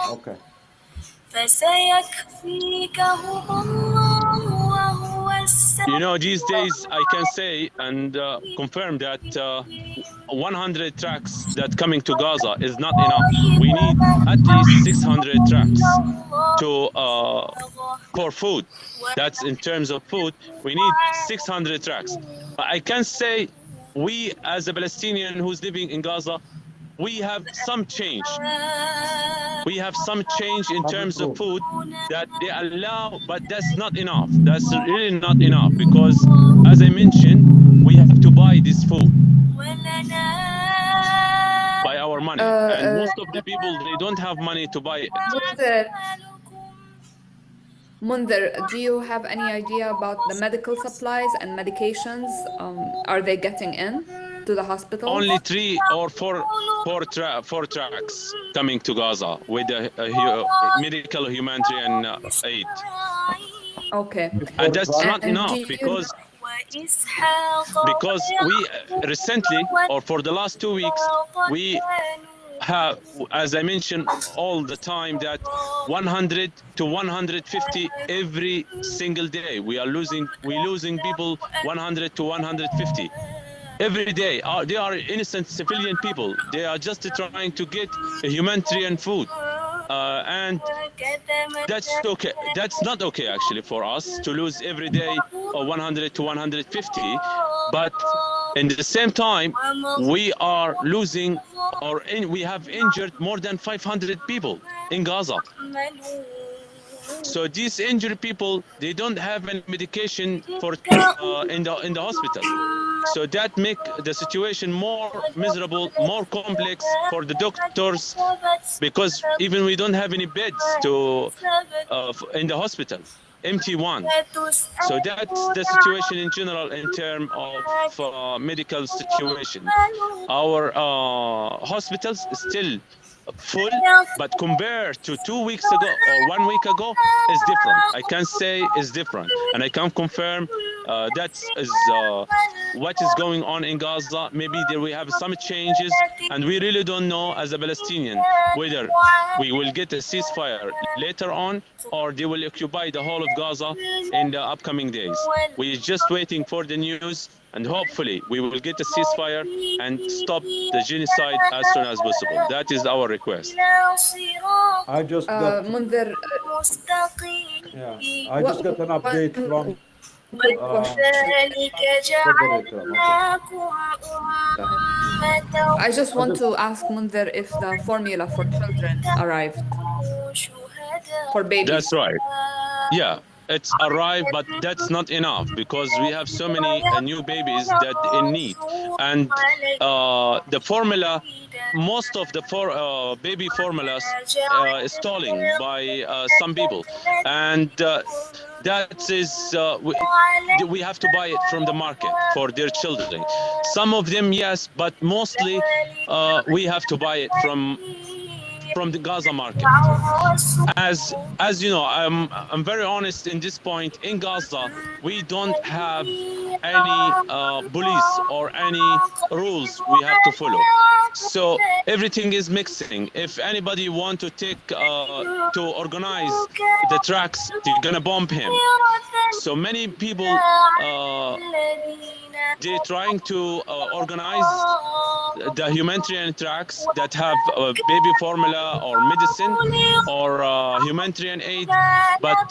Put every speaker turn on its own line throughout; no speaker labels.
Okay.
You know, these days I can say and confirm that 100 trucks that coming to Gaza is not enough. We need at least 600 trucks to for food. That's in terms of food. We need 600 trucks. I can say we, as a Palestinian who's living in Gaza, we have some change. We have some change in
Have
terms of
improved.
food that they allow, but that's not enough. That's really not enough because, as I mentioned, we have to buy this food by our money, and most of the people they don't have money to buy it.
Munzer, Munzer, do you have any idea about the medical supplies and medications? Are they getting in to the hospitals?
Only three or four trucks coming to Gaza with the medical humanitarian aid,
Okay.
and
Before
that's
truck.
not
And do
enough
you
because we recently or for the last 2 weeks we have, as I mentioned all the time, that 100 to 150 every single day. We losing people 100 to 150 every day. They are innocent civilian people. They are just trying to get a humanitarian food. And that's okay. That's not okay actually for us to lose every day 100 to 150. But in the same time, we are losing we have injured more than 500 people in Gaza. So these injured people, they don't have any medication for in the hospital. So that make the situation more miserable, more complex for the doctors, because even we don't have any beds to in the hospital, empty one. So that's the situation in general in terms of medical situation. Our hospitals still full, but compared to 2 weeks ago or 1 week ago, is different. I can say is different, and I can confirm that is what is going on in Gaza. Maybe there we have some changes, and we really don't know as a Palestinian whether we will get a ceasefire later on or they will occupy the whole of Gaza in the upcoming days. We're just waiting for the news, and hopefully we will get a ceasefire and stop the genocide as soon as possible. That is our request.
I just got
Munzer,
yeah. I just got an update from
quick question.
تفضل يا كرام.
I just
I
want
just
to ask Munzer if the formula for children arrived for
That's
babies.
right. Yeah, it's arrived, but that's not enough because we have so many new babies that in need, and the formula, most of the baby formulas is stalling by some people, and that is we have to buy it from the market for their children. Some of them, yes, but mostly we have to buy it from the Gaza market. As you know, I'm very honest in this point. In Gaza, we don't have any police or any rules we have to follow. So everything is mixing. If anybody want to take to organize the tracks, they're gonna bomb him. So many people they're trying to organize the humanitarian tracks that have baby formula or medicine or humanitarian aid, but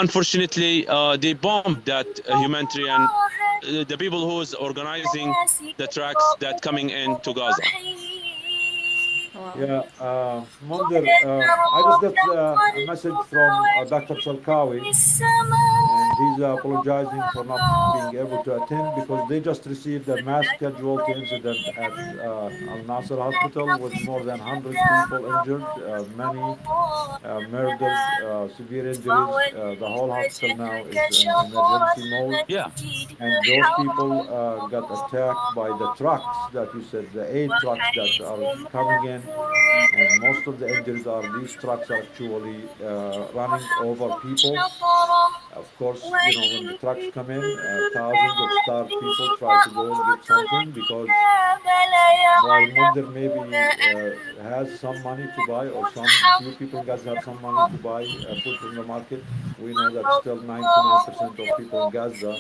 unfortunately they bombed that humanitarian the people who is organizing the tracks that coming into Gaza.
yeah, Mundir, I just got a message from Dr. Shalkawi, and he's apologizing for not being able to attend because they just received a mass casualty incident at Al Nasser Hospital with more than 100 people injured, many murdered, severe injuries. The whole hospital now is in emergency mode.
Yeah,
And those people got attacked by the trucks that you said, the aid trucks that are coming in. And most of the injuries are these trucks are actually running over people. Of course, you know, when the trucks come in, thousands of starved people try to go and get something because while Mundir maybe has some money to buy, or some few people in Gaza have some money to buy food from the market, we know that still 99% of people in Gaza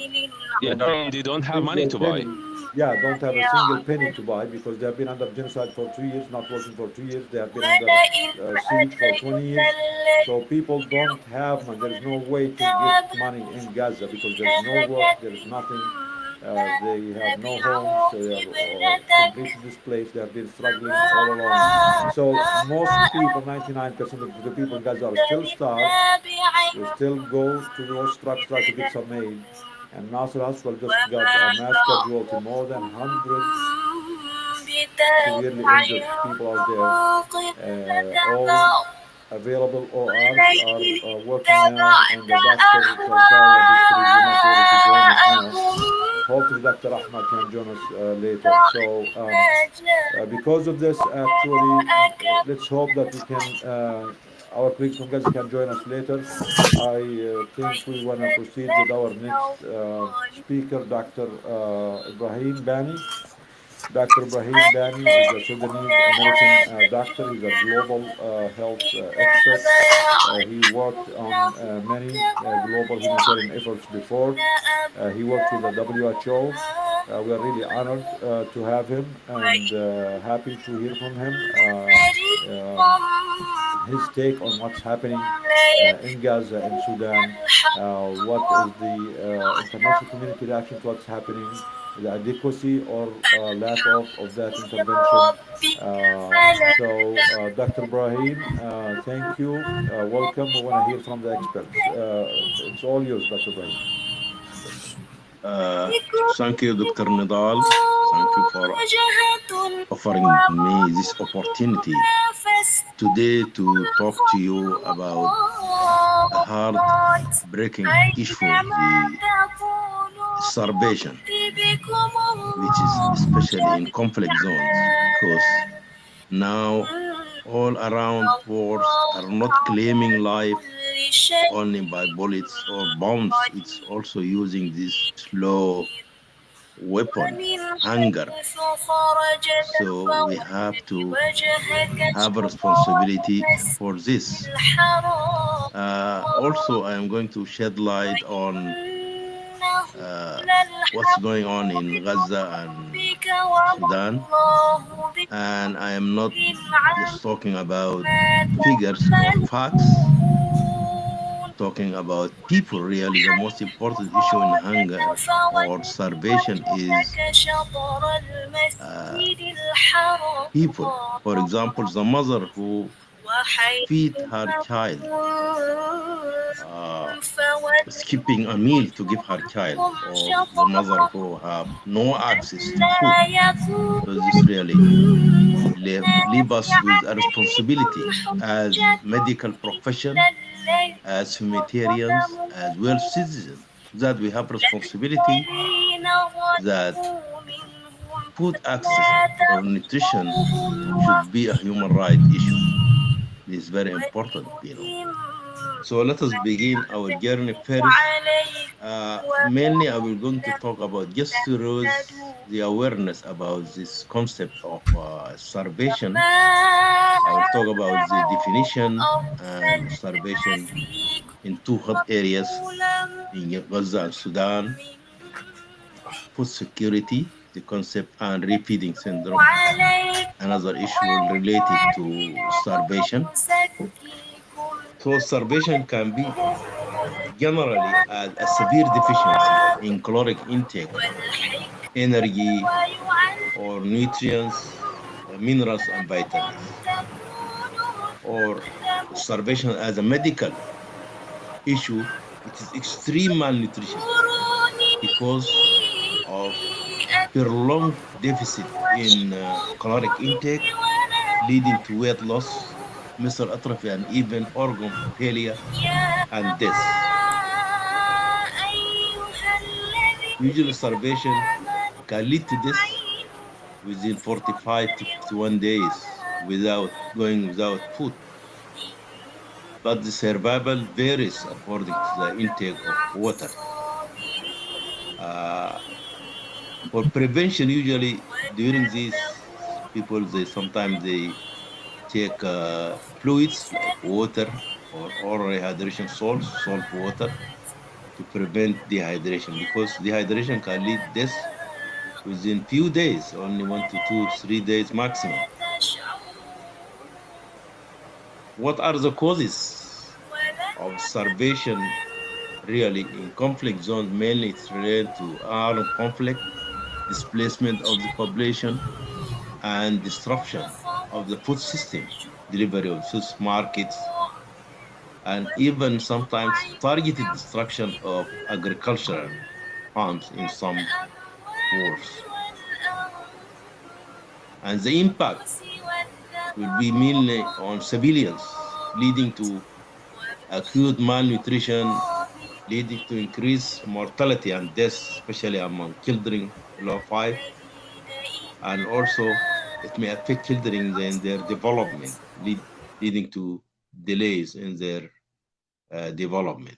Yeah,
don't have
they don't
a
have money
single
to buy.
penny. Yeah, don't have a single penny to buy because they have been under genocide for 2 years, not working for 2 years. They have been under siege for 20 years. So people don't have money. There is no way to get money in Gaza because there is no work, there is nothing. They have no homes. They are completely displaced. They have been struggling all along. So most people, 99% of the people in Gaza are still starved. They still go to those trucks, try to get some aid. And Nasser Hospital just got a mass casualty. More than 100 severely injured people are there. All available ORs are working now, and the Dr. Shalkawi and his colleagues will not be able to join us now. Hopefully, Dr. Ahmad can join us later. So, because of this, actually, let's hope that we can, our colleagues from Gaza can join us later. I think we want to proceed with our next speaker, Dr. Ibrahim Bani. Dr. Ibrahim Bani is a Sudanese American doctor. He's a global health expert. He worked on many global humanitarian efforts before. He works with the WHO. We are really honored to have him and happy to hear from him. His take on what's happening in Gaza, in Sudan, what is the international community reaction to what's happening, the adequacy or lack of that intervention. Dr. Ibrahim, thank you. Welcome. We want to hear from the experts. It's all yours, Dr. Ibrahim.
Uh, Thank you, Dr. Nidal. Thank you for offering me this opportunity today to talk to you about a heart-breaking issue, the starvation, which is especially in conflict zones, because now all around wars are not claiming life only by bullets or bombs. It's also using this slow weapon, hunger. So we have to have a responsibility for this. Also, I am going to shed light on what's going on in Gaza and Sudan. And I am not just talking about figures or facts, talking about people. Really, the most important issue in hunger or starvation is uh, people. For example, the mother who feed her child, uh, skipping a meal to give her child, or the mother who have no access to food. So this really leave us with a responsibility as medical profession, as humanitarians, as well citizens, that we have responsibility that food access or nutrition should be a human right issue. This is very important. So let us begin our journey first. Mainly, I will going to talk about just to raise the awareness about this concept of starvation. I will talk about the definition and starvation in two hot areas in Gaza and Sudan, food security, the concept, and refeeding syndrome, another issue related to starvation. So starvation can be generally as a severe deficiency in caloric intake, energy, or nutrients, minerals, and vitamins, or starvation as a medical issue. It is extreme malnutrition because of prolonged deficit in caloric intake, leading to weight loss, muscle atrophy, and even organ failure and death. Usually, starvation can lead to this within 45 to 51 days without going without food. But the survival varies according to the intake of water. Uh, for prevention, usually during this People, they sometimes they take fluids like water or oral rehydration salts, salt water, to prevent dehydration, because dehydration can lead death within few days, only 1 to 2, 3 days maximum. What are the causes of starvation really in conflict zones? Mainly it's related to armed conflict, displacement of the population, and disruption of the food system, delivery of food markets, and even sometimes targeted destruction of agricultural farms in some wars. And the impact will be mainly on civilians, leading to acute malnutrition, leading to increased mortality and death, especially among children below 5. And also, it may affect children in their development, leading to delays in their development.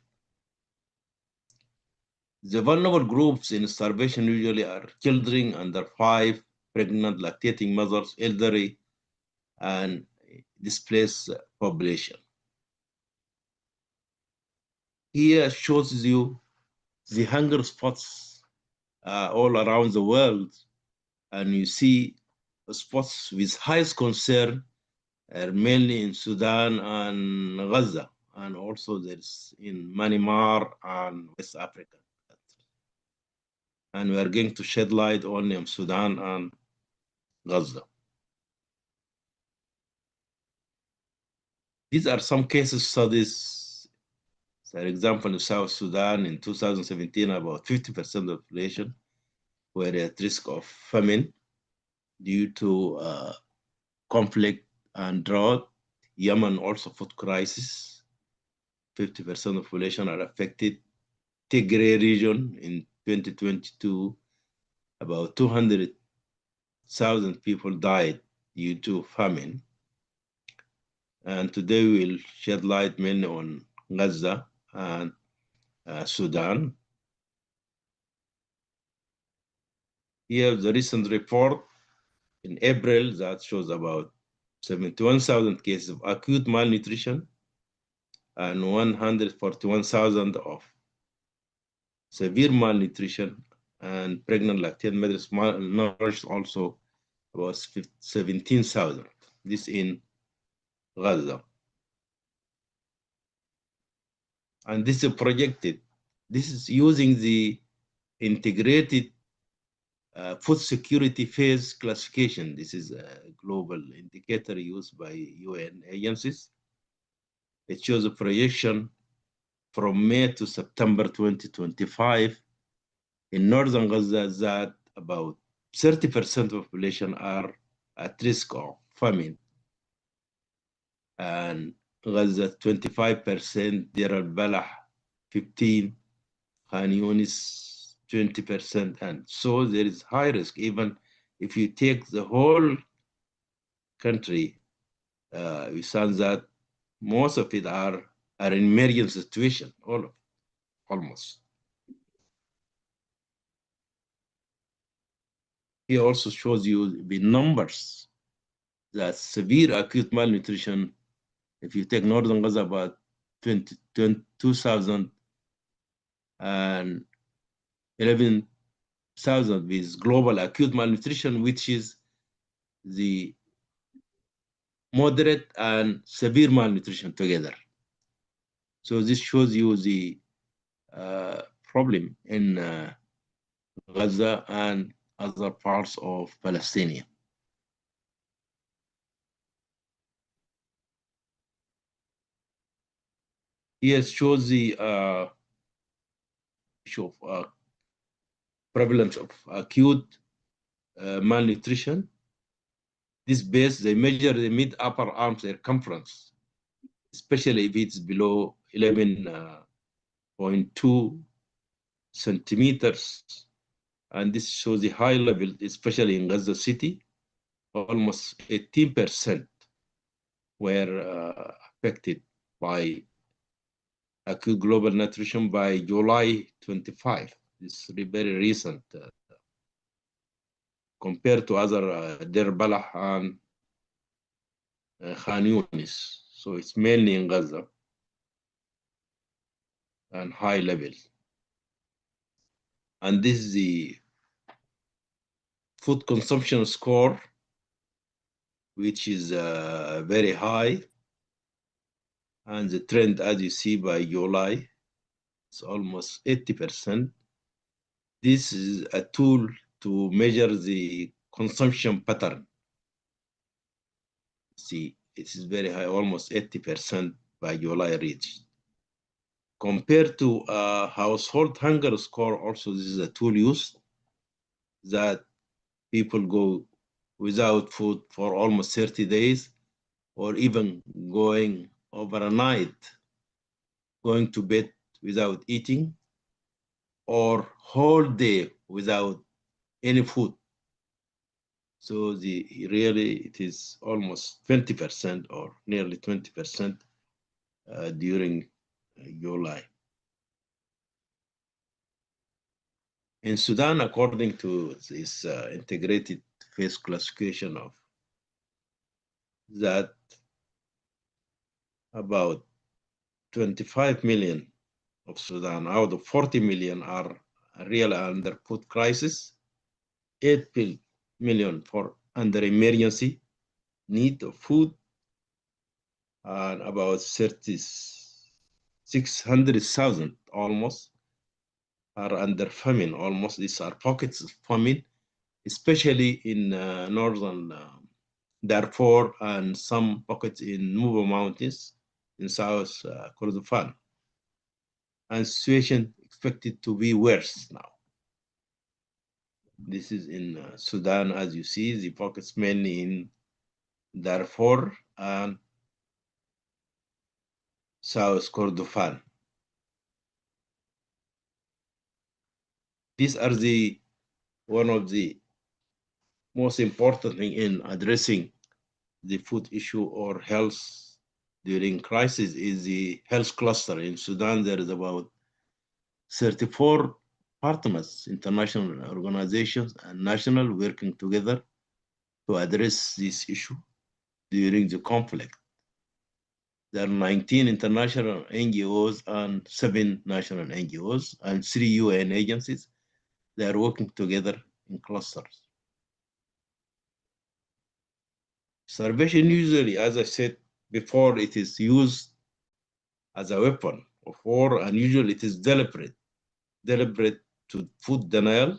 The vulnerable groups in starvation usually are children under 5, pregnant, lactating mothers, elderly, and displaced population. Here shows you the hunger spots all around the world, and you see spots with highest concern are mainly in Sudan and Gaza, and also there's in Myanmar and West Africa. And we are going to shed light only on Sudan and Gaza. These are some case studies. For example, in South Sudan in 2017, about 50% of the population were at risk of famine due to conflict and drought. Yemen also food crisis. 50% of population are affected. Tigray region in 2022, about 200,000 people died due to famine. And today we'll shed light mainly on Gaza and Sudan. Here, the recent report in April that shows about 71,000 cases of acute malnutrition and 141,000 of severe malnutrition, and pregnant lactating mothers malnourished also about 17,000. This in Gaza. And this is projected. This is using the integrated food security phase classification. This is a global indicator used by UN agencies. It shows a projection from May to September 2025 in northern Gaza that about 30% of population are at risk of famine. And Gaza 25%, Deir al-Balah 15%, Khan Yunis 20%. And so there is high risk. Even if you take the whole country, we found that most of it are in emergency situation, all of it, almost. He also shows you the numbers that severe acute malnutrition, if you take northern Gaza, about 2,000 and 11,000 with global acute malnutrition, which is the moderate and severe malnutrition together. So this shows you the problem in Gaza and other parts of Palestine. Here shows the issue of prevalence of acute malnutrition. This base, they measure the mid-upper arm circumference, especially if it's below 11.2 centimeters. And this shows the high level, especially in Gaza City, almost 18% were affected by acute global nutrition by July 25. This is very recent compared to other Deir Balah and Khan Yunis. So it's mainly in Gaza and high levels. And this is the food consumption score, which is very high. And the trend, as you see by July, it's almost 80%. This is a tool to measure the consumption pattern. See, it is very high, almost 80% by July reached. Compared to household hunger score, also this is a tool used that people go without food for almost 30 days, or even going over a night, going to bed without eating, or whole day without any food. So it is almost 20% or nearly 20% during July. In Sudan, according to this integrated phase classification of that, about 25 million of Sudan out of 40 million are really under food crisis, 8 million for under emergency need of food, and about 600,000 almost are under famine. Almost these are pockets of famine, especially in northern Darfur and some pockets in Nuba Mountains in South Kordofan. And situation expected to be worse now. This is in Sudan, as you see, the pockets mainly in Darfur and South Kordofan. These are one of the most important thing in addressing the food issue or health during crisis is the health cluster. In Sudan, there is about 34 partners, international organizations and national, working together to address this issue during the conflict. There are 19 international NGOs and 7 national NGOs and 3 UN agencies. They are working together in clusters. Starvation usually, as I said before, it is used as a weapon of war, and usually it is deliberate to food denial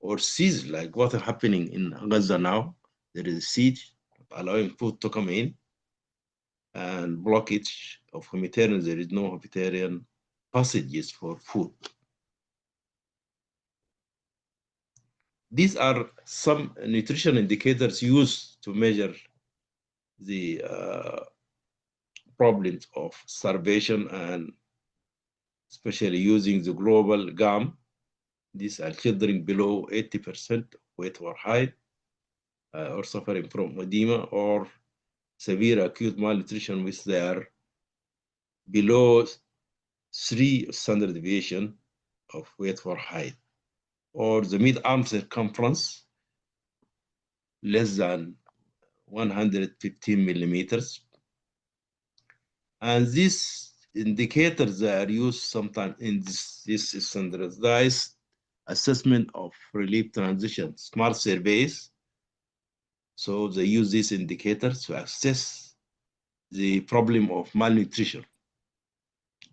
or siege, like what is happening in Gaza now. There is a siege allowing food to come in and blockage of humanitarian. There is no humanitarian passages for food. These are some nutrition indicators used to measure the problems of starvation, and especially using the global GAM. These are children below 80% weight or height, or suffering from edema or severe acute malnutrition, which they are below 3 standard deviation of weight for height, or the mid-arm circumference less than 115 millimeters. And these indicators are used sometimes in this standardized assessment of relief transition smart surveys. So they use these indicators to assess the problem of malnutrition.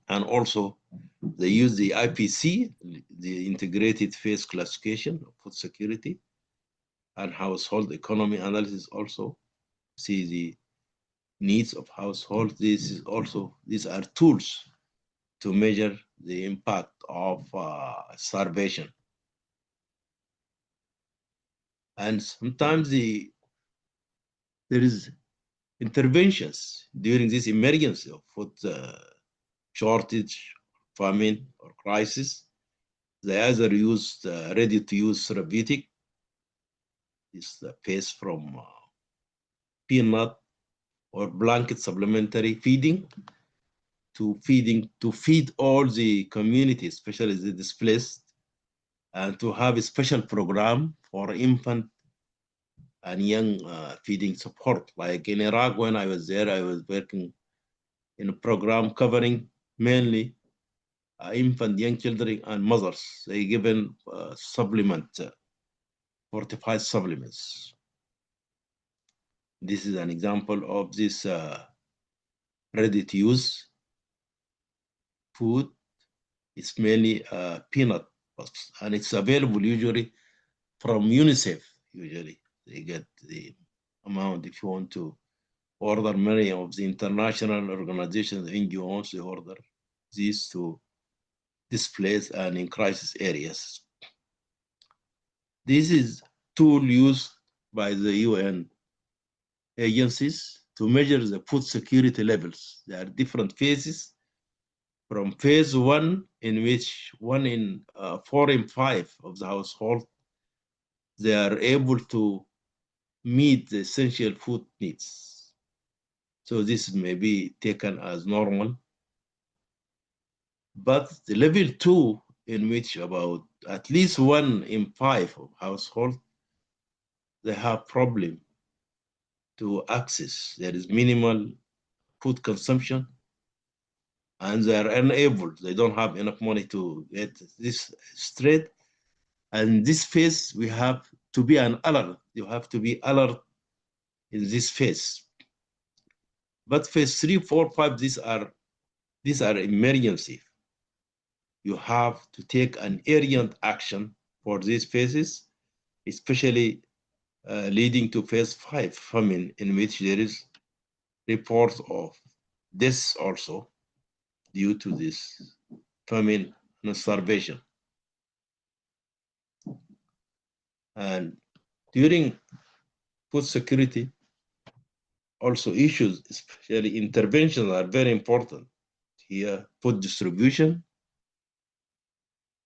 And also they use the IPC, the integrated phase classification of food security, and household economy analysis also see the needs of households. These are tools to measure the impact of starvation. And sometimes there is interventions during this emergency of food shortage, famine, or crisis. They either use ready-to-use therapeutic, this the paste from peanut, or blanket supplementary feeding to feed all the community, especially the displaced, and to have a special program for infant and young feeding support. Like in Iraq, when I was there, I was working in a program covering mainly infant, young children, and mothers. They given fortified supplements. This is an example of this ready-to-use food. It's mainly peanut butter, and it's available usually from UNICEF. Usually, they get the amount if you want to order. Many of the international organizations, NGOs, they order these to displaced and in crisis areas. This is tool used by the UN agencies to measure the food security levels. There are different phases. From phase 1, in which 4 in 5 of the household, they are able to meet the essential food needs. So this may be taken as normal. But the level 2, in which about at least 1 in 5 of households, they have problem to access. There is minimal food consumption, and they are unable, they don't have enough money to get this straight. And this phase, we have to be an alert. You have to be alert in this phase. But phase 3, 4, 5, these are emergency. You have to take an urgent action for these phases, especially leading to phase 5, famine, in which there is reports of deaths also due to this famine and starvation. And during food security, also issues, especially interventions, are very important. Here, food distribution,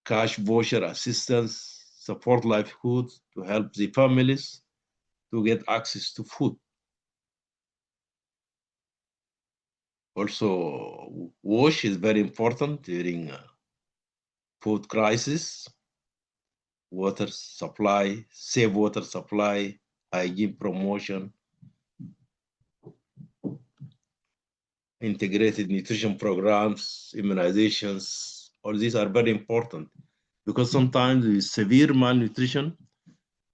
cash voucher assistance, support livelihoods to help the families to get access to food. Also, wash is very important during food crisis. Water supply, safe water supply, hygiene promotion, integrated nutrition programs, immunizations, all these are very important because sometimes with severe malnutrition,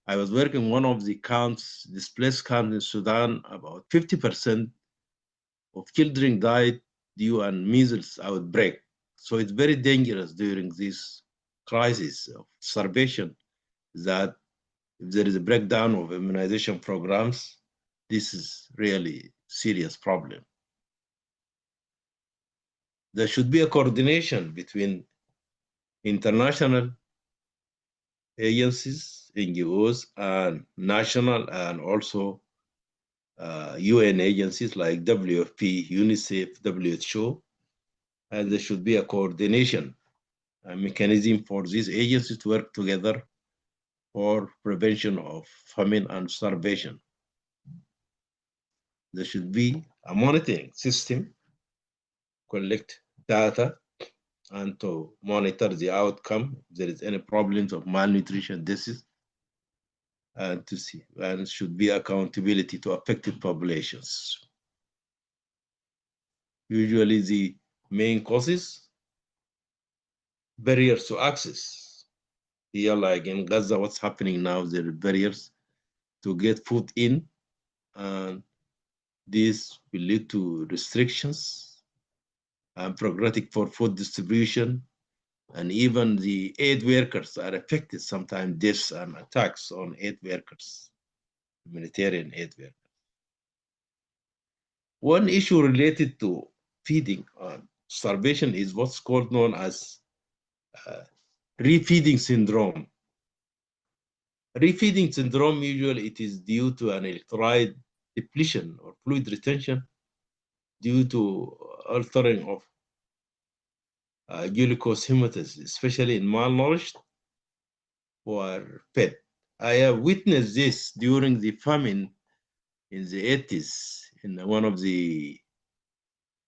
I was working one of the camps, displaced camps in Sudan, about 50% of children died due to measles outbreak. So it's very dangerous during this crisis of starvation that if there is a breakdown of immunization programs, this is really serious problem. There should be a coordination between international agencies, NGOs, and national and also UN agencies like WFP, UNICEF, WHO, and there should be a coordination mechanism for these agencies to work together for prevention of famine and starvation. There should be a monitoring system, collect data, and to monitor the outcome if there is any problems of malnutrition disease, and to see, and should be accountability to affected populations. Usually the main causes, barriers to access. Here, like in Gaza, what's happening now, there are barriers to get food in, and this will lead to restrictions and programmatic for food distribution, and even the aid workers are affected, sometimes deaths and attacks on aid workers, humanitarian aid workers. One issue related to feeding on starvation is what's called known as refeeding syndrome. Refeeding syndrome, usually it is due to an electrolyte depletion or fluid retention due to altering of glucose hemostasis, especially in malnourished who are fed. I have witnessed this during the famine in the 80s in one of the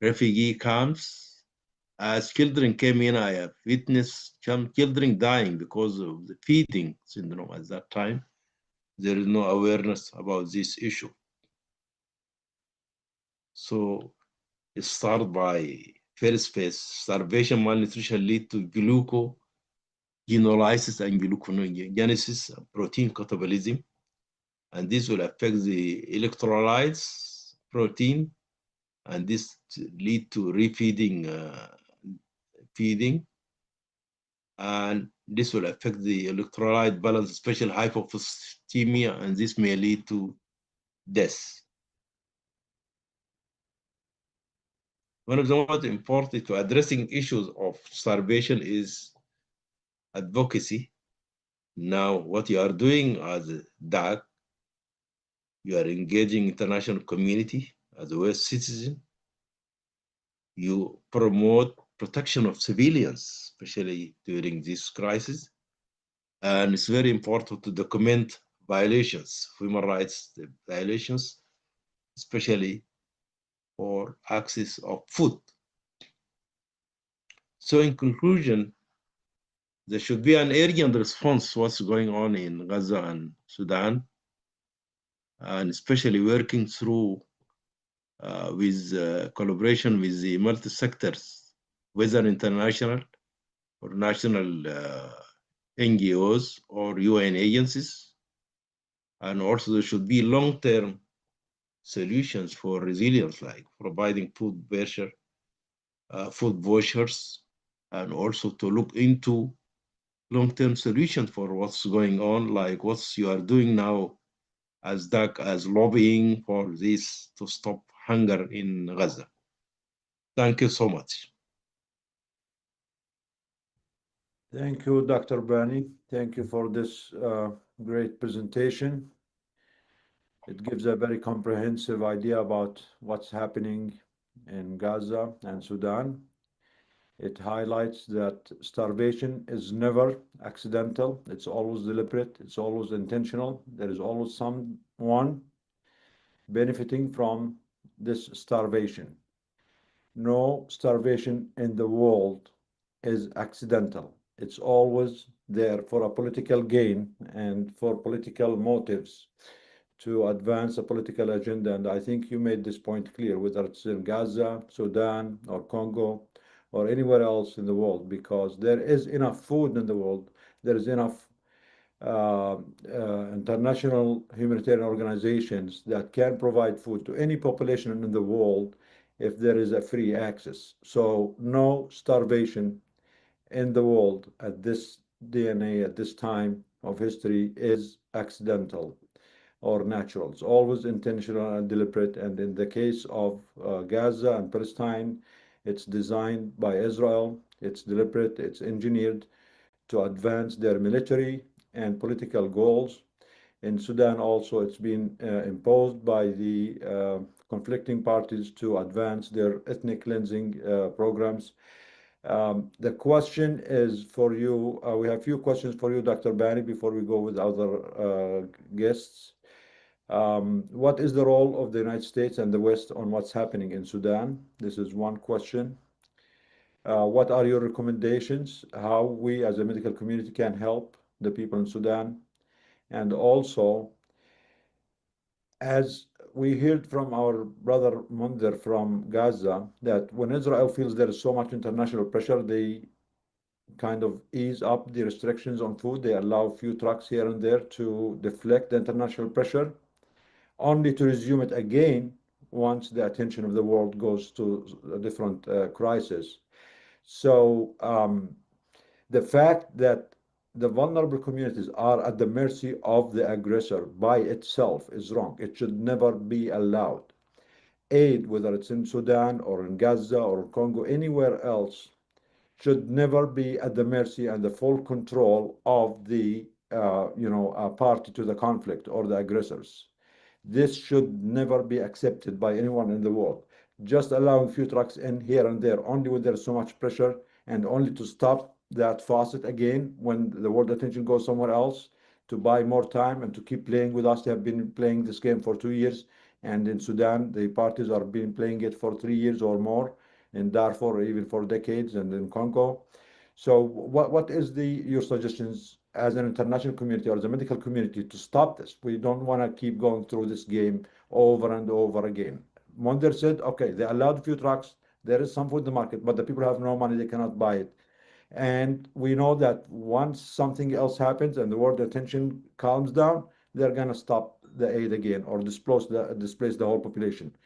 refugee camps. As children came in, I have witnessed some children dying because of the feeding syndrome at that time. there is no awareness about this issue. So it starts by first phase, starvation, malnutrition lead to glucogenolysis and gluconeogenesis, protein catabolism, and this will affect the electrolytes, protein, and this lead to refeeding, feeding, and this will affect the electrolyte balance, especially hypophosphatemia, and this may lead to death. One of the most important to addressing issues of starvation is advocacy. Now, what you are doing as a DAC, you are engaging international community as a West citizen. You promote protection of civilians, especially during this crisis. And it's very important to document violations, human rights violations, especially for access of food. So in conclusion, there should be an urgent response to what's going on in Gaza and Sudan, and especially working through with collaboration with the multi-sectors, whether international or national NGOs or UN agencies. And also there should be long-term solutions for resilience, like providing food vouchers, and also to look into long-term solutions for what's going on, like what you are doing now as DAC, as lobbying for this to stop hunger in Gaza. Thank you so much.
Thank you, Dr. Bani. Thank you for this great presentation. It gives a very comprehensive idea about what's happening in Gaza and Sudan. It highlights that starvation is never accidental. It's always deliberate. It's always intentional. There is always someone benefiting from this starvation. No starvation in the world is accidental. It's always there for a political gain and for political motives to advance a political agenda. And I think you made this point clear, whether it's in Gaza, Sudan, or Congo, or anywhere else in the world, because there is enough food in the world. There is enough international humanitarian organizations that can provide food to any population in the world if there is a free access. So no starvation in the world at this DNA, at this time of history, is accidental or natural. It's always intentional and deliberate. And in the case of Gaza and Palestine, it's designed by Israel, it's deliberate, it's engineered to advance their military and political goals. In Sudan also, it's been imposed by the conflicting parties to advance their ethnic cleansing programs. The question is for you. We have a few questions for you, Dr. Bani, before we go with other guests. What is the role of the United States and the West on what's happening in Sudan? This is one question. What are your recommendations? How we as a medical community can help the people in Sudan? And also, as we heard from our brother Munder from Gaza, that when Israel feels there is so much international pressure, they kind of ease up the restrictions on food. They allow a few trucks here and there to deflect the international pressure, only to resume it again once the attention of the world goes to a different crisis. So the fact that the vulnerable communities are at the mercy of the aggressor by itself is wrong. It should never be allowed. Aid, whether it's in Sudan or in Gaza or Congo, anywhere else, should never be at the mercy and the full control of the party to the conflict or the aggressors. This should never be accepted by anyone in the world. Just allowing few trucks in here and there, only when there's so much pressure, and only to stop that faucet again when the world attention goes somewhere else, to buy more time and to keep playing with us. They have been playing this game for 2 years, and in Sudan, the parties are been playing it for 3 years or more, in Darfur even for decades, and in Congo. So what is your suggestions as an international community or the medical community to stop this. We don't want to keep going through this game over and over again. Monder said, okay, they allowed a few trucks. There is some food in the market, but the people have no money, they cannot buy it. And we know that once something else happens and the world attention calms down, they're going to stop the aid again or displace the whole population.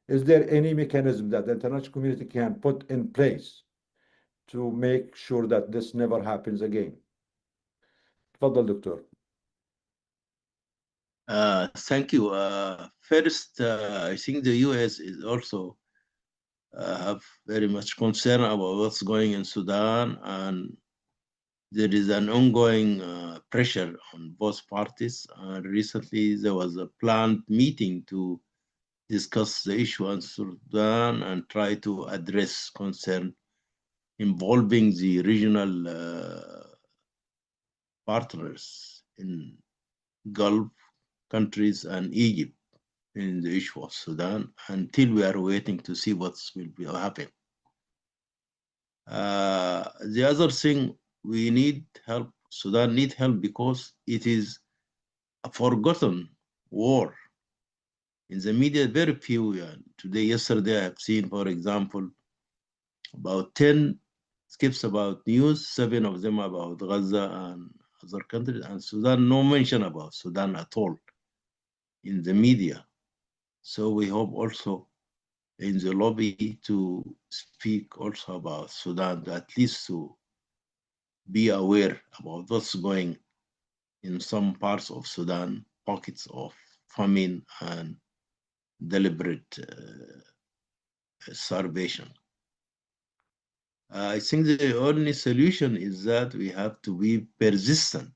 Is there any mechanism that the international community can put in place to make sure that this never happens again? تفضل دكتور.
Thank you. First, I think the U.S. is also have very much concern about what's going in Sudan, and there is an ongoing pressure on both parties. Recently, there was a planned meeting to discuss the issue in Sudan and try to address concern involving the regional partners in Gulf countries and Egypt in the issue of Sudan until we are waiting to see what will be happen. The other thing, we need help. Sudan need help because it is a forgotten war. In the media, very few. Yesterday, I have seen, for example, about 10 skips about news, 7 of them about Gaza and other countries, and Sudan, no mention about Sudan at all in the media. So we hope also in the lobby to speak also about Sudan, at least to be aware about what's going in some parts of Sudan, pockets of famine and deliberate starvation. I think the only solution is that we have to be persistent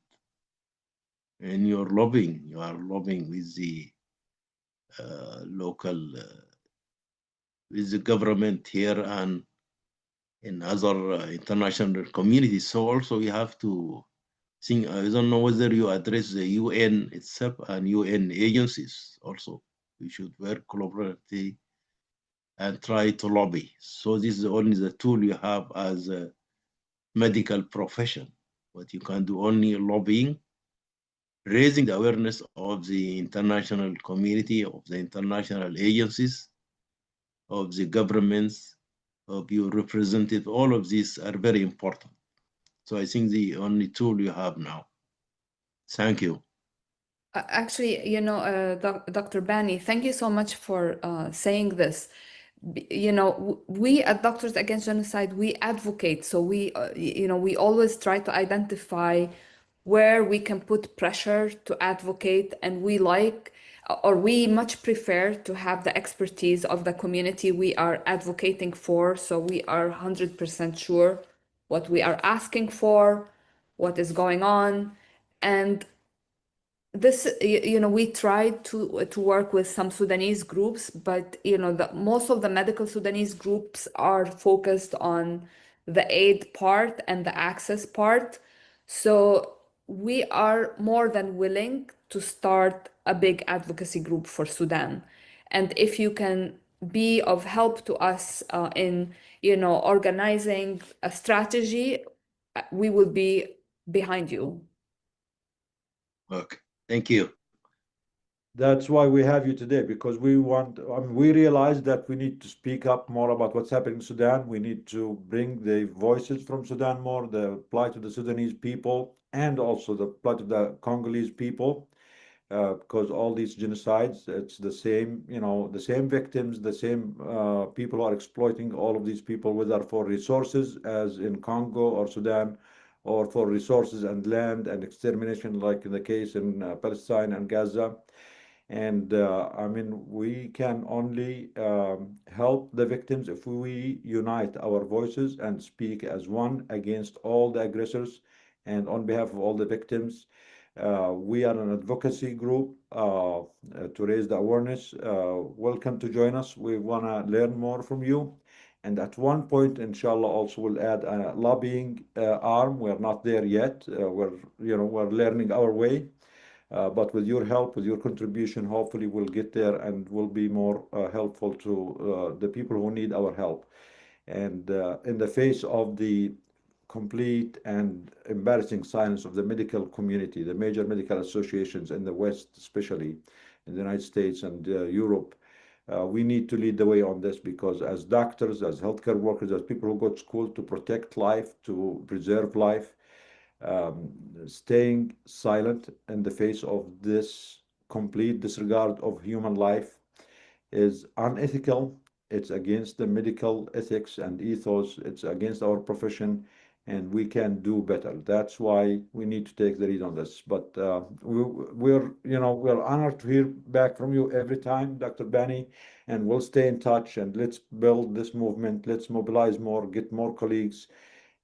in your lobbying. You are lobbying with the local, with the government here and in other international communities. So also you have to think, I don't know whether you address the UN itself and UN agencies also. We should work collaboratively and try to lobby. So this is only the tool you have as a medical profession. What you can do only lobbying, raising the awareness of the international community, of the international agencies, of the governments, of your representative. All of these are very important. So I think the only tool you have now. Thank you.
Actually, Dr. Bani, thank you so much for saying this. We at Doctors Against Genocide, we advocate. So we always try to identify where we can put pressure to advocate, and we much prefer to have the expertise of the community we are advocating for. So we are 100% sure what we are asking for, what is going on, and this we tried to work with some Sudanese groups, but most of the medical Sudanese groups are focused on the aid part and the access part. So we are more than willing to start a big advocacy group for Sudan, and if you can be of help to us in organizing a strategy, we will be behind you.
Okay, thank you.
That's why we have you today, because we realize that we need to speak up more about what's happening in Sudan. We need to bring the voices from Sudan more, the plight of the Sudanese people, and also the plight of the Congolese people, because all these genocides, it's the same, the same victims, the same people who are exploiting all of these people, whether for resources, as in Congo or Sudan, or for resources and land and extermination, like in the case in Palestine and Gaza. And we can only help the victims if we unite our voices and speak as one against all the aggressors and on behalf of all the victims. We are an advocacy group to raise the awareness. Welcome to join us. We want to learn more from you. And at one point, inshallah, also we'll add a lobbying arm. We're not there yet. We're learning our way. But with your help, with your contribution, hopefully we'll get there and will be more helpful to the people who need our help. And in the face of the complete and embarrassing silence of the medical community, the major medical associations in the West, especially in the United States and Europe. We need to lead the way on this, because as doctors, as healthcare workers, as people who go to school to protect life, to preserve life, staying silent in the face of this complete disregard of human life is unethical. It's against the medical ethics and ethos. It's against our profession, and we can do better. That's why we need to take the lead on this. But we're honored to hear back from you every time, Dr. Bani, and we'll stay in touch, and let's build this movement. Let's mobilize more, get more colleagues,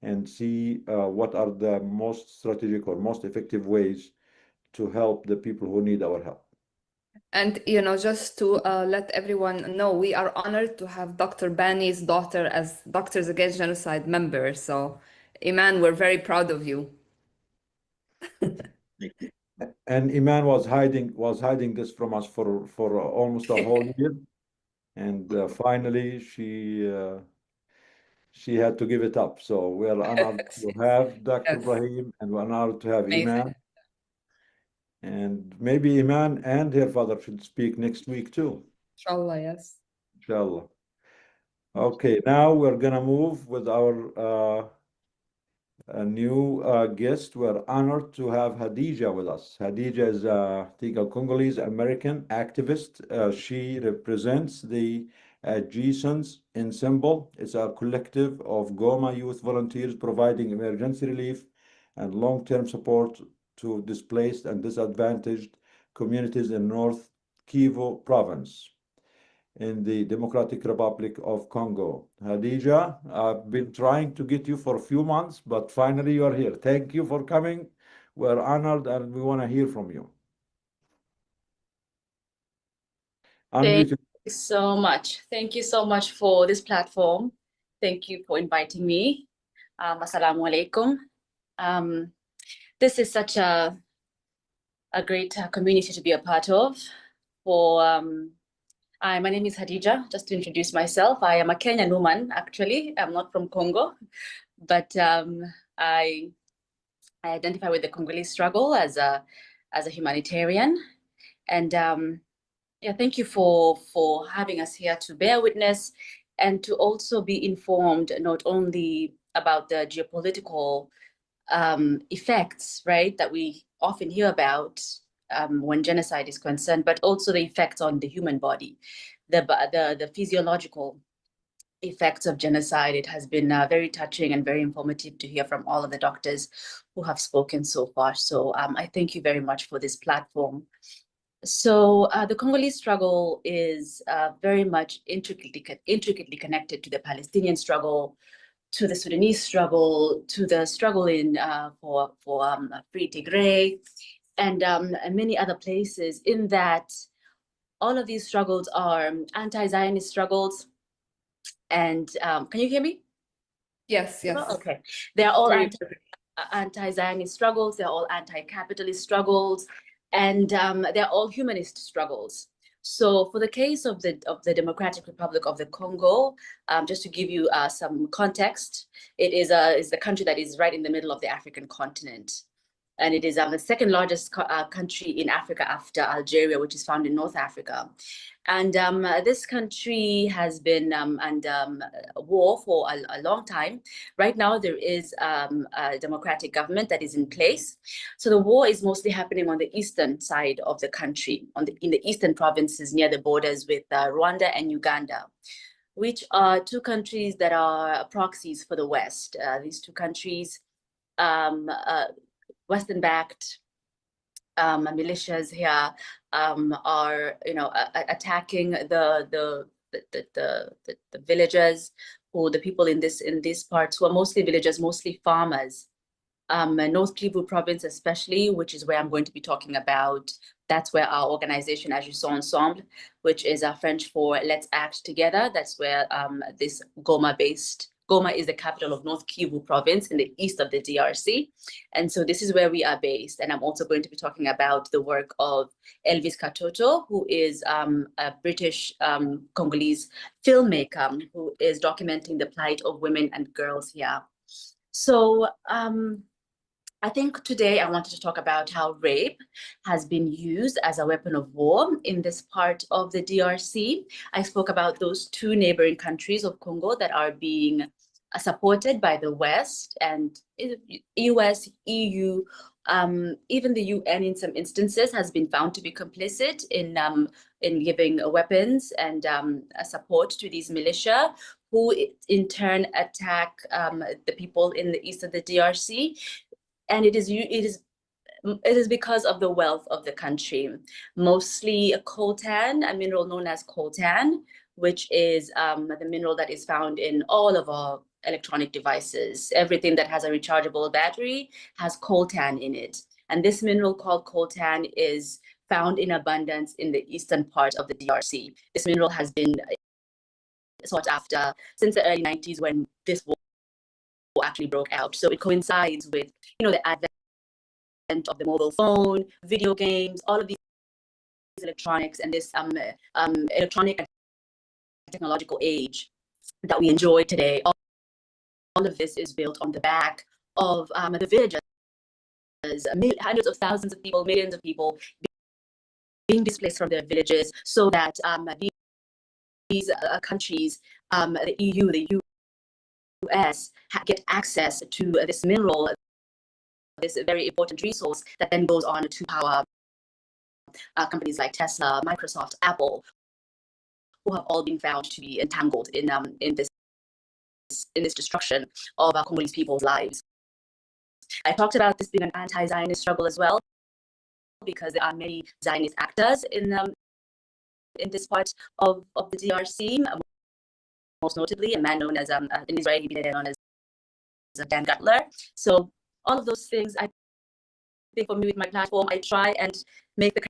and see what are the most strategic or most effective ways to help the people who need our help.
And just to let everyone know, we are honored to have Dr. Bani's daughter as Doctors Against Genocide member. So, Iman, we're very proud of you.
And Iman was hiding this from us for almost a whole year, and finally she had to give it up. So we are honored to have Dr.
Yes.
Ibrahim, and we're honored to have
Amazing.
Iman. And maybe Iman and her father should speak next week too.
Inshallah, yes.
Inshallah. Okay, now we're gonna move with our a new guest. We're honored to have Hadija with us. Hadija is a Congolese American activist. She represents the GSONS in symbol. It's a collective of Goma youth volunteers providing emergency relief and long-term support to displaced and disadvantaged communities in North Kivu province in the Democratic Republic of Congo. Hadija, I've been trying to get you for a few months, but finally you are here. Thank you for coming. We're honored, and we want to hear from you.
Thank
Unmute.
you so much. Thank you so much for this platform. Thank you for inviting me. Assalamu alaikum. This is such a great community to be a part of. My name is Hadija. Just to introduce myself, I am a Kenyan woman, actually. I'm not from Congo, but I identify with the Congolese struggle as a humanitarian. And yeah, thank you for having us here to bear witness and to also be informed not only about the geopolitical effects, right, that we often hear about when genocide is concerned, but also the effects on the human body, the physiological effects of genocide. It has been very touching and very informative to hear from all of the doctors who have spoken so far. So I thank you very much for this platform. So the Congolese struggle is very much intricately connected to the Palestinian struggle, to the Sudanese struggle, to the struggle for free Tigray, and many other places, in that all of these struggles are anti-Zionist struggles. And can you hear me?
Yes, yes.
Oh, okay. They're all anti-Zionist struggles. They're all anti-capitalist struggles. And they're all humanist struggles. So for the case of the Democratic Republic of the Congo, just to give you some context, it is the country that is right in the middle of the African continent. And it is the second largest country in Africa after Algeria, which is found in North Africa. And this country has been under war for a long time. Right now, there is a democratic government that is in place. So the war is mostly happening on the eastern side of the country, in the eastern provinces near the borders with Rwanda and Uganda, which are two countries that are proxies for the West. These two countries, Western-backed militias here are, attacking the villagers, or the people in these parts who are mostly villagers, mostly farmers. North Kivu province, especially, which is where I'm going to be talking about. That's where our organization, as you saw, Ensemble, which is French for Let's Act Together. That's where this Goma is the capital of North Kivu province in the east of the DRC. And so this is where we are based. And I'm also going to be talking about the work of Elvis Katoto, who is a British Congolese filmmaker who is documenting the plight of women and girls here. So I think today I wanted to talk about how rape has been used as a weapon of war in this part of the DRC. I spoke about those two neighboring countries of Congo that are being supported by the West and US, EU, even the UN in some instances has been found to be complicit in giving weapons and support to these militia, who in turn attack the people in the east of the DRC. And it is because of the wealth of the country, mostly coltan, a mineral known as coltan, which is the mineral that is found in all of our electronic devices. Everything that has a rechargeable battery has coltan in it. And this mineral called coltan is found in abundance in the eastern part of the DRC. This mineral has been sought after since the early 90s when this war actually broke out. So it coincides with, the advent of the mobile phone, video games, all of these electronics, and this electronic and technological age that we enjoy today. All of this is built on the back of the villages, hundreds of thousands of people, millions of people being displaced from their villages, so that these countries, the EU, the US, get access to this mineral, this very important resource that then goes on to power companies like Tesla, Microsoft, Apple, who have all been found to be entangled in this destruction of Congolese people's lives. I talked about this being an anti-Zionist struggle as well, because there are many Zionist actors in this part of the DRC. Most notably, a man known as an Israeli billionaire known as Dan Gutler. So all of those things, I think for me with my platform, I try and make the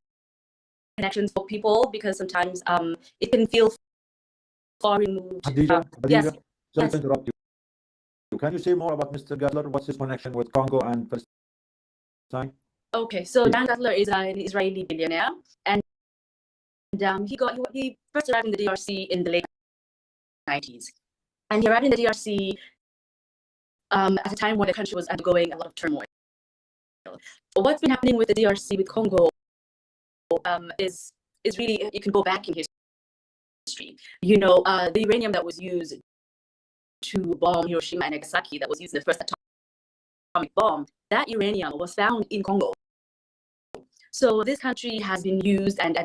connections for people, because sometimes it can feel far removed.
Khadija,
Yes.
Sorry to interrupt you. Can you say more about Mr. Gutler? What's his connection with Congo and Palestine?
Okay, so Dan Gutler is an Israeli billionaire, and he first arrived in the DRC in the late 90s, and he arrived in the DRC at a time when the country was undergoing a lot of turmoil. What's been happening with the DRC, with Congo, is really, you can go back in history. The uranium that was used to bomb Hiroshima and Nagasaki, that was used in the first atomic bomb, that uranium was found in Congo. So this country has been used and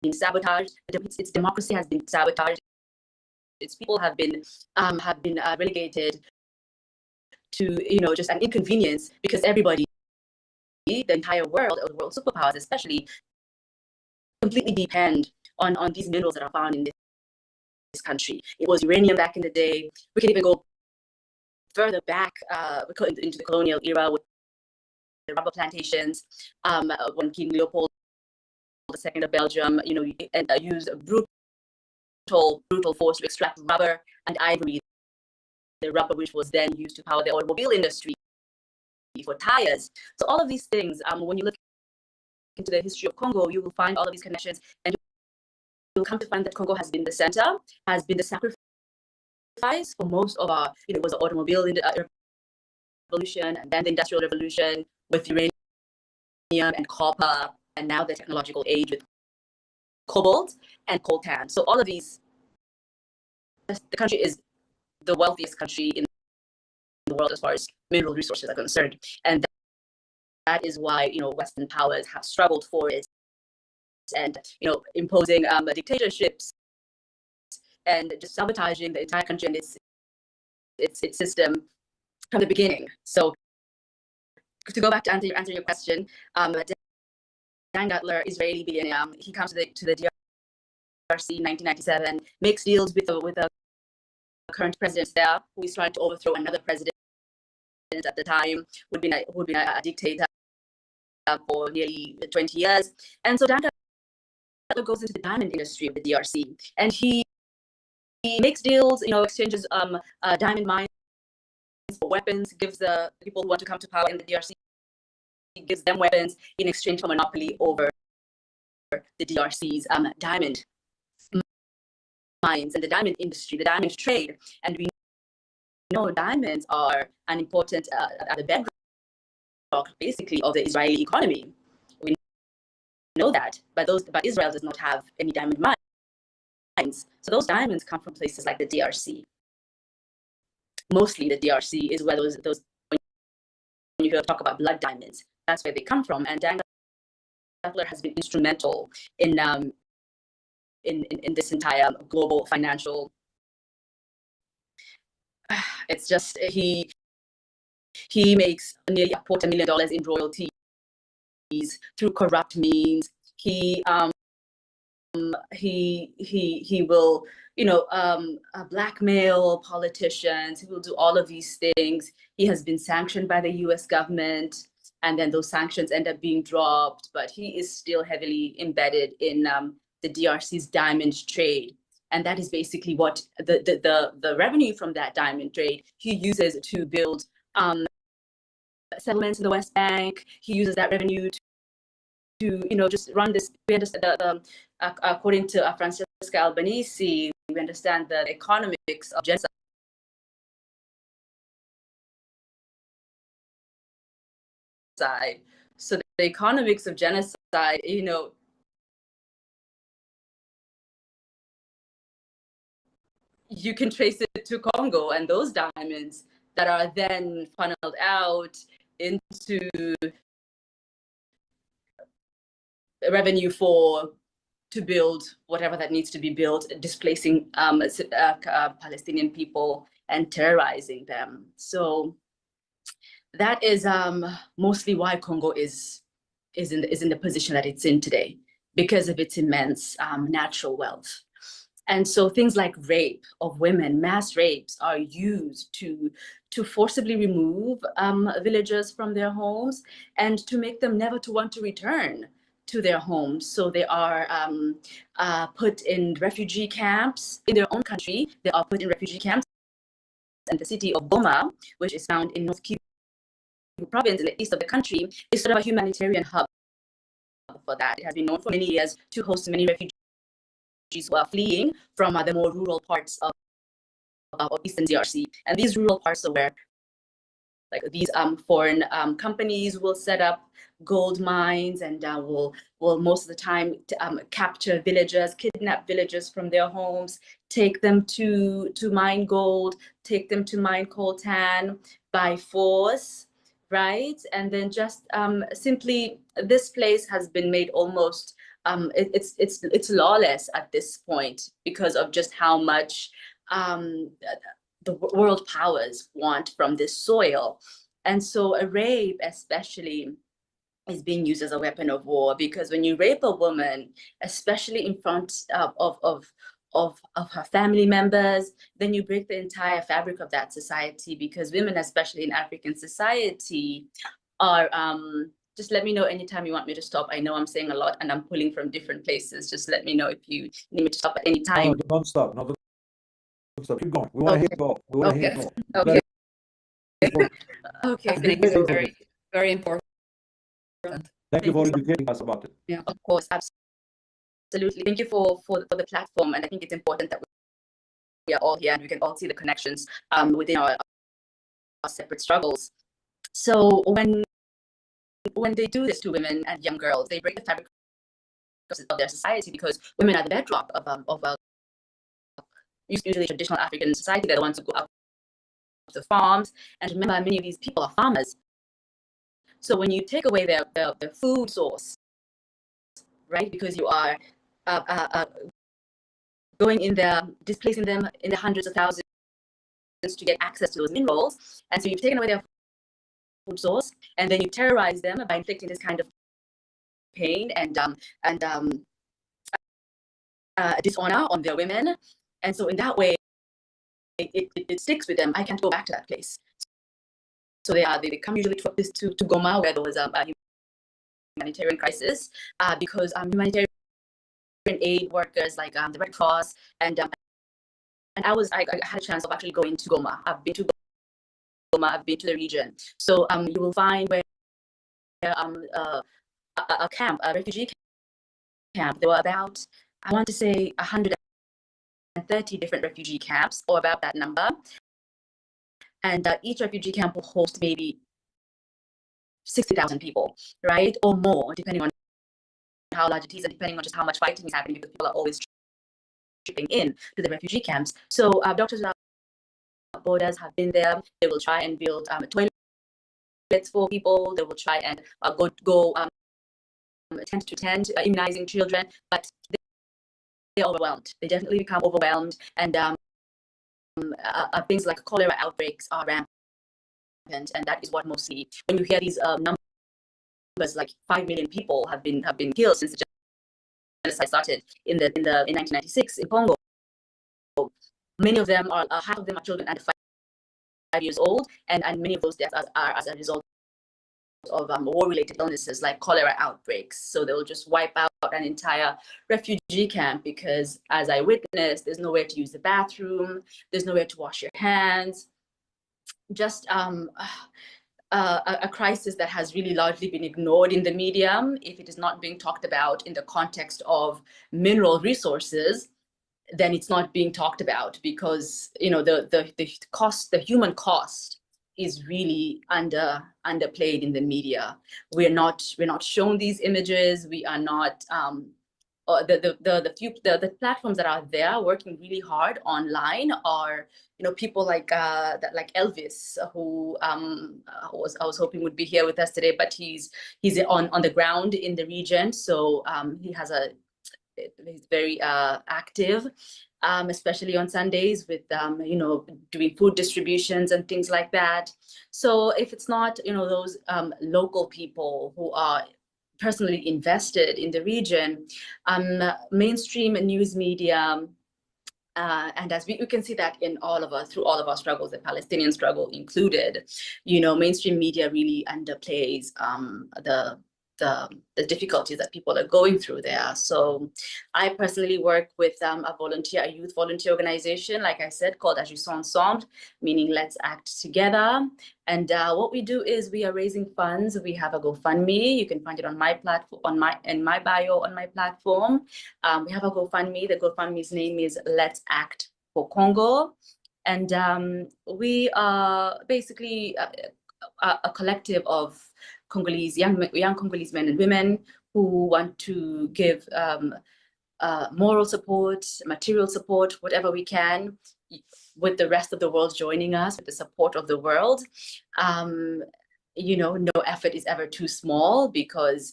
been sabotaged. Its democracy has been sabotaged. Its people have been relegated to just an inconvenience, because everybody, the entire world, or the world superpowers especially, completely depend on these minerals that are found in this country. It was uranium back in the day. We can even go further back into the colonial era with the rubber plantations, when King Leopold II of Belgium, used brutal force to extract rubber and ivory, the rubber which was then used to power the automobile industry for tires. So all of these things, when you look into the history of Congo, you will find all of these connections, and you'll come to find that Congo has been the center, has been the sacrifice for most of our, it was the automobile revolution, and then the industrial revolution with uranium and copper, and now the technological age with cobalt and coltan. So all of these, the country is the wealthiest country in the world as far as mineral resources are concerned, and that is why Western powers have struggled for it, and imposing dictatorships and just sabotaging the entire country and its system from the beginning. So to go back to answer your question, Dan Gutler, Israeli billionaire, he comes to the DRC in 1997, makes deals with the current president there, who is trying to overthrow another president at the time, who'd been a dictator for nearly 20 years. And so Dan Gutler goes into the diamond industry of the DRC, and he makes deals, exchanges diamond mines for weapons, gives the people who want to come to power in the DRC, he gives them weapons in exchange for monopoly over the DRC's diamond mines and the diamond industry, the diamond trade. And we know diamonds are an important at the bedrock, basically, of the Israeli economy. We know that, but Israel does not have any diamond mines. So those diamonds come from places like the DRC. Mostly the DRC is where those when you hear talk about blood diamonds, that's where they come from. And Dan Leffler has been instrumental in this entire global financial. It's just he makes nearly $250,000 in royalties through corrupt means. He will, blackmail politicians. He will do all of these things. He has been sanctioned by the U.S. government, and then those sanctions end up being dropped. But he is still heavily embedded in the DRC's diamond trade, and that is basically what the revenue from that diamond trade he uses to build settlements in the West Bank. He uses that revenue to just run this. We understand according to Francesca Albanese, we understand the economics of genocide. So the economics of genocide, you can trace it to Congo, and those diamonds that are then funneled out into revenue to build whatever that needs to be built, displacing Palestinian people and terrorizing them. So that is mostly why Congo is in the position that it's in today, because of its immense natural wealth. And so things like rape of women, mass rapes, are used to forcibly remove villagers from their homes and to make them never to want to return to their homes. So they are put in refugee camps in their own country. They are put in refugee camps in the city of Goma, which is found in North Kivu province in the east of the country, is sort of a humanitarian hub for that. It has been known for many years to host many refugees who are fleeing from the more rural parts of Eastern DRC. And these rural parts are where these foreign companies will set up gold mines and will most of the time capture villagers, kidnap villagers from their homes, take them to mine gold, take them to mine coltan by force, right? And then just simply, this place has been made almost it's lawless at this point because of just how much the world powers want from this soil. And so a rape especially is being used as a weapon of war, because when you rape a woman, especially in front of her family members, then you break the entire fabric of that society, because women, especially in African society, are just let me know anytime you want me to stop. I know I'm saying a lot and I'm pulling from different places. Just let me know if you need me to stop at any time.
No, don't stop. No, don't stop. Keep going. We want to hear more. We want to hear more.
Okay.
Okay.
Thank you. Very, very important.
Thank you for educating us about it.
Yeah.
Of course, absolutely. Thank you for the platform, and I think it's important that we are all here and we can all see the connections within our separate struggles. So when they do this to women and young girls, they break the fabric of their society, because women are the bedrock of usually traditional African society. They're the ones who go out to the farms, and remember, many of these people are farmers. So when you take away their food source, right, because you are going in there, displacing them in the hundreds of thousands to get access to those minerals, and so you've taken away their food source, and then you terrorize them by inflicting this kind of pain and dishonor on their women. And so in that way, it sticks with them. I can't go back to that place. So they come usually to Goma, where there was a humanitarian crisis, because humanitarian aid workers like the Red Cross and I had a chance of actually going to Goma. I've been to Goma. I've been to the region. So you will find where a camp, a refugee camp. There were about, I want to say, 130 different refugee camps, or about that number. And each refugee camp will host maybe 60,000 people, right? Or more, depending on how large it is and depending on just how much fighting is happening, because people are always tripping in to the refugee camps. So Doctors Without Borders have been there. They will try and build toilets for people. They will try and go tent to tent, immunizing children, but they're overwhelmed. They definitely become overwhelmed, and things like cholera outbreaks are rampant, and that is what mostly, when you hear these numbers, like 5 million people have been killed since the genocide started in 1996 in Congo. Many of them are half of them are children under 5 years old, and many of those deaths are as a result of war-related illnesses like cholera outbreaks. So they'll just wipe out an entire refugee camp because, as I witnessed, there's nowhere to use the bathroom, there's nowhere to wash your hands. Just a crisis that has really largely been ignored in the media. If it is not being talked about in the context of mineral resources, then it's not being talked about, because the cost, the human cost, is really underplayed in the media. We're not shown these images. We are not the platforms that are there working really hard online are people like Elvis, who I was hoping would be here with us today, but he's on the ground in the region, so he's very active, especially on Sundays with doing food distributions and things like that. So if it's not those local people who are personally invested in the region, mainstream news media, and as we can see that through all of our struggles, the Palestinian struggle included, mainstream media really underplays the difficulties that people are going through there. So I personally work with a youth volunteer organization, like I said, called Agissons Ensemble, meaning let's act together. And what we do is we are raising funds. We have a GoFundMe. You can find it on my platform, in my bio on my platform. We have a GoFundMe. The GoFundMe's name is Let's Act for Congo. And we are basically a collective of young Congolese men and women who want to give moral support, material support, whatever we can, with the rest of the world joining us, with the support of the world. No effort is ever too small, because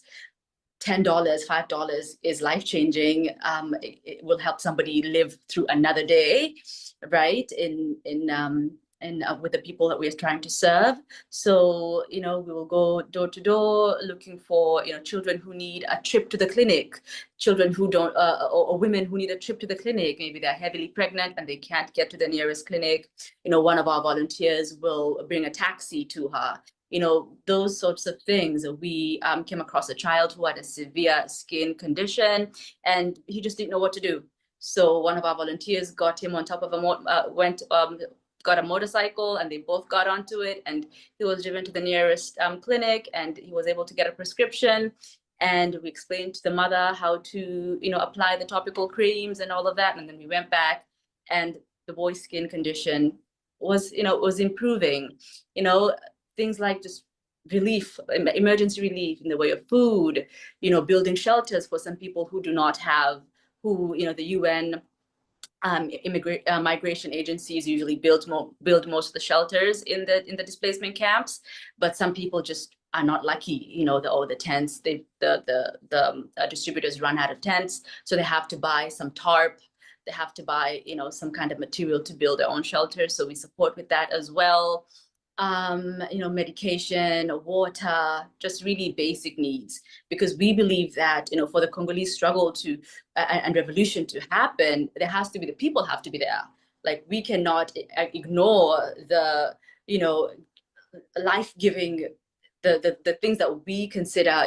$10, $5 is life-changing. It will help somebody live through another day, right? With the people that we are trying to serve. So, we will go door to door looking for, children who need a trip to the clinic, children who don't, or women who need a trip to the clinic. Maybe they're heavily pregnant and they can't get to the nearest clinic. One of our volunteers will bring a taxi to her. Those sorts of things. We came across a child who had a severe skin condition and he just didn't know what to do. So one of our volunteers got him on top of got a motorcycle, and they both got onto it, and he was driven to the nearest clinic, and he was able to get a prescription. And we explained to the mother how to, apply the topical creams and all of that. And then we went back, and the boy's skin condition was improving. Things like just relief, emergency relief in the way of food, building shelters for some people who do not have, the UN migration agencies usually build most of the shelters in the displacement camps, but some people just are not lucky. The tents, the distributors run out of tents, so they have to buy some tarp. They have to buy some kind of material to build their own shelters. So we support with that as well. Medication, water, just really basic needs, because we believe that, for the Congolese struggle to and revolution to happen, the people have to be there. Like, we cannot ignore the, life-giving, the things that we consider,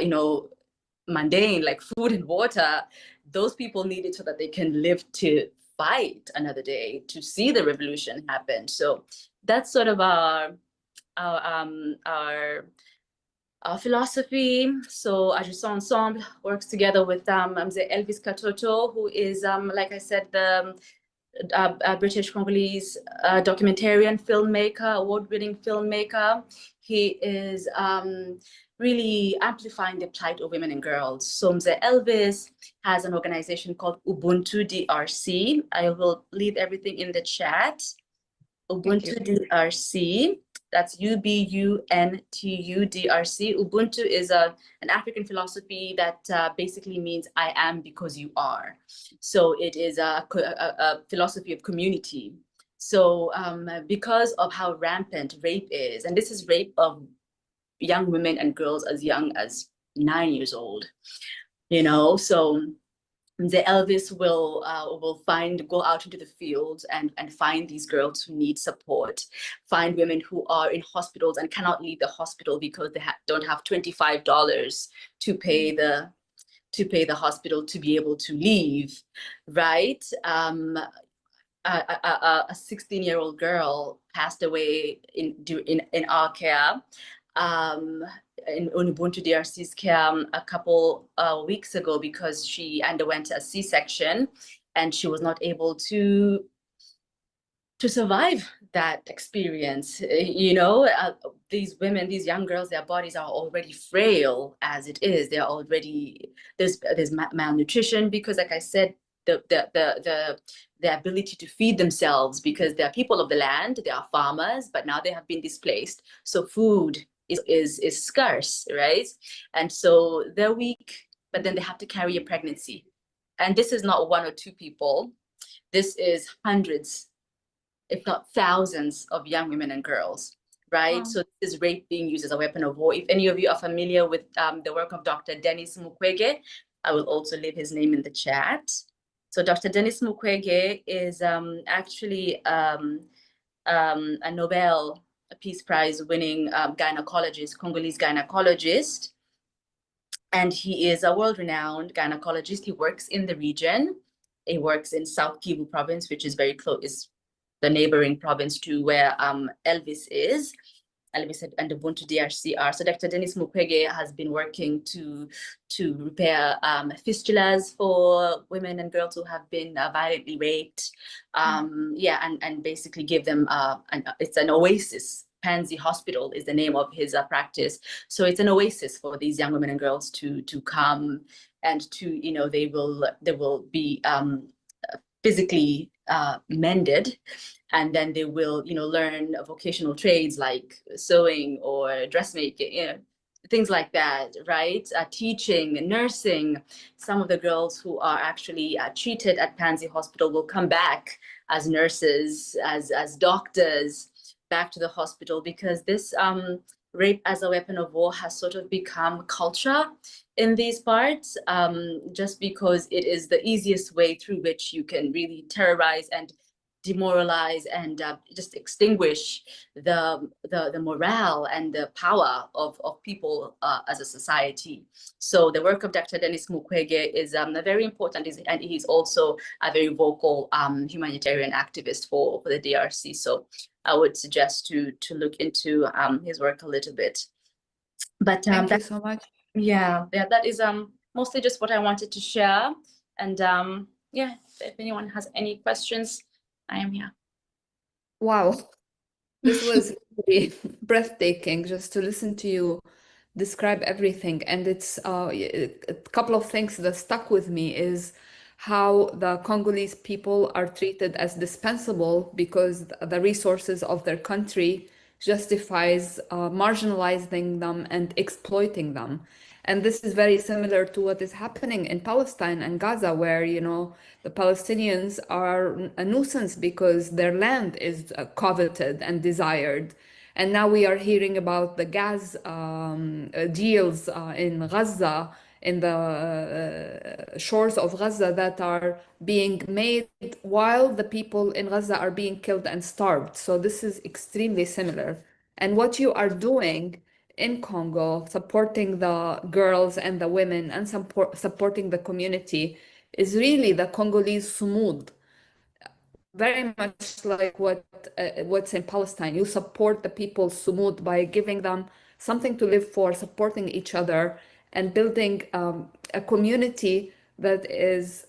mundane, like food and water. Those people need it so that they can live to fight another day, to see the revolution happen. So that's sort of our philosophy. So Agissons Ensemble works together with Elvis Katoto, who is, like I said, the British Congolese documentarian filmmaker, award-winning filmmaker. He is really amplifying the plight of women and girls. So Mzee Elvis has an organization called Ubuntu DRC. I will leave everything in the chat. Ubuntu DRC. That's UBUNTU DRC. Ubuntu is an African philosophy that basically means I am because you are. So it is a philosophy of community. So because of how rampant rape is, and this is rape of young women and girls as young as 9 years old, you know, so the Elvis will go out into the fields and find these girls who need support, find women who are in hospitals and cannot leave the hospital because they don't have $25 to pay the hospital to be able to leave, right? A 16-year-old girl passed away in our care, in Ubuntu DRC's care a couple weeks ago because she underwent a C-section and she was not able to survive that experience. You know, these women, these young girls, their bodies are already frail as it is. They're already, there's malnutrition because, like I said, the ability to feed themselves, because they're people of the land, they are farmers, but now they have been displaced. So food is scarce, right? And so they're weak, but then they have to carry a pregnancy. And this is not one or two people. This is hundreds, if not thousands of young women and girls, right? Wow. So this is rape being used as a weapon of war. If any of you are familiar with the work of Dr. Denis Mukwege, I will also leave his name in the chat. So Dr. Denis Mukwege is actually a Nobel Peace Prize winning gynecologist, Congolese gynecologist. And he is a world-renowned gynecologist. He works in the region. He works in South Kivu province, which is very close, is the neighboring province to where Elvis is. Elvis and Ubuntu DRC are. So Dr. Denis Mukwege has been working to repair fistulas for women and girls who have been violently raped. Yeah, and basically give them, it's an oasis. Pansy Hospital is the name of his practice. So it's an oasis for these young women and girls to come and to, you know, they will be physically mended, and then they will, you know, learn vocational trades like sewing or dressmaking, you know, things like that, right? Teaching, nursing. Some of the girls who are actually treated at Pansy Hospital will come back as nurses, as doctors, back to the hospital, because this rape as a weapon of war has sort of become culture in these parts, just because it is the easiest way through which you can really terrorize and demoralize and just extinguish the morale and the power of people as a society. So the work of Dr. Denis Mukwege is very important, and he's also a very vocal humanitarian activist for the DRC. So I would suggest to look into his work a little bit. But
thank you so much.
Yeah, that is mostly just what I wanted to share. And yeah, if anyone has any questions, I am here.
Wow, this was really breathtaking just to listen to you describe everything. And it's a couple of things that stuck with me is how the Congolese people are treated as dispensable because the resources of their country justifies marginalizing them and exploiting them. And this is very similar to what is happening in Palestine and Gaza, where, you know, the Palestinians are a nuisance because their land is coveted and desired. And now we are hearing about the gas deals in Gaza, in the shores of Gaza, that are being made while the people in Gaza are being killed and starved. So this is extremely similar. And what you are doing in Congo, supporting the girls and the women and supporting the community, is really the Congolese sumud, very much like what's in Palestine. You support the people's sumud by giving them something to live for, supporting each other, and building a community that is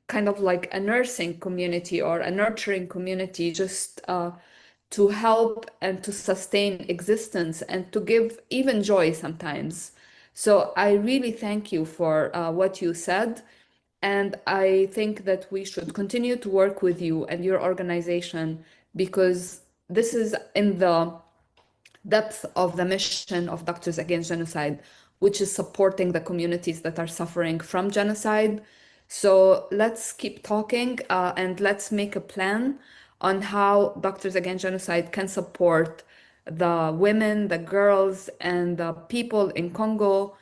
kind of like a nursing community or a nurturing community, just to help and to sustain existence and to give even joy sometimes. So I really thank you for what you said. And I think that we should continue to work with you and your organization, because this is in the depth of the mission of Doctors Against Genocide, which is supporting the communities that are suffering from genocide. So let's keep talking, and let's make a plan on how Doctors Against Genocide can support the women, the girls, and the people in Congo,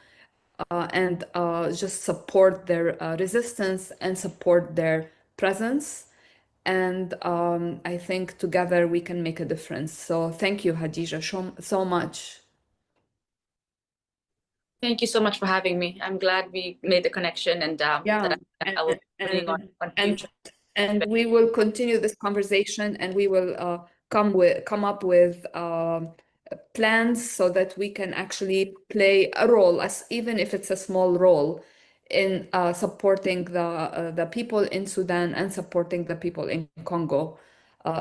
and just support their resistance and support their presence. And I think together we can make a difference. So thank you, Hadija, so much.
Thank you so much for having me. I'm glad we made the connection, and
Yeah,
that I will bring on
and
future.
and we will continue this conversation, and we will come up with plans so that we can actually play a role, as even if it's a small role, in supporting the people in Sudan and supporting the people in Congo.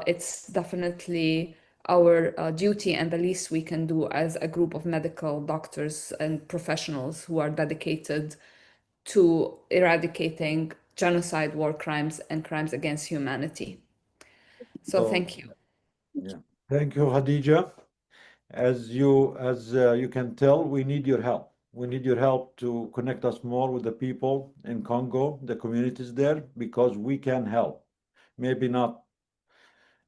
It's definitely our duty and the least we can do as a group of medical doctors and professionals who are dedicated to eradicating genocide, war crimes, and crimes against humanity. So
So,
thank you.
yeah. Thank you, Khadija. As you can tell, we need your help. We need your help to connect us more with the people in Congo, the communities there, because we can help. Maybe not,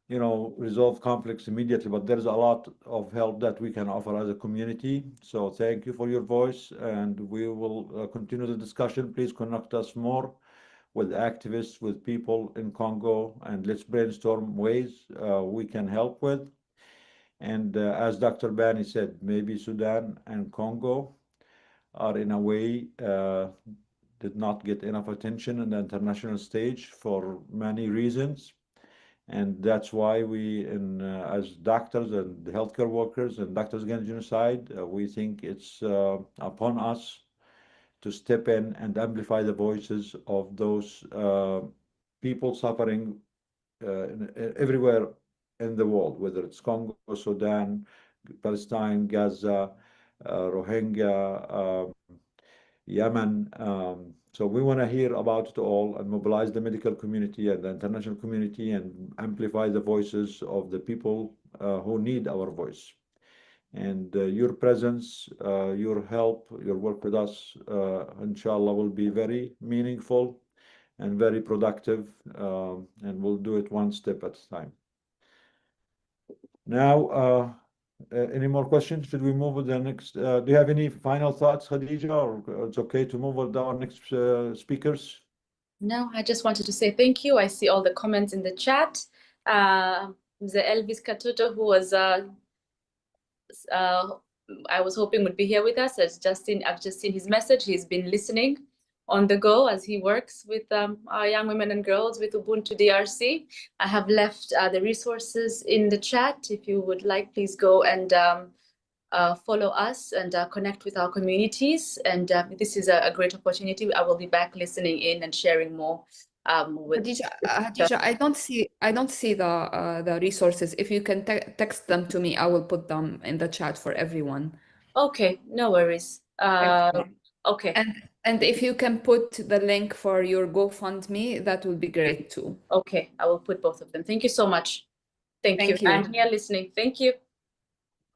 resolve conflicts immediately, but there's a lot of help that we can offer as a community. So thank you for your voice, and we will continue the discussion. Please connect us more with activists, with people in Congo, and let's brainstorm ways we can help with. And as Dr. Bani said, maybe Sudan and Congo are in a way did not get enough attention in the international stage for many reasons. And that's why we, as doctors and healthcare workers and Doctors Against Genocide, we think it's upon us to step in and amplify the voices of those people suffering everywhere in the world, whether it's Congo, Sudan, Palestine, Gaza, Rohingya, Yemen. So we want to hear about it all and mobilize the medical community and the international community and amplify the voices of the people who need our voice. And your presence, your help, your work with us, inshallah, will be very meaningful and very productive, and we'll do it one step at a time. Now, any more questions? Should we move with the next? Do you have any final thoughts, Khadija, or it's okay to move with our next speakers?
No, I just wanted to say thank you. I see all the comments in the chat. The Elvis Katoto, who was I was hoping would be here with us, I've just seen his message. He's been listening on the go as he works with our young women and girls with Ubuntu DRC. I have left the resources in the chat. If you would like, please go and follow us and connect with our communities. And this is a great opportunity. I will be back listening in and sharing more with
Hadija, I don't see the resources. If you can text them to me, I will put them in the chat for everyone.
Okay, no worries. Okay.
And if you can put the link for your GoFundMe, that would be great too.
Okay, I will put both of them. Thank you so much. Thank you. I'm here listening. Thank you.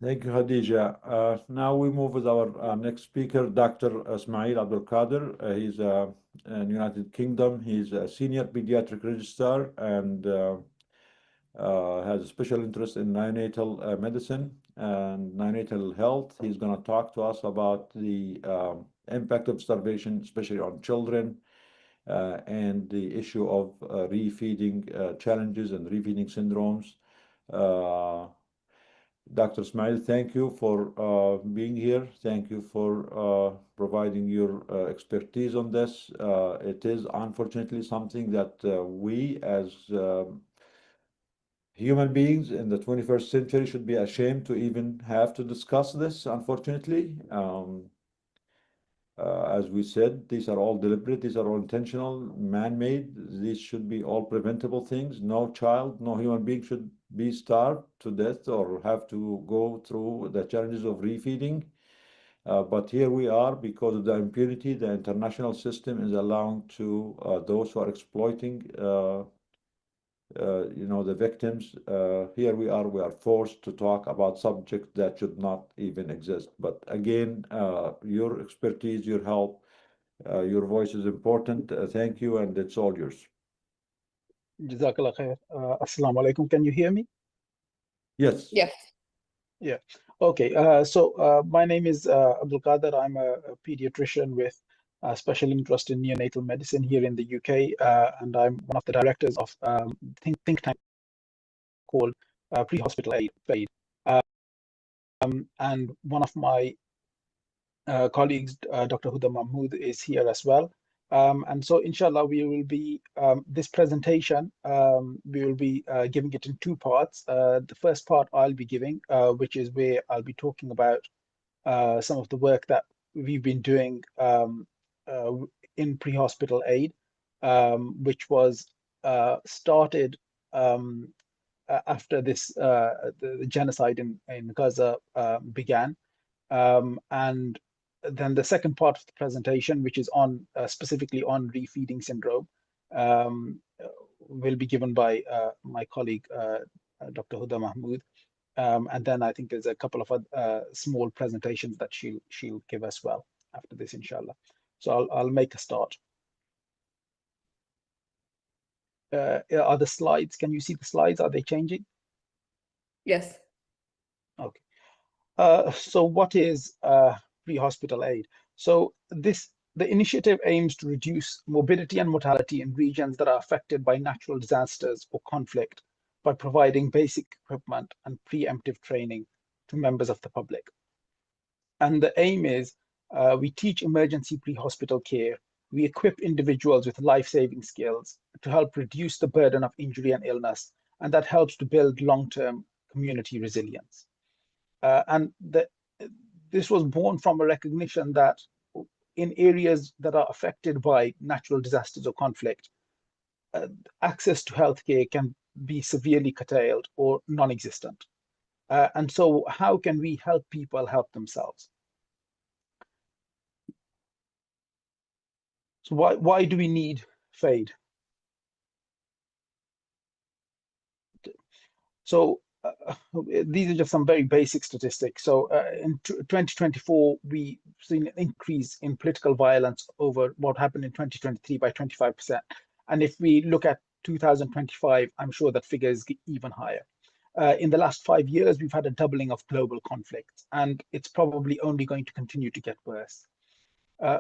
Thank you, Khadija. Now we move with our next speaker, Dr. Ismail Abdul Qadir. He's in United Kingdom. He's a senior pediatric registrar and has a special interest in neonatal medicine and neonatal health. He's going to talk to us about the impact of starvation, especially on children, and the issue of refeeding challenges and refeeding syndromes. Dr. Ismail, thank you for being here. Thank you for providing your expertise on this. It is unfortunately something that we as human beings in the 21st century should be ashamed to even have to discuss this, unfortunately. As we said, these are all deliberate, these are all intentional, man-made. These should be all preventable things. No child, no human being should be starved to death or have to go through the challenges of refeeding. But here we are because of the impunity. The international system is allowing to those who are exploiting the victims. Here we are forced to talk about subjects that should not even exist. But again, your expertise, your help, your voice is important. Thank you, and it's all yours.
Jazakallah khair. Assalamu alaikum. Can you hear me?
Yes.
Yes.
Yeah. Okay. My name is Abdul Qadir. I'm a pediatrician with a special interest in neonatal medicine here in the UK, and I'm one of the directors of think tank called Pre-Hospital Aid, FAID. And one of my colleagues, Dr. Huda Mahmood, is here as well. And so, inshallah, we will be this presentation. We will be giving it in two parts. The first part I'll be giving, which is where I'll be talking about some of the work that we've been doing in pre-hospital aid, which was started after the genocide in Gaza began. And then the second part of the presentation, which is on specifically on refeeding syndrome, will be given by my colleague, Dr. Huda Mahmood. And then I think there's a couple of small presentations that she'll give as well after this, inshallah. So I'll make a start. Are the slides? Can you see the slides? Are they changing?
Yes.
Okay. So what is pre-hospital aid? So the initiative aims to reduce morbidity and mortality in regions that are affected by natural disasters or conflict by providing basic equipment and preemptive training to members of the public. And the aim is we teach emergency pre-hospital care. We equip individuals with life-saving skills to help reduce the burden of injury and illness, and that helps to build long-term community resilience. This was born from a recognition that in areas that are affected by natural disasters or conflict, access to healthcare can be severely curtailed or non-existent. And so how can we help people help themselves? So why do we need FAID? So these are just some very basic statistics. So in 2024, we've seen an increase in political violence over what happened in 2023 by 25%. And if we look at 2025, I'm sure that figure is even higher. In the last 5 years, we've had a doubling of global conflicts, and it's probably only going to continue to get worse.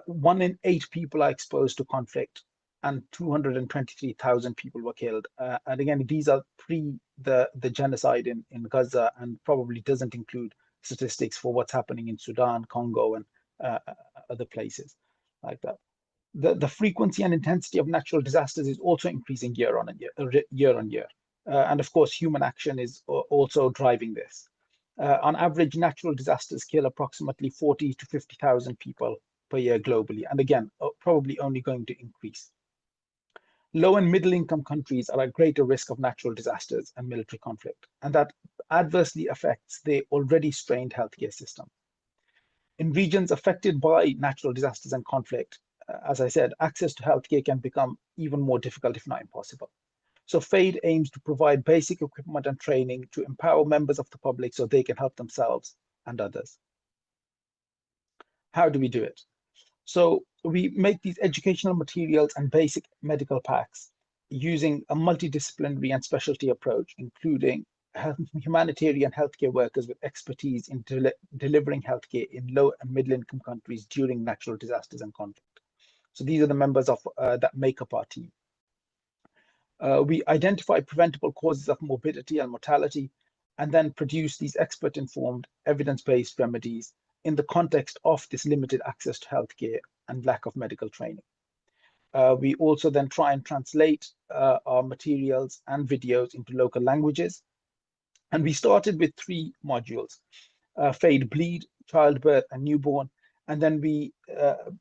1 in 8 people are exposed to conflict, and 223,000 people were killed. And again, these are pre the genocide in Gaza, and probably doesn't include statistics for what's happening in Sudan, Congo, and other places like that. The frequency and intensity of natural disasters is also increasing year on year. And of course, human action is also driving this. On average, natural disasters kill approximately 40 to 50,000 people per year globally. And again, probably only going to increase. Low and middle income countries are at greater risk of natural disasters and military conflict, and that adversely affects their already strained healthcare system. In regions affected by natural disasters and conflict, as I said, access to healthcare can become even more difficult, if not impossible. So FAID aims to provide basic equipment and training to empower members of the public so they can help themselves and others. How do we do it? So we make these educational materials and basic medical packs using a multidisciplinary and specialty approach, including humanitarian healthcare workers with expertise in delivering healthcare in low and middle income countries during natural disasters and conflict. So these are the members of that make up our team. We identify preventable causes of morbidity and mortality, and then produce these expert-informed, evidence-based remedies in the context of this limited access to healthcare and lack of medical training. We also then try and translate our materials and videos into local languages. And we started with 3 modules, FAID Bleed, Childbirth and Newborn. And then we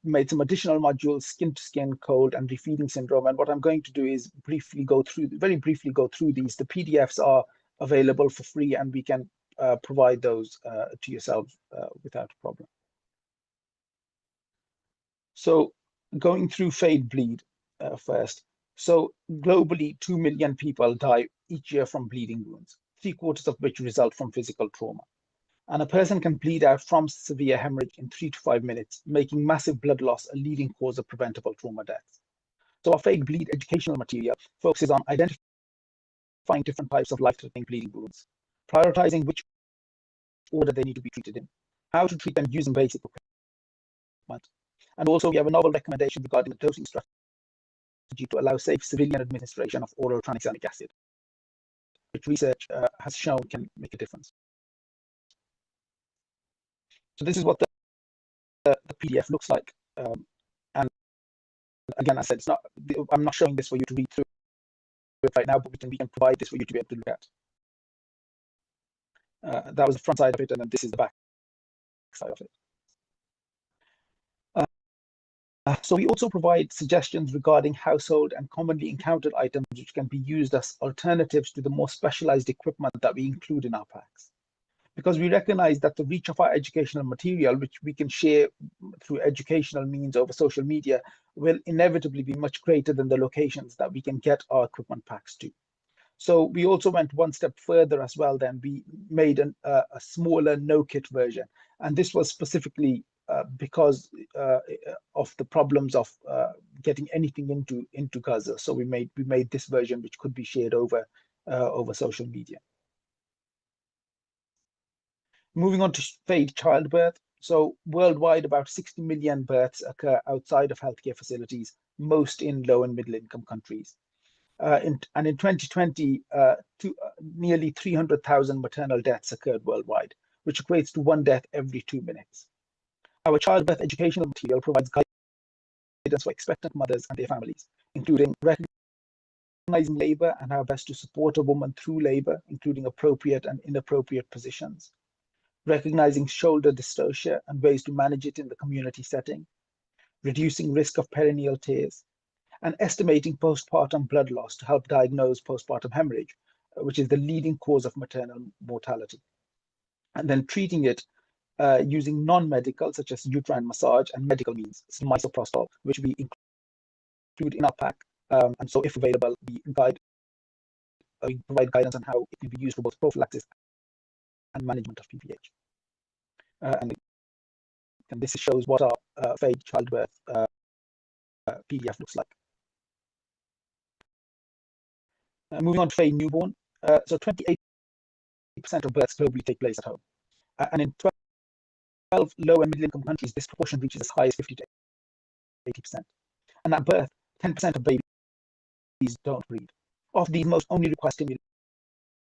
made some additional modules, skin to skin, cold, and refeeding syndrome. And what I'm going to do is very briefly go through these. The PDFs are available for free, and we can provide those to yourselves without a problem. So going through fade bleed first. So globally, 2 million people die each year from bleeding wounds, 3/4 of which result from physical trauma. And a person can bleed out from severe hemorrhage in 3 to 5 minutes, making massive blood loss a leading cause of preventable trauma deaths. So our fade bleed educational material focuses on identifying different types of life-threatening bleeding wounds, prioritizing which order they need to be treated in, how to treat them using basic equipment. And also we have a novel recommendation regarding the dosing strategy to allow safe civilian administration of oral tranexamic acid, which research has shown can make a difference. So this is what the PDF looks like. And again, I said, I'm not showing this for you to read through it right now, but we can provide this for you to be able to look at. That was the front side of it, and then this is the back side of it. So we also provide suggestions regarding household and commonly encountered items which can be used as alternatives to the more specialized equipment that we include in our packs. Because we recognize that the reach of our educational material, which we can share through educational means over social media, will inevitably be much greater than the locations that we can get our equipment packs to. So we also went one step further as well. Then we made a smaller no-kit version. And this was specifically because of the problems of getting anything into Gaza. So we made this version, which could be shared over social media. Moving on to fade childbirth. So worldwide, about 60 million births occur outside of healthcare facilities, most in low and middle income countries. And in 2020, nearly 300,000 maternal deaths occurred worldwide, which equates to 1 death every 2 minutes. Our childbirth educational material provides guidance for expectant mothers and their families, including recognizing labor and how best to support a woman through labor, including appropriate and inappropriate positions, recognizing shoulder dystocia and ways to manage it in the community setting, reducing risk of perineal tears, and estimating postpartum blood loss to help diagnose postpartum hemorrhage, which is the leading cause of maternal mortality. And then treating it using non-medical, such as uterine massage, and medical means, misoprostol, which we include in our pack. And so if available, we provide guidance on how it can be used for both prophylaxis and management of PPH. And this shows what our fade childbirth PDF looks like. Moving on to fade newborn. So 28% of births globally take place at home. And in 12 low and middle income countries, this proportion reaches as high as 50 to 80%. And at birth, 10% of babies don't breathe. Of these, most only require stimulation,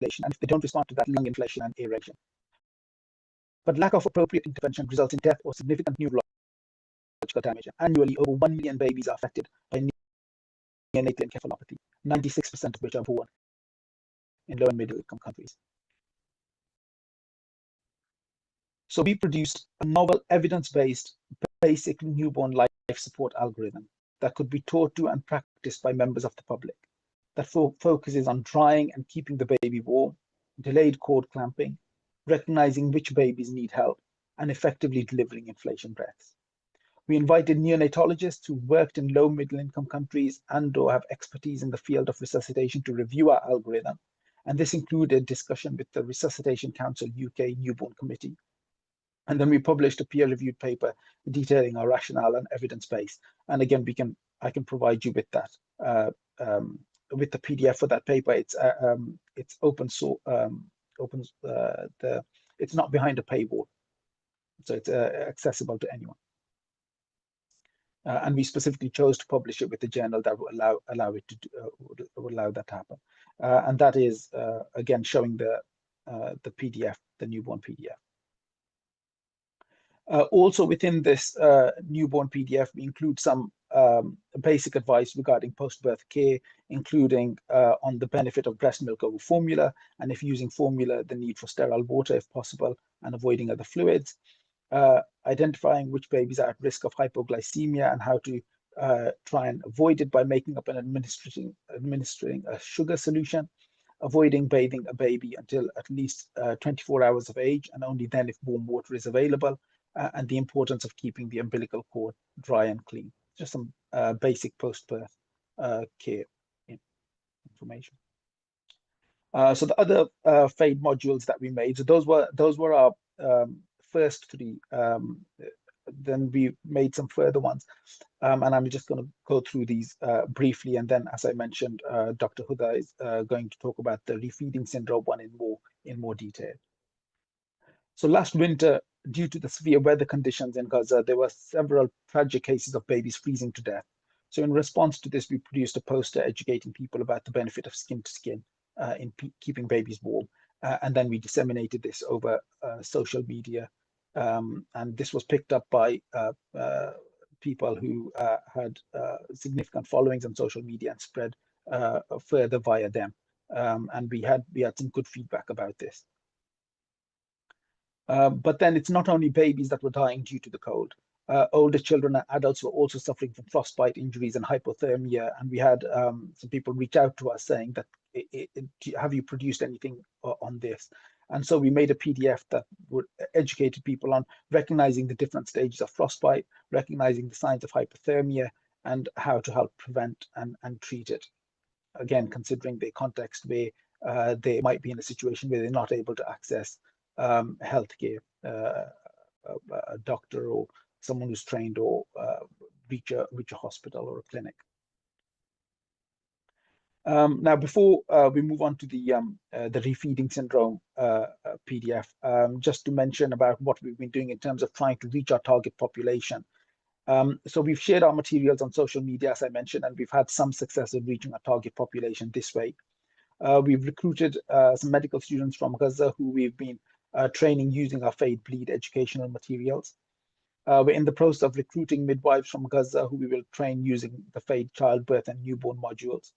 and if they don't respond to that, lung inflation and aeration. But lack of appropriate intervention results in death or significant neurological damage. Annually, over 1 million babies are affected by neonatal encephalopathy, 96% of which are born in low and middle income countries. So we produced a novel evidence-based basic newborn life support algorithm that could be taught to and practiced by members of the public, that focuses on drying and keeping the baby warm, delayed cord clamping, recognizing which babies need help, and effectively delivering inflation breaths. We invited neonatologists who worked in low middle income countries and/or have expertise in the field of resuscitation to review our algorithm. And this included discussion with the Resuscitation Council UK Newborn Committee. And then we published a peer-reviewed paper detailing our rationale and evidence base. And again, I can provide you with that, with the PDF for that paper. It's open source. It's not behind a paywall, so it's accessible to anyone. And we specifically chose to publish it with a journal that will allow it to would allow that to happen. And that is again showing the PDF, the newborn PDF. Also within this newborn PDF, we include some basic advice regarding post-birth care, including on the benefit of breast milk over formula, and if using formula, the need for sterile water if possible, and avoiding other fluids. identifying which babies are at risk of hypoglycemia and how to try and avoid it by making up and administering a sugar solution, avoiding bathing a baby until at least 24 hours of age, and only then if warm water is available, and the importance of keeping the umbilical cord dry and clean. Just some basic post-birth care information. So the other FADE modules that we made, so those were our first three. Then we made some further ones, and I'm just going to go through these briefly, and then, as I mentioned, Dr. Huda is going to talk about the refeeding syndrome one in more detail. So last winter, due to the severe weather conditions in Gaza, there were several tragic cases of babies freezing to death. So in response to this, we produced a poster educating people about the benefit of skin to skin in keeping babies warm. And then we disseminated this over social media. And this was picked up by people who had significant followings on social media and spread further via them. And we had some good feedback about this. But then it's not only babies that were dying due to the cold. Older children and adults were also suffering from frostbite injuries and hypothermia. And we had some people reach out to us saying that, have you produced anything on this? And so we made a PDF that would educate people on recognizing the different stages of frostbite, recognizing the signs of hypothermia, and how to help prevent and treat it. Again, considering the context where they might be in a situation where they're not able to access healthcare, a doctor or someone who's trained, or reach a hospital or a clinic. Now, before we move on to the refeeding syndrome PDF, just to mention about what we've been doing in terms of trying to reach our target population. So we've shared our materials on social media, as I mentioned, and we've had some success in reaching our target population this way. We've recruited some medical students from Gaza who we've been training using our FADE Bleed educational materials. We're in the process of recruiting midwives from Gaza who we will train using the FADE childbirth and newborn modules.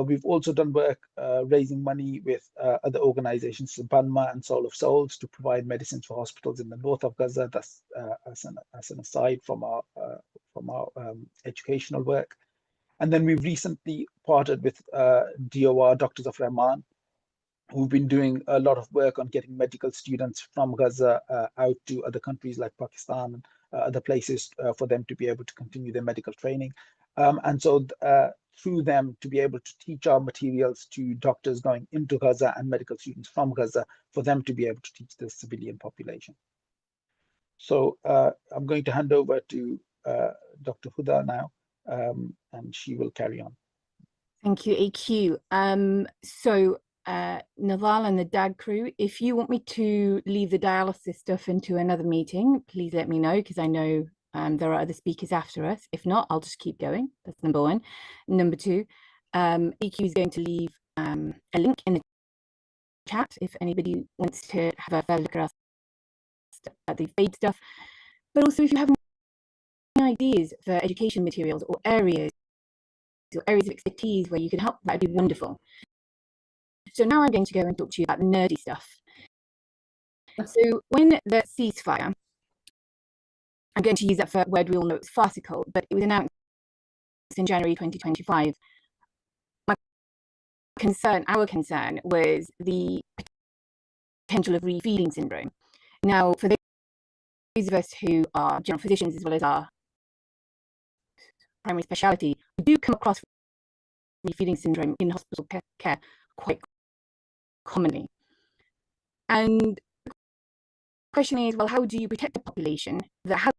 We've also done work raising money with other organizations, Banma and Soul of Souls, to provide medicines for hospitals in the north of Gaza. That's as an aside from our educational work. And then we've recently partnered with DOR, Doctors of Rahman, who've been doing a lot of work on getting medical students from Gaza out to other countries like Pakistan and other places for them to be able to continue their medical training. And so through them to be able to teach our materials to doctors going into Gaza and medical students from Gaza for them to be able to teach the civilian population. So I'm going to hand over to Dr. Huda now, and she will carry on.
Thank you, AQ. Naval and the DAG crew, if you want me to leave the dialysis stuff into another meeting, please let me know, because I know there are other speakers after us. If not, I'll just keep going. That's number one. Number two, AQ is going to leave a link in the chat if anybody wants to have a further look at the FADE stuff. But also, if you have any ideas for education materials or areas of expertise where you can help, that'd be wonderful. So now I'm going to go and talk to you about the nerdy stuff. So when the ceasefire, I'm going to use that for word we all know it's farcical, but it was announced in January 2025. Our concern was the potential of refeeding syndrome. Now, for those of us who are general physicians as well as our primary specialty, we do come across refeeding syndrome in hospital care quite commonly. And the question is, well, how do you protect a population that has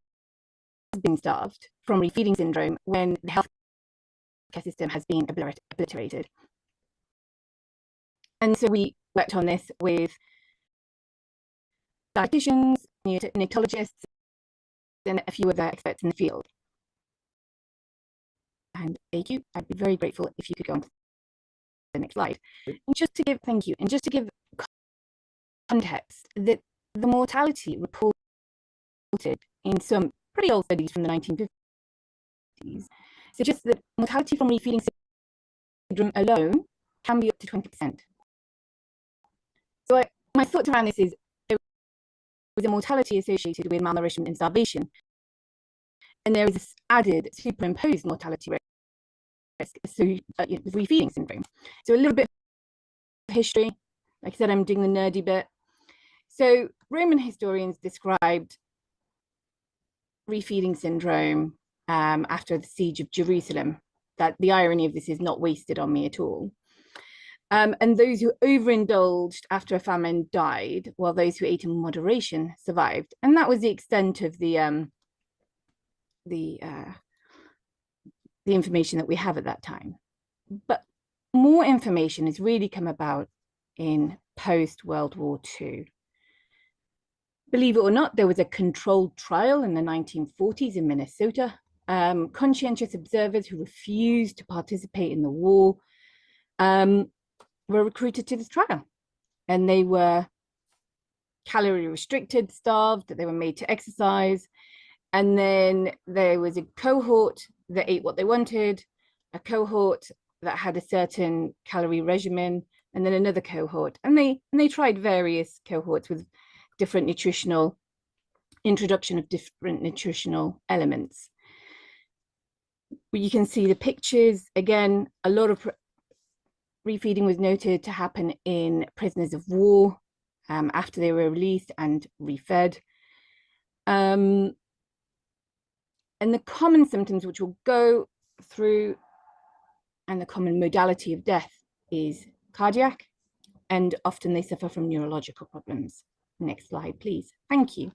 been starved from refeeding syndrome when the healthcare system has been obliterated? And so we worked on this with dietitians, neonatologists, and a few other experts in the field. And AQ, I'd be very grateful if you could go on to the next slide. And just to give, thank you, and just to give context, that the mortality reported in some pretty old studies from the 1950s suggests that mortality from refeeding syndrome alone can be up to 20%. So my thought around this is, was a mortality associated with malnourishment and starvation. And there is this added superimposed mortality risk with refeeding syndrome. So a little bit of history. Like I said, I'm doing the nerdy bit. So Roman historians described refeeding syndrome after the siege of Jerusalem. That the irony of this is not wasted on me at all. And those who overindulged after a famine died, while those who ate in moderation survived. And that was the extent of the information that we have at that time. But more information has really come about in post-World War II. Believe it or not, there was a controlled trial in the 1940s in Minnesota. Conscientious observers who refused to participate in the war were recruited to this trial, and they were calorie restricted, starved, that they were made to exercise. And then there was a cohort that ate what they wanted, a cohort that had a certain calorie regimen, and then another cohort. And they tried various cohorts with different introduction of different nutritional elements. You can see the pictures. Again, a lot of refeeding was noted to happen in prisoners of war after they were released and refed. And the common symptoms, which we'll go through, and the common modality of death is cardiac, and often they suffer from neurological problems. Next slide, please. Thank you.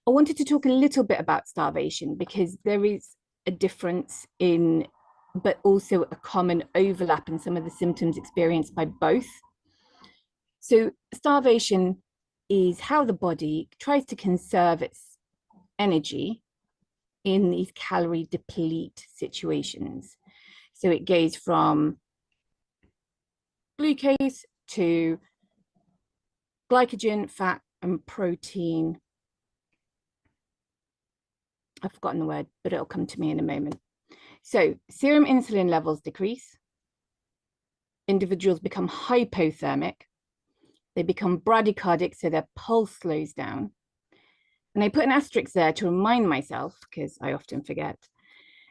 I wanted to talk a little bit about starvation because there is a difference in, but also a common overlap in some of the symptoms experienced by both. So starvation is how the body tries to conserve its energy in these calorie deplete situations. So it goes from glucose to glycogen, fat, and protein. I've forgotten the word, but it'll come to me in a moment. So serum insulin levels decrease. Individuals become hypothermic. They become bradycardic, so their pulse slows down. And I put an asterisk there to remind myself, because I often forget,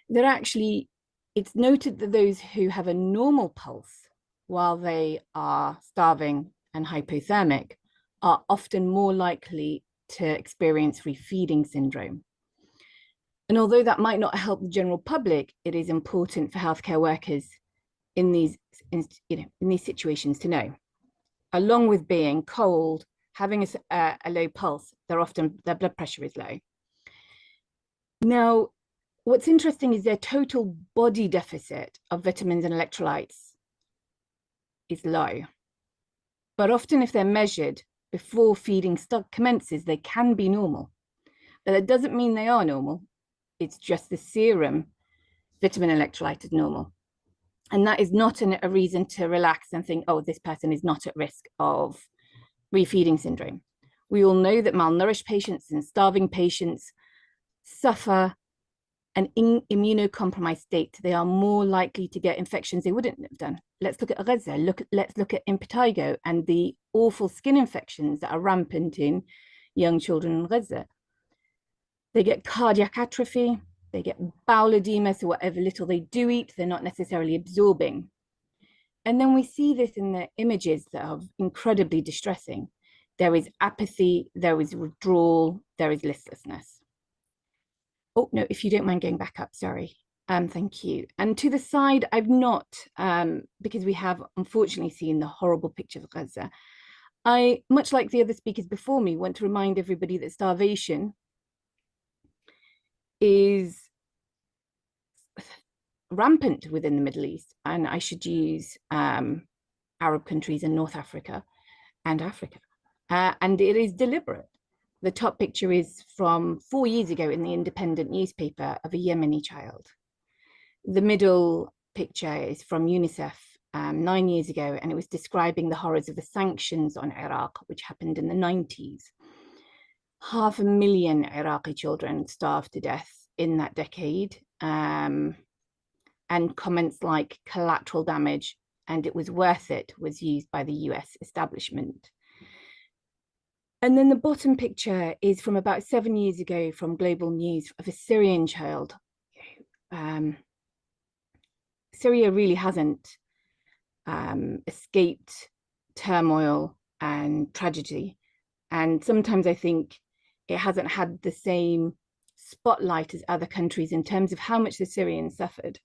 that actually it's noted that those who have a normal pulse while they are starving and hypothermic are often more likely to experience refeeding syndrome. And although that might not help the general public, it is important for healthcare workers in these situations to know. Along with being cold, having a low pulse, their blood pressure is low. Now, what's interesting is their total body deficit of vitamins and electrolytes is low. But often if they're measured before feeding commences, they can be normal. But that doesn't mean they are normal. It's just the serum vitamin electrolyte is normal. And that is not a reason to relax and think, oh, this person is not at risk of refeeding syndrome. We all know that malnourished patients and starving patients suffer an immunocompromised state. They are more likely to get infections they wouldn't have done. Let's look at Gaza, let's look at impetigo and the awful skin infections that are rampant in young children in Gaza. They get cardiac atrophy, they get bowel edema, so whatever little they do eat, they're not necessarily absorbing. And then we see this in the images that are incredibly distressing. There is apathy, there is withdrawal, there is listlessness. Oh, no, if you don't mind going back up, sorry. Thank you. And to the side, I've not, because we have unfortunately seen the horrible picture of Gaza. I, much like the other speakers before me, want to remind everybody that starvation is rampant within the Middle East, and I should use Arab countries in North Africa and Africa. And it is deliberate. The top picture is from 4 years ago in the Independent newspaper of a Yemeni child. The middle picture is from UNICEF 9 years ago, and it was describing the horrors of the sanctions on Iraq, which happened in the 90s. 500,000 Iraqi children starved to death in that decade. And comments like collateral damage and it was worth it was used by the US establishment. And then the bottom picture is from about 7 years ago from Global News of a Syrian child. Syria really hasn't escaped turmoil and tragedy. And sometimes I think it hasn't had the same spotlight as other countries in terms of how much the Syrians suffered.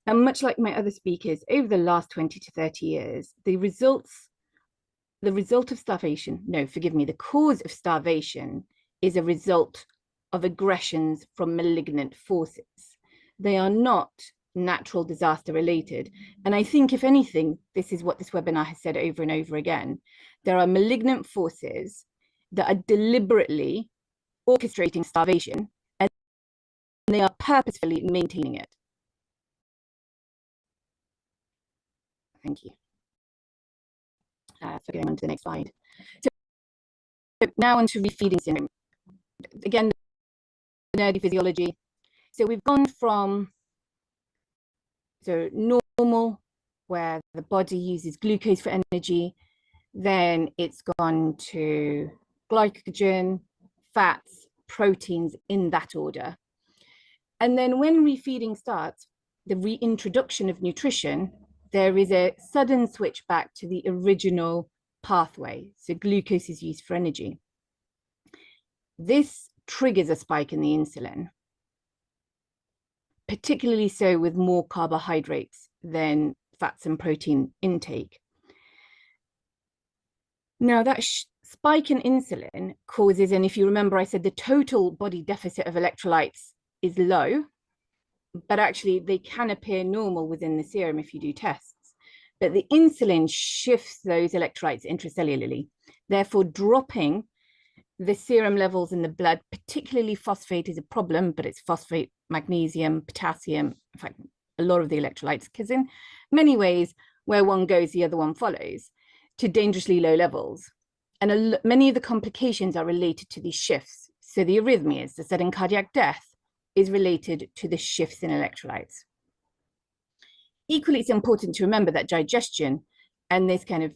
And much like my other speakers, over the last 20 to 30 years, the result of starvation, no, forgive me, the cause of starvation is a result of aggressions from malignant forces. They are not natural disaster related. And I think, if anything, this is what this webinar has said over and over again. There are malignant forces that are deliberately orchestrating starvation, and they are purposefully maintaining it. Thank you. So going on to the next slide. So now on to refeeding syndrome. Again, nerdy physiology. So we've gone from normal, where the body uses glucose for energy, then it's gone to glycogen, fats, proteins in that order. And then when refeeding starts, the reintroduction of nutrition, there is a sudden switch back to the original pathway. So glucose is used for energy. This triggers a spike in the insulin, particularly so with more carbohydrates than fats and protein intake. Now that spike in insulin causes, and if you remember, I said the total body deficit of electrolytes is low, but actually they can appear normal within the serum if you do tests. But the insulin shifts those electrolytes intracellularly, therefore dropping the serum levels in the blood. Particularly phosphate is a problem, but it's phosphate, magnesium, potassium, in fact, a lot of the electrolytes, because in many ways, where one goes, the other one follows, to dangerously low levels. And many of the complications are related to these shifts. So the arrhythmias, the sudden cardiac death, is related to the shifts in electrolytes. Equally, it's important to remember that digestion and this kind of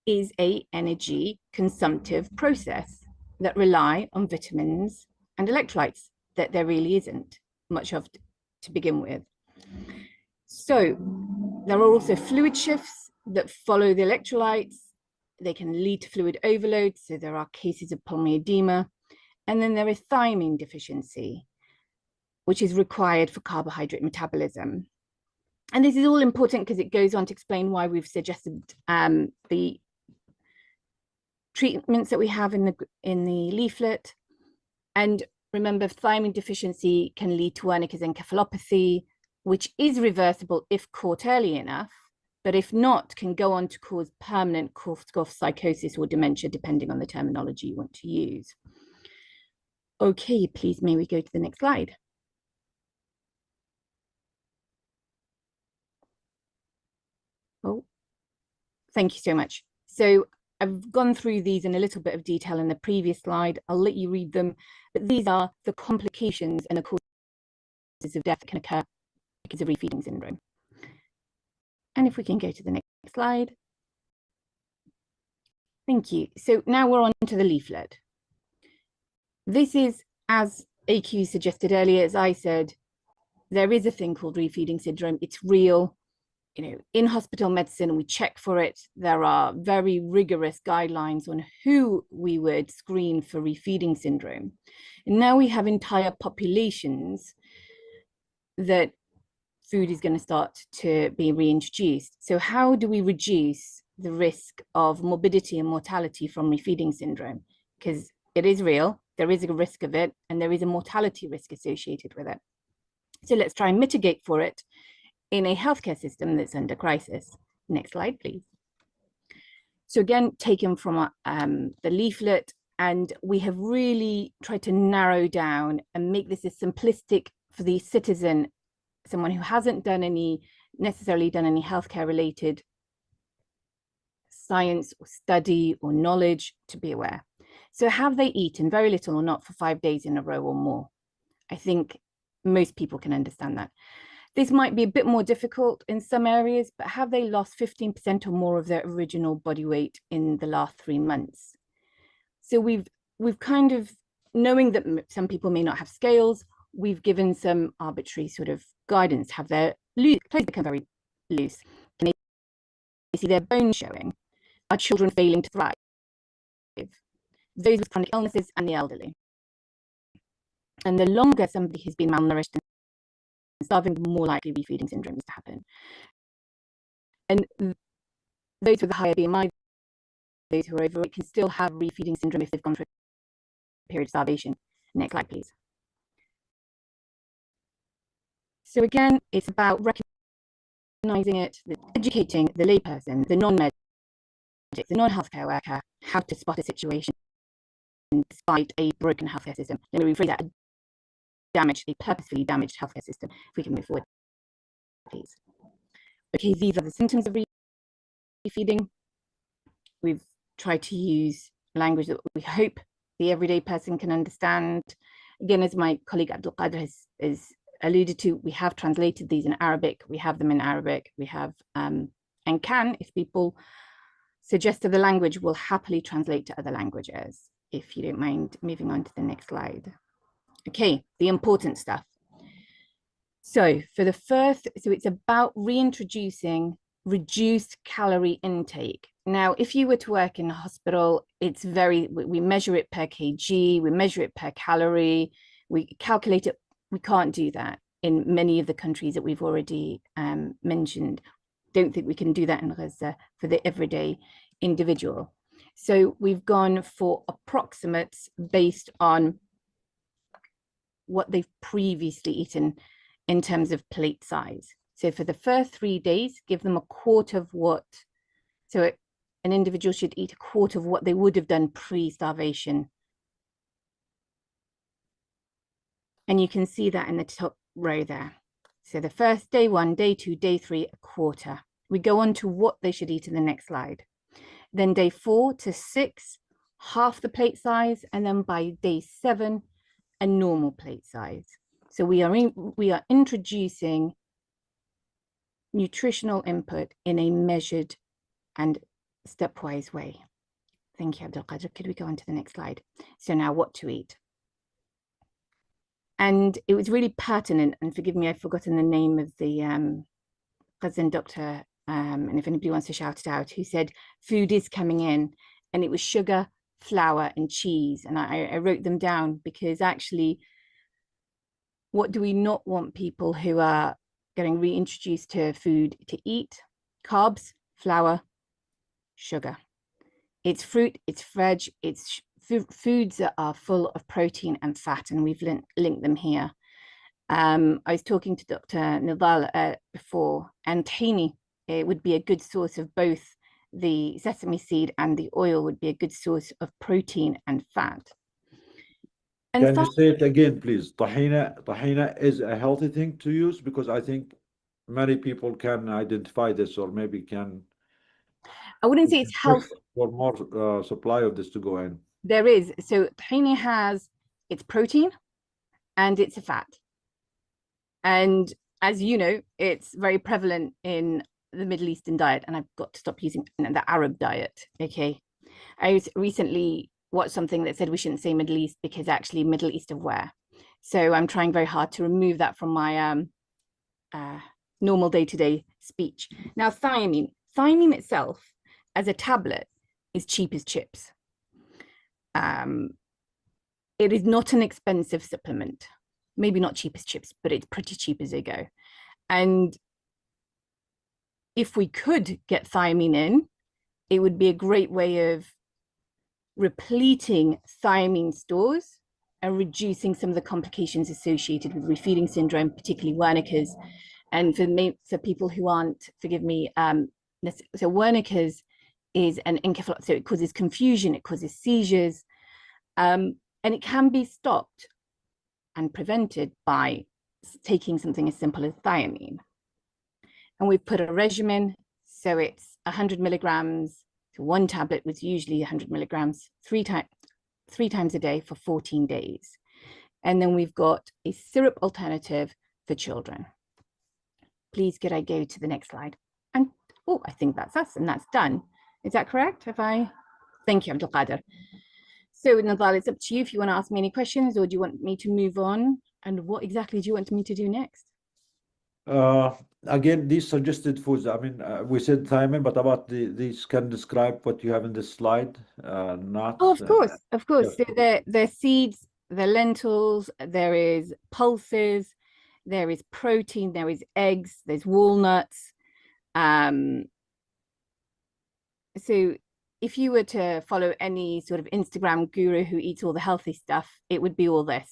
is a energy consumptive process that rely on vitamins and electrolytes that there really isn't much of to begin with. So there are also fluid shifts that follow the electrolytes. They can lead to fluid overload. So there are cases of pulmonary edema. And then there is thiamine deficiency, which is required for carbohydrate metabolism. And this is all important because it goes on to explain why we've suggested the treatments that we have in the leaflet. And remember, thiamine deficiency can lead to Wernicke's encephalopathy, which is reversible if caught early enough, but if not, can go on to cause permanent Korsakoff psychosis or dementia, depending on the terminology you want to use. Okay, please, may we go to the next slide? Oh, thank you so much. So I've gone through these in a little bit of detail in the previous slide. I'll let you read them, but these are the complications and the causes of death that can occur because of refeeding syndrome. And if we can go to the next slide. Thank you. So now we're on to the leaflet. This is, as AQ suggested earlier, as I said, there is a thing called refeeding syndrome. It's real. You know, in hospital medicine, we check for it. There are very rigorous guidelines on who we would screen for refeeding syndrome. And now we have entire populations that food is going to start to be reintroduced. So how do we reduce the risk of morbidity and mortality from refeeding syndrome? Because it is real, there is a risk of it, and there is a mortality risk associated with it. So let's try and mitigate for it in a healthcare system that's under crisis. Next slide, please. So again, taken from the leaflet, and we have really tried to narrow down and make this as simplistic for the citizen, someone who hasn't necessarily done any healthcare related science or study or knowledge, to be aware. So have they eaten very little or not for 5 days in a row or more? I think most people can understand that. This might be a bit more difficult in some areas, but have they lost 15% or more of their original body weight in the last 3 months? So we've kind of, knowing that some people may not have scales, we've given some arbitrary sort of guidance. Have their clothes become very loose? Can they see their bones showing? Are children failing to thrive? Those with chronic illnesses and the elderly. And the longer somebody has been malnourished and starving, the more likely refeeding syndromes to happen. And those with a higher BMI, those who are overweight, can still have refeeding syndrome if they've gone through a period of starvation. Next slide, please. So again, it's about recognizing it, educating the layperson, the non-medic, the non-healthcare worker, how to spot a situation despite a broken healthcare system. Let me rephrase that: a purposefully damaged healthcare system. If we can move forward, please. Okay, these are the symptoms of refeeding. We've tried to use language that we hope the everyday person can understand. Again, as my colleague Abdul Qadir has alluded to, we have translated these in Arabic. We have them in Arabic. We have, and can, if people suggest the language, will happily translate to other languages. If you don't mind moving on to the next slide. Okay, the important stuff. So for the first, so it's about reintroducing reduced calorie intake. Now, if you were to work in a hospital, it's we measure it per kg, we measure it per calorie, we calculate it. We can't do that in many of the countries that we've already mentioned. Don't think we can do that in Gaza for the everyday individual. So we've gone for approximates based on what they've previously eaten in terms of plate size. So for the first 3 days, give them a quarter of what, so an individual should eat a quarter of what they would have done pre-starvation. And you can see that in the top row there. So the first day 1, day 2, day 3, a quarter. We go on to what they should eat in the next slide. Then day 4 to 6, half the plate size, and then by day 7, a normal plate size. So we are introducing nutritional input in a measured and stepwise way. Thank you, Abdul Qadir. Could we go on to the next slide? So now what to eat. And it was really pertinent, and forgive me, I've forgotten the name of the Ghazan doctor, and if anybody wants to shout it out, who said food is coming in, and it was sugar, flour and cheese. And I wrote them down because actually, what do we not want people who are getting reintroduced to food to eat? Carbs, flour, sugar. It's fruit, it's veg, it's foods that are full of protein and fat, and we've linked them here. I was talking to Dr. Nidal before, and tahini would be a good source of both. The sesame seed and the oil would be a good source of protein and fat. And
can you say it again, please? Tahina is a healthy thing to use, because I think many people can identify this, or maybe can.
I wouldn't say it's health
for more supply of this to go in.
There is. So tahini has its protein and it's a fat. And as you know, it's very prevalent in the Middle Eastern diet, and I've got to stop using the Arab diet. Okay. I recently watched something that said we shouldn't say Middle East because actually Middle East of where. So I'm trying very hard to remove that from my normal day-to-day speech. Now, thiamine itself as a tablet is cheap as chips. It is not an expensive supplement. Maybe not cheap as chips, but it's pretty cheap as they go. And if we could get thiamine in, it would be a great way of repleting thiamine stores and reducing some of the complications associated with refeeding syndrome, particularly Wernicke's. And for people who aren't, forgive me, so Wernicke's is an encephalopathy, so it causes confusion, it causes seizures, and it can be stopped and prevented by taking something as simple as thiamine. And we've put a regimen, so it's 100 milligrams, so one tablet was usually 100 milligrams, three times a day for 14 days. And then we've got a syrup alternative for children. please could I go to the next slide? And oh, I think that's us and that's done. Is that correct? Thank you, Abdul Qadir. So Nadal, it's up to you if you want to ask me any questions, or do you want me to move on? And what exactly do you want me to do next?
Again, these suggested foods, I mean, we said thiamine, but about these, can describe what you have in this slide, nuts.
Oh, of course.
Yeah.
So they're seeds, they're lentils, there is pulses, there is protein, there is eggs, there's walnuts. So if you were to follow any sort of Instagram guru who eats all the healthy stuff, it would be all this.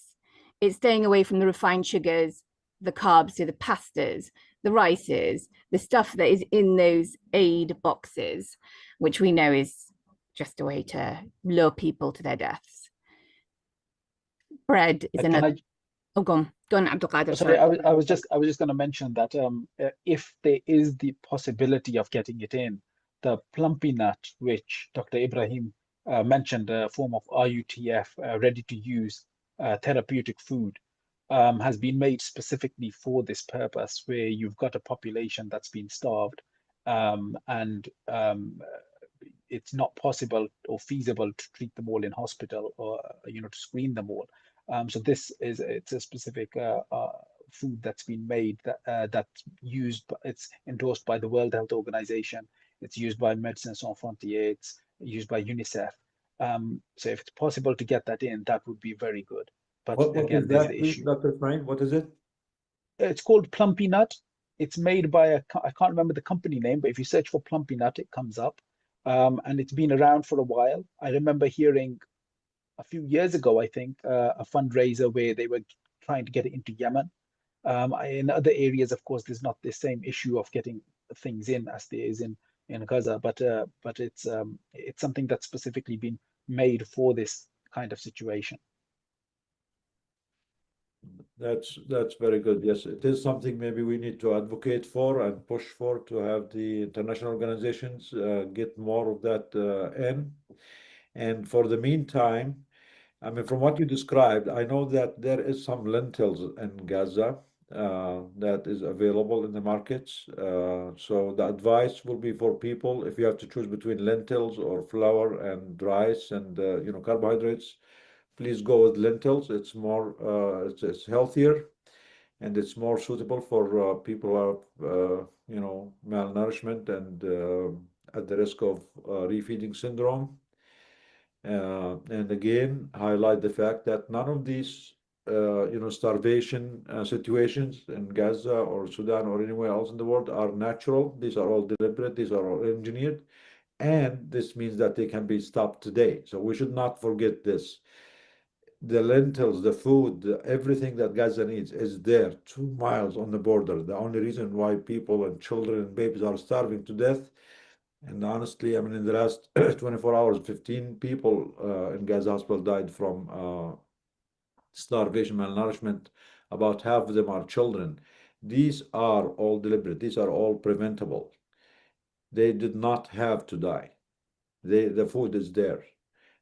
It's staying away from the refined sugars, the carbs, so the pastas, the rices, the stuff that is in those aid boxes, which we know is just a way to lure people to their deaths. Bread is another. Oh, go on, Abdul Qadir.
Sorry, I was just going to mention that if there is the possibility of getting it in, the plumpy nut, which Dr. Ibrahim mentioned, a form of RUTF, ready to use therapeutic food, has been made specifically for this purpose, where you've got a population that's been starved, and it's not possible or feasible to treat them all in hospital, or to screen them all. So it's a specific food that's been made that's used. It's endorsed by the World Health Organization. It's used by Médecins Sans Frontières. It's used by UNICEF. So if it's possible to get that in, that would be very good. But
what
again,
is
there's
that,
the
please,
issue.
Dr. Ismail? What is it?
It's called plumpy nut. It's made by I can't remember the company name, but if you search for plumpy nut, it comes up. And it's been around for a while. I remember hearing a few years ago, I think, a fundraiser where they were trying to get it into Yemen. In other areas, of course, there's not the same issue of getting things in as there is in Gaza, but it's something that's specifically been made for this kind of situation.
That's very good. Yes, it is something maybe we need to advocate for and push for, to have the international organizations get more of that in. And for the meantime, I mean, from what you described, I know that there is some lentils in Gaza that is available in the markets. So the advice will be for people, if you have to choose between lentils or flour and rice and carbohydrates, please go with lentils. It's more, it's healthier, and it's more suitable for people who have, malnourishment and at the risk of refeeding syndrome. And again, highlight the fact that none of these, starvation situations in Gaza or Sudan or anywhere else in the world are natural. These are all deliberate. These are all engineered. And this means that they can be stopped today. So we should not forget this. The lentils, the food, everything that Gaza needs is there, 2 miles on the border. The only reason why people and children and babies are starving to death, and honestly, I mean, in the last 24 hours, 15 people in Gaza hospital died from starvation, malnourishment. About half of them are children. These are all deliberate. These are all preventable. They did not have to die. The food is there.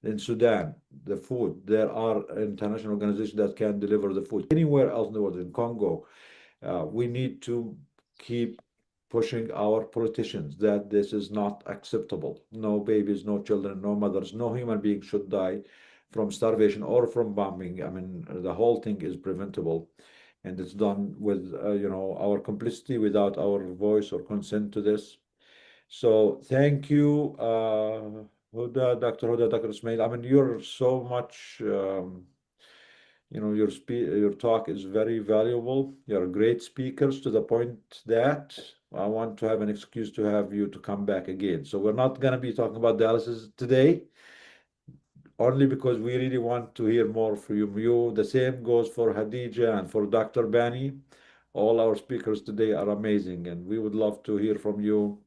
In Sudan, the food, there are international organizations that can deliver the food. Anywhere else in the world, in Congo, we need to keep pushing our politicians that this is not acceptable. No babies, no children, no mothers, no human being should die from starvation or from bombing. I mean, the whole thing is preventable, and it's done with our complicity, without our voice or consent to this. So thank you, Huda, Dr. Huda, Dr. Ismail. I mean, you're so much, your talk is very valuable. You're great speakers, to the point that I want to have an excuse to have you to come back again. So we're not going to be talking about dialysis today, only because we really want to hear more from you. The same goes for Hadija and for Dr. Bani. All our speakers today are amazing, and we would love to hear from you,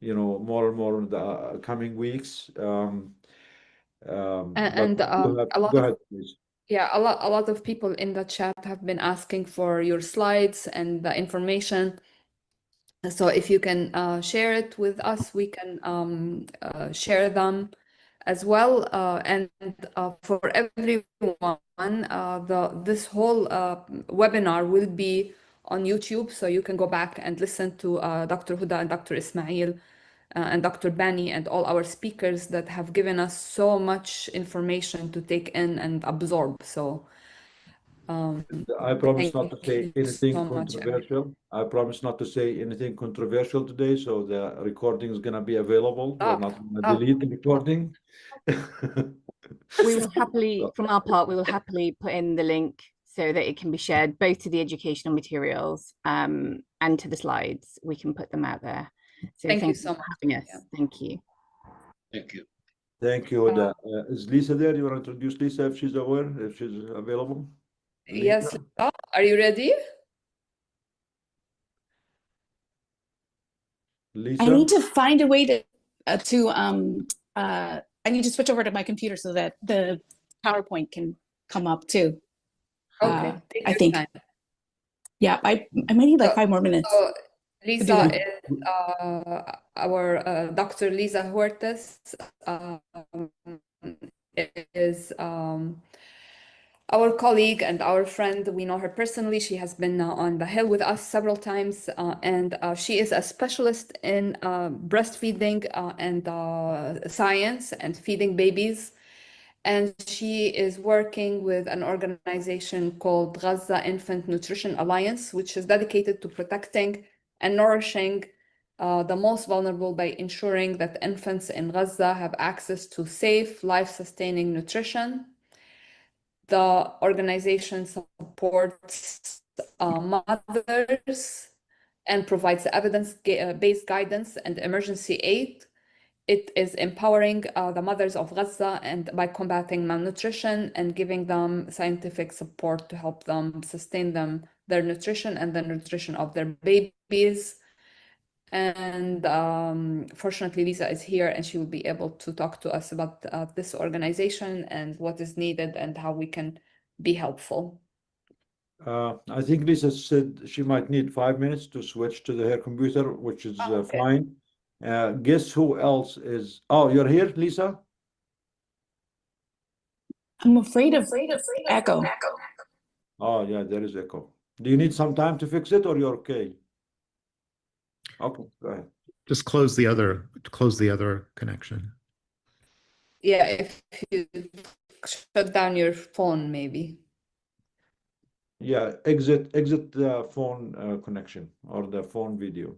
more and more in the coming weeks.
And
Go ahead, please.
Yeah, a lot of people in the chat have been asking for your slides and the information. So if you can share it with us, we can share them as well. And for everyone, this whole webinar will be on YouTube, so you can go back and listen to Dr. Huda and Dr. Ismail and Dr. Bani and all our speakers that have given us so much information to take in and absorb. So
I promise not to
thank
say
you
anything
so much, everyone.
controversial. I promise not to say anything controversial today, so the recording is going to be available. We're not going to delete the recording.
We will happily, from our part, we will happily put in the link so that it can be shared both to the educational materials and to the slides. We can put them out there. So
Thank you
thank
so
you for
much.
having us.
Yeah.
Thank you.
Thank you.
Thank you, Huda. Is Lisa there? You want to introduce Lisa if she's aware, if she's available?
Yes,
Lisa?
Lisa, are you ready?
Lisa?
I need to find a way to I need to switch over to my computer so that the PowerPoint can come up too.
Okay, take
I
your
think.
time.
Yeah, I might need like 5 more minutes.
So Lisa
that.
is our Dr. Lisa Huertas is our colleague and our friend. We know her personally. She has been on the Hill with us several times, and she is a specialist in breastfeeding and science and feeding babies. And she is working with an organization called Gaza Infant Nutrition Alliance, which is dedicated to protecting and nourishing the most vulnerable by ensuring that infants in Gaza have access to safe, life-sustaining nutrition. The organization supports mothers and provides evidence-based guidance and emergency aid. It is empowering the mothers of Gaza and by combating malnutrition and giving them scientific support to help them sustain their nutrition and the nutrition of their babies. And fortunately, Lisa is here and she will be able to talk to us about this organization and what is needed and how we can be helpful.
I think Lisa said she might need 5 minutes to switch to her computer, which is
Okay.
fine. Guess who else is? Oh, you're here, Lisa?
I'm afraid of echo.
Oh, yeah, there is echo. Do you need some time to fix it or you're okay? Okay, go ahead.
Just close the other connection.
Yeah, if you shut down your phone, maybe.
Yeah, exit the phone connection or the phone video.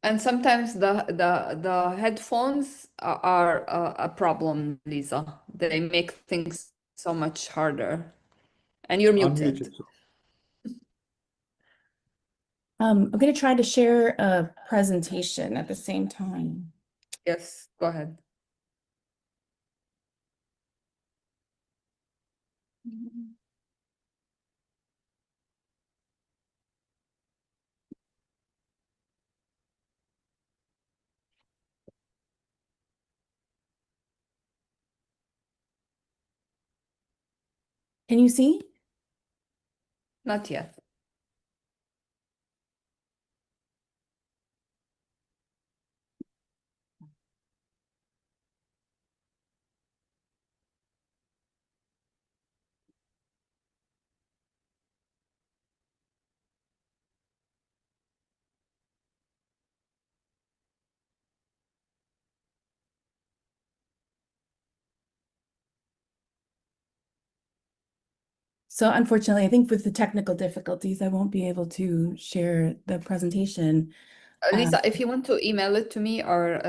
And sometimes the headphones are a problem, Lisa. They make things so much harder. And you're muted.
Unmuted.
I'm going to try to share a presentation at the same time.
Yes, go ahead.
Can you see?
Not yet.
So unfortunately, I think with the technical difficulties, I won't be able to share the presentation.
Lisa, if you want to email it to me or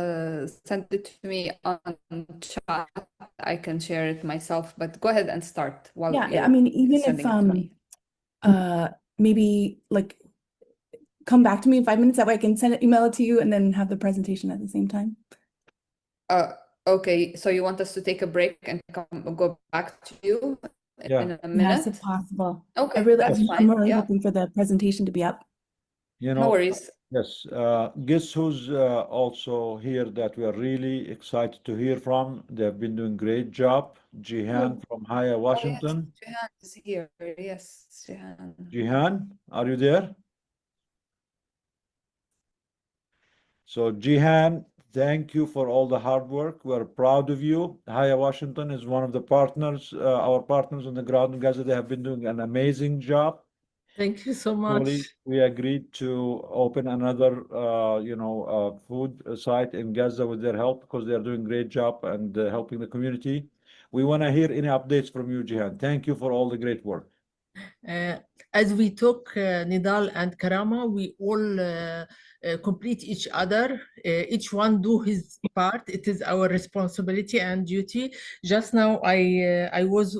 send it to me on chat, I can share it myself. But go ahead and start while
Yeah,
you're
I mean, even if
sending it to me.
maybe like come back to me in 5 minutes, that way I can email it to you and then have the presentation at the same time.
Okay, so you want us to take a break and go back to you in a minute?
Yes, if possible.
Okay,
I'm
fine.
really
Yeah,
hoping for the presentation to be up.
You
no
know,
worries.
yes. Guess who's also here that we are really excited to hear from? They've been doing great job. Jihan from Haya,
Oh, yes,
Washington.
Jihan is here. Yes, Jihan.
Jihan, are you there? So Jihan, thank you for all the hard work. We're proud of you. Haya Washington is one of the partners, our partners on the ground in Gaza. They have been doing an amazing job.
Thank you so much.
We agreed to open another, food site in Gaza with their help because they're doing a great job and helping the community. We want to hear any updates from you, Jihan. Thank you for all the great work.
As we talk, Nidal and Karama, we all complete each other. Each one do his part. It is our responsibility and duty. Just now, I was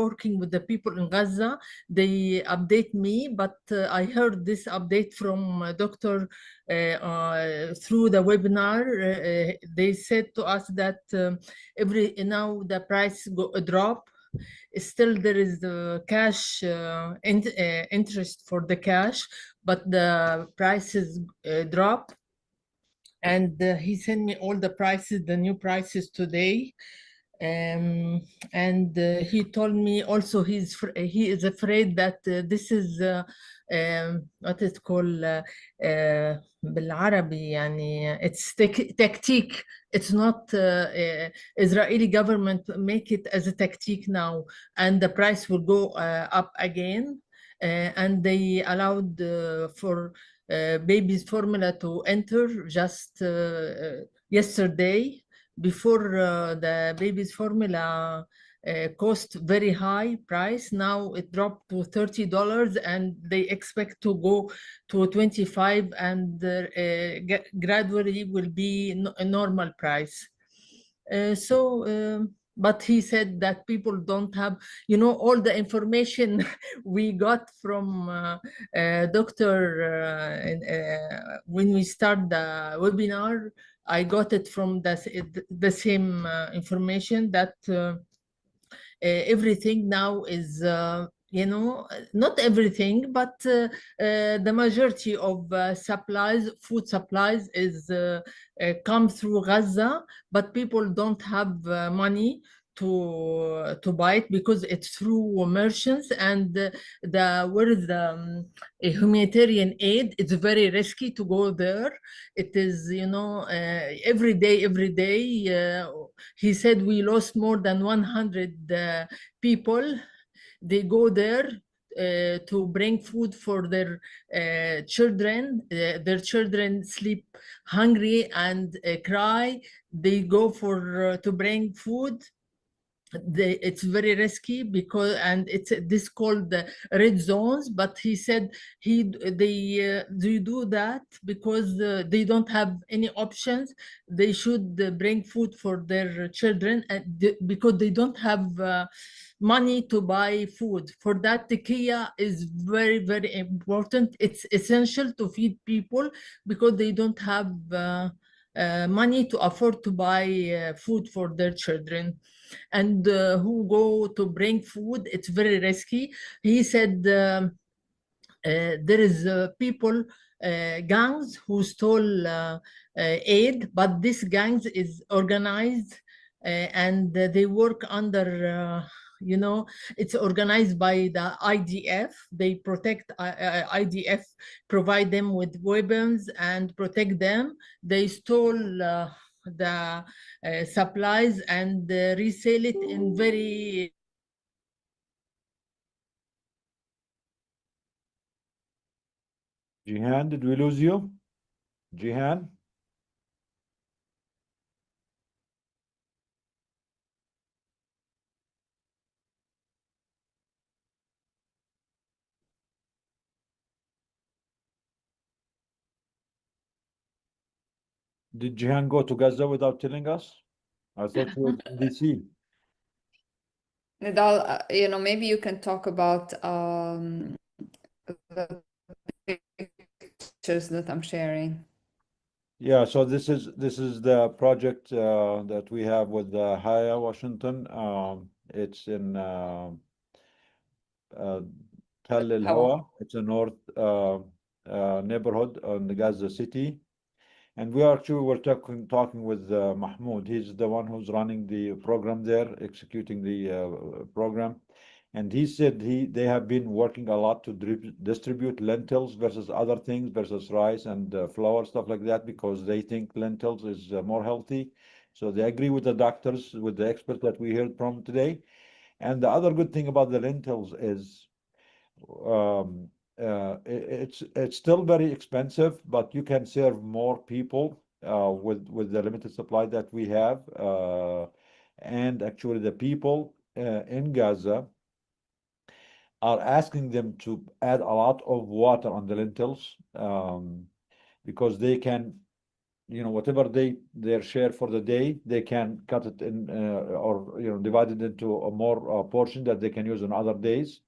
working with the people in Gaza. They update me, but I heard this update from Dr. Through the webinar. They said to us that now the price drop. Still there is the cash interest for the cash, but the prices drop. And he sent me all the prices, the new prices today. And he told me also he is afraid that this is what is called بالعربي يعني it's tactic. It's not Israeli government make it as a tactic now, and the price will go up again. And they allowed for baby's formula to enter just yesterday. Before the baby's formula cost very high price. Now it dropped to $30 and they expect to go to 25 and gradually will be a normal price. But he said that people don't have, all the information we got from doctor when we start the webinar. I got it from the same information that everything now is, not everything, but the majority of food supplies is come through Gaza, but people don't have money to buy it because it's through merchants, and where is the humanitarian aid, it's very risky to go there. It is, every day, he said we lost more than 100 people. They go there to bring food for their children. Their children sleep hungry and cry. They go to bring food. It's very risky because, and it's this called the red zones. But he said they do that because they don't have any options. They should bring food for their children, because they don't have money to buy food. For that, the Kia is very, very important. It's essential to feed people because they don't have money to afford to buy food for their children. And who go to bring food, it's very risky. He said there is people, gangs who stole aid, but this gangs is organized and they work under, it's organized by the IDF. They protect, IDF provide them with weapons and protect them. They stole the supplies and resell it in very
Jihan, did we lose you? Jihan? Did Jihan go to Gaza without telling us? I thought he was in DC.
Nidal, maybe you can talk about the pictures that I'm sharing.
Yeah, so this is the project that we have with Haya Washington. It's in Tal El Hawa. It's a north neighborhood in the Gaza city. And we actually were talking with Mahmoud. He's the one who's running the program there, executing the program. And he said they have been working a lot to distribute lentils versus other things, versus rice and flour, stuff like that, because they think lentils is more healthy. So they agree with the doctors, with the experts that we heard from today. And the other good thing about the lentils is um, it's still very expensive, but you can serve more people with the limited supply that we have. And actually, the people in Gaza are asking them to add a lot of water on the lentils, because they can, whatever their share for the day, they can cut it in, or divide it into a more portion that they can use on other days,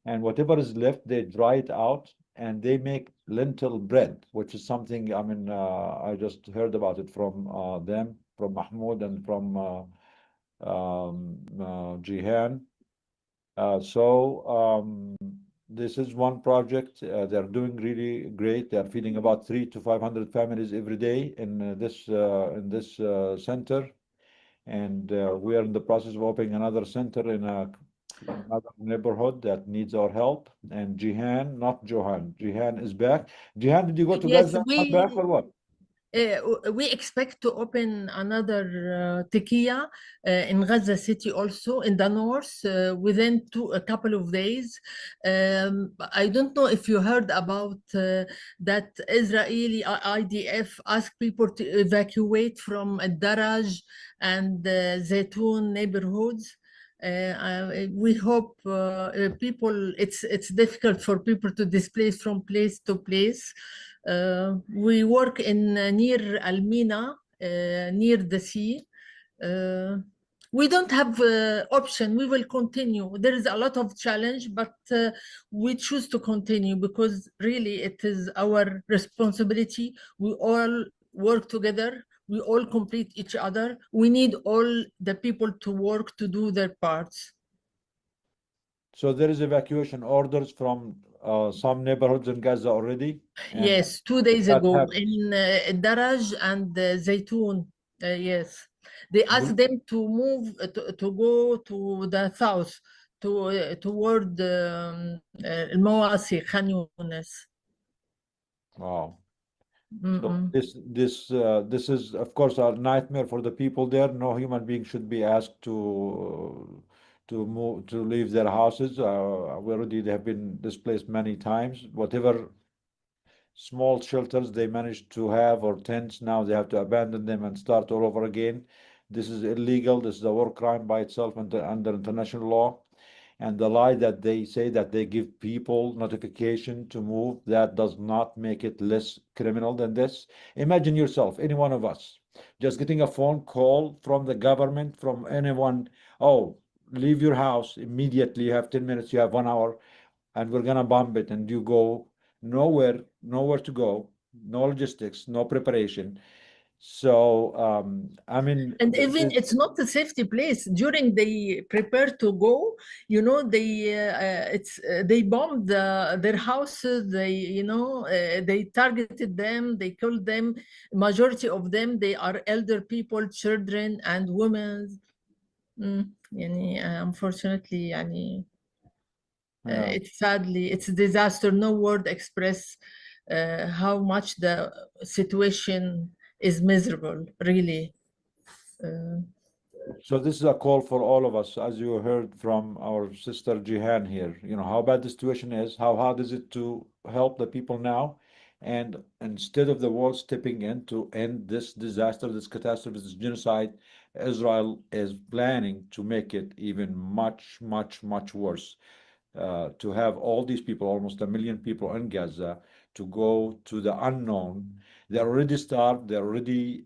and whatever is left, they dry it out and they make lentil bread, which is something, I mean, I just heard about it from them, from Mahmoud and from Jihan. So this is one project. They're doing really great. They're feeding about 300 to 500 families every day in this center, and we are in the process of opening another center in another neighborhood that needs our help. And Jihan, not Johan, Jihan is back. Jihan, did you go to
Yes,
Gaza? Not back or what?
we expect to open another tekiya in Gaza City, also in the north, within a couple of days. I don't know if you heard about that Israeli IDF asked people to evacuate from Daraj and Zaytun neighborhoods. We hope people, it's difficult for people to displace from place to place. We work in near Almina, near the sea. We don't have option. We will continue. There is a lot of challenge, but we choose to continue because really it is our responsibility. We all work together. We all complete each other. We need all the people to work to do their parts.
So there is evacuation orders from some neighborhoods in Gaza already. And
Yes, 2 days
that
ago
happened.
in Daraj and Zaytun. Yes, they asked them to move to go to the south toward Al-Mawasi, Khan Yunis.
Wow. So
Mm-mm.
this is of course a nightmare for the people there. No human being should be asked to leave their houses. We already have been displaced many times. Whatever small shelters they managed to have or tents, now they have to abandon them and start all over again. This is illegal. This is a war crime by itself under international law. And the lie that they say that they give people notification to move, that does not make it less criminal than this. Imagine yourself, any one of us, just getting a phone call from the government, from anyone, oh, leave your house immediately. You have 10 minutes, you have 1 hour, and we're gonna bomb it, and you go nowhere to go, no logistics, no preparation. So I mean,
And even it's not a safety place. During they prepare to go, they bombed their houses. They targeted them. They killed them. Majority of them, they are elder people, children, and women. Unfortunately,
yeah.
it's a disaster. No word express how much the situation is miserable, really.
So this is a call for all of us, as you heard from our sister Jihan here. How bad the situation is, how hard is it to help the people now? And instead of the world stepping in to end this disaster, this catastrophe, this genocide, Israel is planning to make it even much, much, much worse. To have all these people, almost 1 million people in Gaza, to go to the unknown. They're already starved, they're already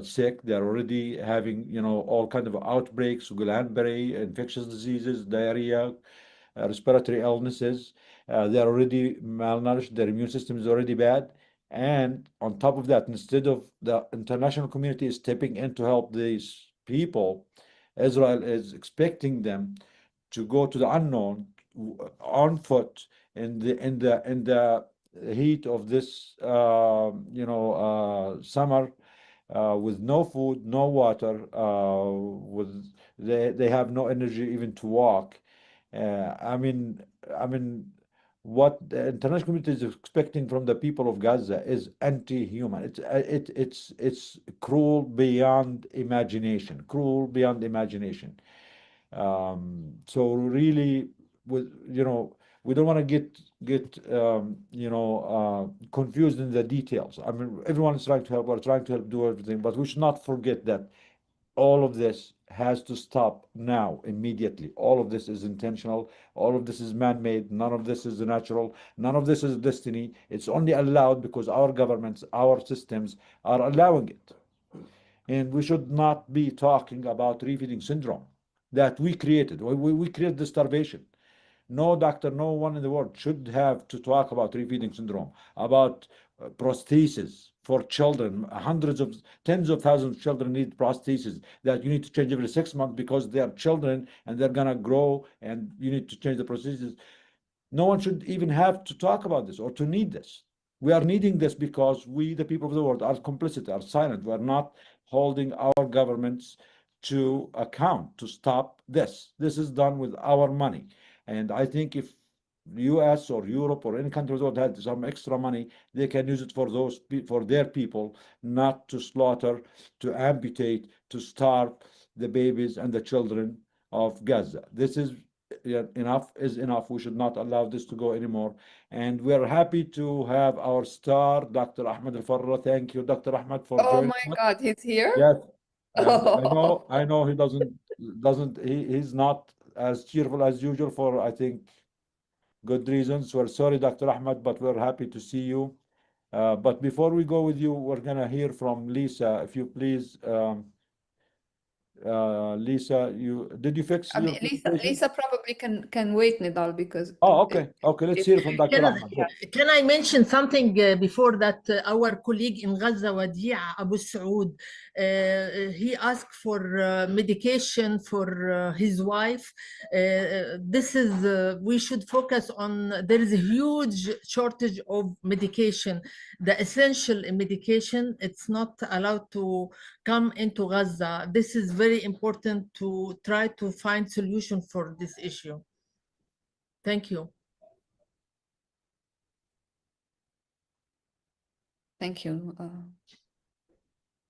sick, they're already having, all kind of outbreaks, Guillain-Barré, infectious diseases, diarrhea, respiratory illnesses. They're already malnourished, their immune system is already bad. And on top of that, instead of the international community stepping in to help these people, Israel is expecting them to go to the unknown on foot in the heat of this summer, with no food, no water, with they have no energy even to walk. I mean, what the international community is expecting from the people of Gaza is anti-human. It's cruel beyond imagination. Cruel beyond imagination. So really, with we don't want to get confused in the details. I mean, everyone is trying to help. We're trying to help do everything, but we should not forget that all of this has to stop now, immediately. All of this is intentional. All of this is man-made. None of this is natural. None of this is destiny. It's only allowed because our governments, our systems are allowing it. And we should not be talking about refeeding syndrome that we created. We created the starvation. No doctor, no one in the world should have to talk about refeeding syndrome, about prosthesis for children. Hundreds of, tens of thousands of children need prosthesis that you need to change every 6 months because they are children and they're gonna grow and you need to change the prosthesis. No one should even have to talk about this or to need this. We are needing this because we, the people of the world, are complicit, are silent. We are not holding our governments to account to stop this. This is done with our money. And I think if US or Europe or any country that had some extra money, they can use it for for their people, not to slaughter, to amputate, to starve the babies and the children of Gaza. This is enough is enough. We should not allow this to go anymore. And we're happy to have our star, Dr. Ahmed Al-Farra. Thank you, Dr. Ahmed, for
Oh
joining
my
us.
God, he's here?
Yes, and
Oh.
I know he he's not as cheerful as usual for, I think, good reasons. We're sorry, Dr. Ahmed, but we're happy to see you. But before we go with you, we're gonna hear from Lisa, if you please. Lisa, did you fix
I
your
mean,
presentation?
Lisa probably can wait, Nidal, because
Oh, okay. Okay, let's
if
hear from Dr.
Can,
Ahmed.
can I mention something before that? Our colleague in Gaza, Wadia Abu Saud, he asked for medication for his wife. This is, we should focus on, there is a huge shortage of medication. The essential medication, it's not allowed to come into Gaza. This is very important to try to find solution for this issue. Thank you.
Thank you.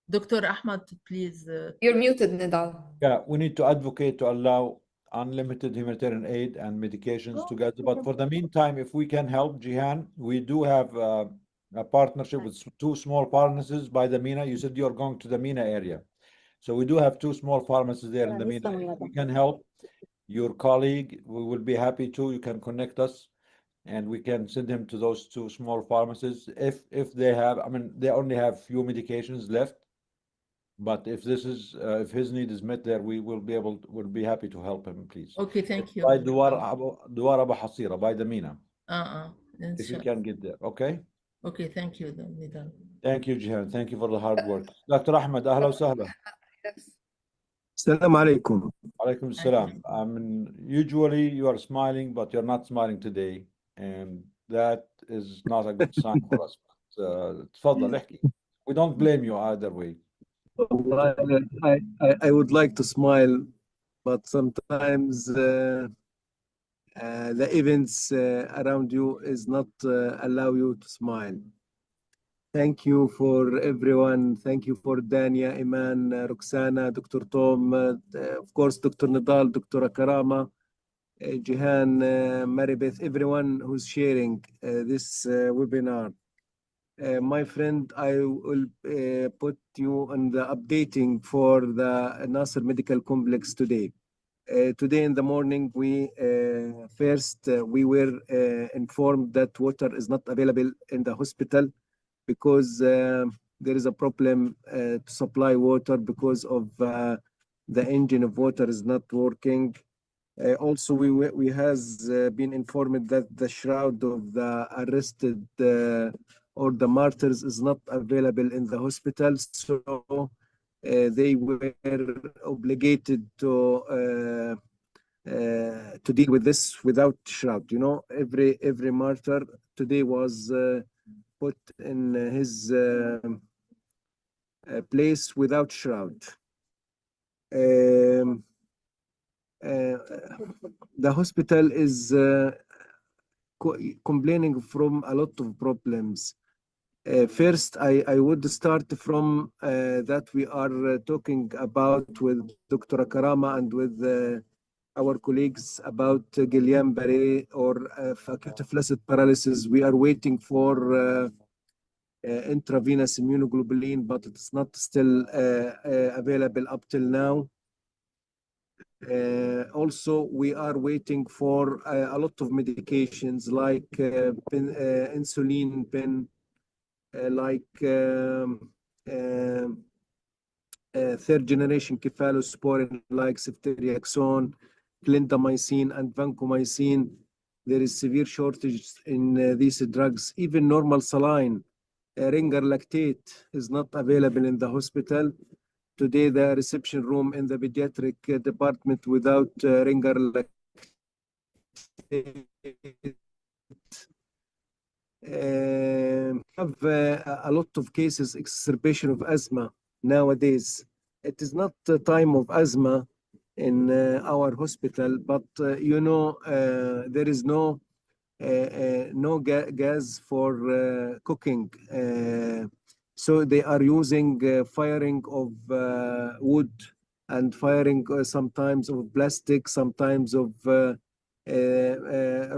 Dr. Ahmad, please.
You're muted, Nidal.
Yeah, we need to advocate to allow unlimited humanitarian aid and medications to Gaza. But for the meantime, if we can help, Jihan, we do have a partnership with two small pharmacies by the MENA. You said you're going to the MENA area. So we do have two small pharmacies there in the MENA. If we can help your colleague, we will be happy to. You can connect us and we can send him to those two small pharmacies. If they have, I mean, they only have few medications left. But if this is if his need is met there, we'll be happy to help him, please.
Okay, thank you.
By Duar Abu Hasira, by the Mina. If you
Inshallah.
can get there, okay?
Okay, thank you, Nidal.
Thank you, Jihan. Thank you for the hard work. Dr. Ahmed, ahla wa sahla.
Yes.
Assalamu alaikum.
Alaikum salam. I mean, usually you are smiling, but you're not smiling today. And that is not a good sign for us. تفضل احكي. We don't blame you either way.
I would like to smile, but sometimes the events around you is not allow you to smile. Thank you for everyone. Thank you for Dania, Iman, Roxana, Dr. Tom, of course, Dr. Nidal, Dr. Karama, Jihan, Maribeth, everyone who's sharing this webinar. My friend, I will put you on the updating for the Nasser Medical Complex today. Today in the morning, we we were informed that water is not available in the hospital because there is a problem to supply water because of the engine of water is not working. Also, we has been informed that the shroud of the arrested or the martyrs is not available in the hospital, so they were obligated to deal with this without shroud. You know, every martyr today was put in his place without shroud. the hospital is complaining from a lot of problems. First, I would start from that we are talking about with Dr. Karama and with our colleagues about Guillain-Barré or acute flaccid paralysis. We are waiting for intravenous immunoglobulin, but it's not still available up till now. Also, we are waiting for a lot of medications like insulin pen, like third generation cephalosporin like ceftriaxone, clindamycin, and vancomycin. There is severe shortage in these drugs. Even normal saline, ringer lactate, is not available in the hospital. Today, the reception room in the pediatric department without ringer lactate. Have a lot of cases exacerbation of asthma nowadays. It is not the time of asthma in our hospital, but you know, there is no gas for cooking. So they are using firing of wood and firing sometimes of plastic, sometimes of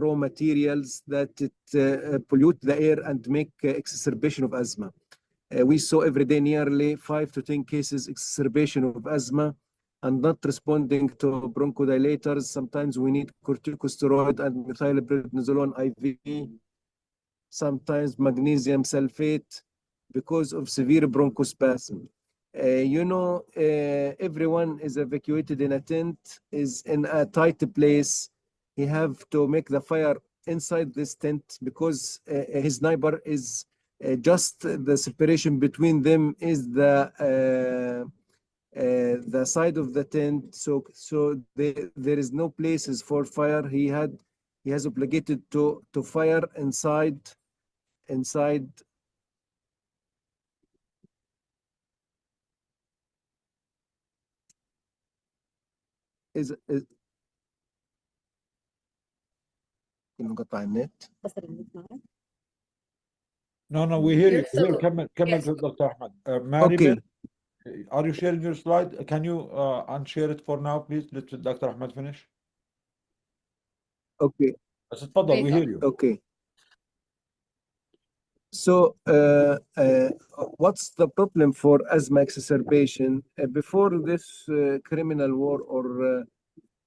raw materials that it pollute the air and make exacerbation of asthma. We saw every day nearly 5 to 10 cases exacerbation of asthma and not responding to bronchodilators. Sometimes we need corticosteroid and methylprednisolone IV, sometimes magnesium sulfate because of severe bronchospasm. You know, everyone is evacuated in a tent, is in a tight place. He have to make the fire inside this tent because his neighbor is just the separation between them is the side of the tent. So there is no places for fire. He has obligated to fire inside. Is انقطع النت.
No, we hear you.
So,
كمل
yes.
Dr. Ahmed. Mary,
Okay.
are you sharing your slide? Can you unshare it for now, please? Let Dr. Ahmed finish.
Okay.
بس اتفضل, we hear you.
Okay. So, what's the problem for asthma exacerbation? Before this criminal war or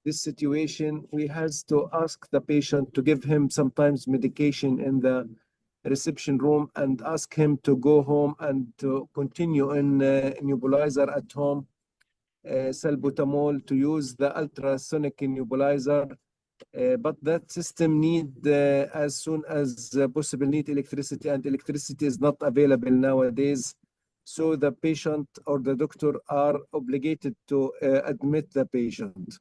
this situation, we has to ask the patient to give him sometimes medication in the reception room and ask him to go home and to continue in nebulizer at home, salbutamol, to use the ultrasonic nebulizer. But that system need as soon as possible need electricity, and electricity is not available nowadays. So the patient or the doctor are obligated to admit the patient.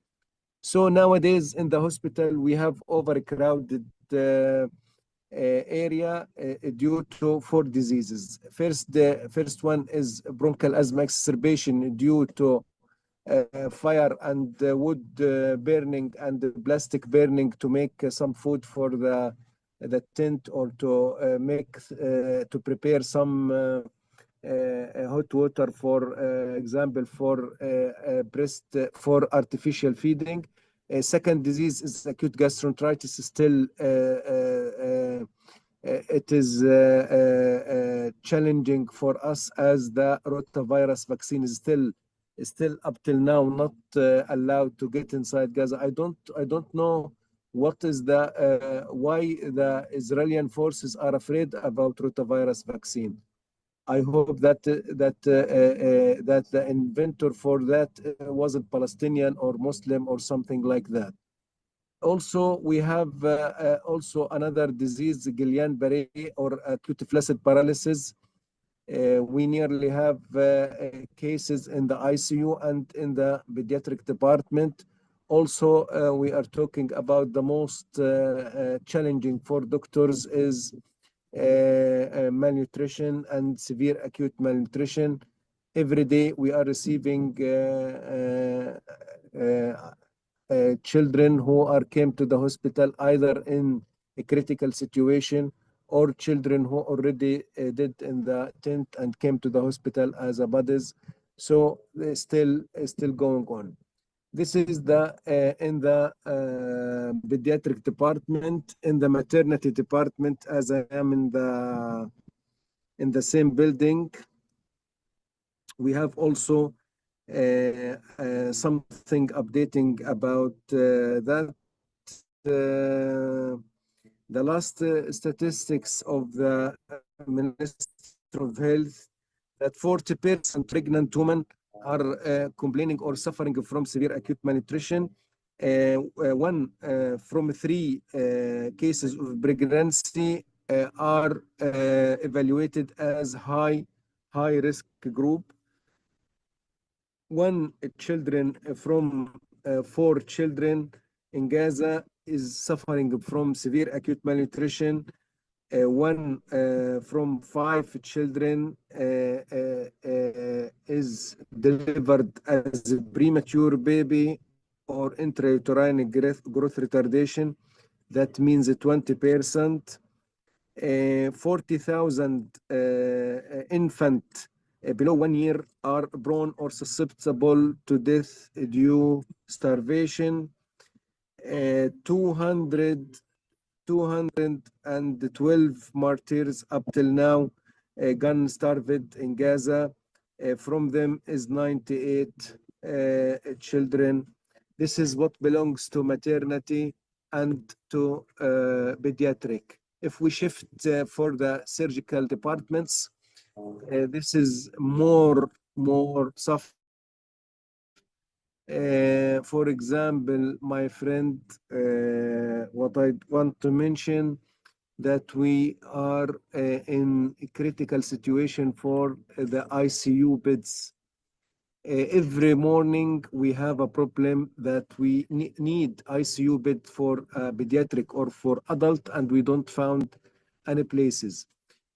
So nowadays in the hospital, we have overcrowded area due to 4 diseases. The first one is bronchial asthma exacerbation due to fire and wood burning and plastic burning to make some food for the tent, or to make to prepare some hot water, for example, for breast for artificial feeding. Second disease is acute gastroenteritis. Still, it is challenging for us as the rotavirus vaccine is still up till now not allowed to get inside Gaza. I don't know what is the why the Israeli forces are afraid about rotavirus vaccine. I hope that the inventor for that wasn't Palestinian or Muslim or something like that. Also, we have also another disease, Guillain-Barré or acute flaccid paralysis. We nearly have cases in the ICU and in the pediatric department. Also, we are talking about the most challenging for doctors is malnutrition and severe acute malnutrition. Every day we are receiving children who came to the hospital either in a critical situation or children who already did in the tent and came to the hospital as a bodies. So still going on. This is the in the pediatric department. In the maternity department, as I am in the same building, we have also something updating about that. The last statistics of the Ministry of Health, that 40% pregnant women are complaining or suffering from severe acute malnutrition. One from three cases of pregnancy are evaluated as high risk group. One children from 4 children in Gaza is suffering from severe acute malnutrition. One from 5 children is delivered as a premature baby or intrauterine growth retardation. That means 20%. 40,000 infant below 1 year are prone or susceptible to death due starvation. 212 martyrs up till now gone starved in Gaza. From them is 98 children. This is what belongs to maternity and to pediatric. If we shift for the surgical departments, this is more soft. For example, my friend, what I want to mention, that we are in a critical situation for the ICU beds. Every morning we have a problem that we need ICU bed for pediatric or for adult, and we don't found any places.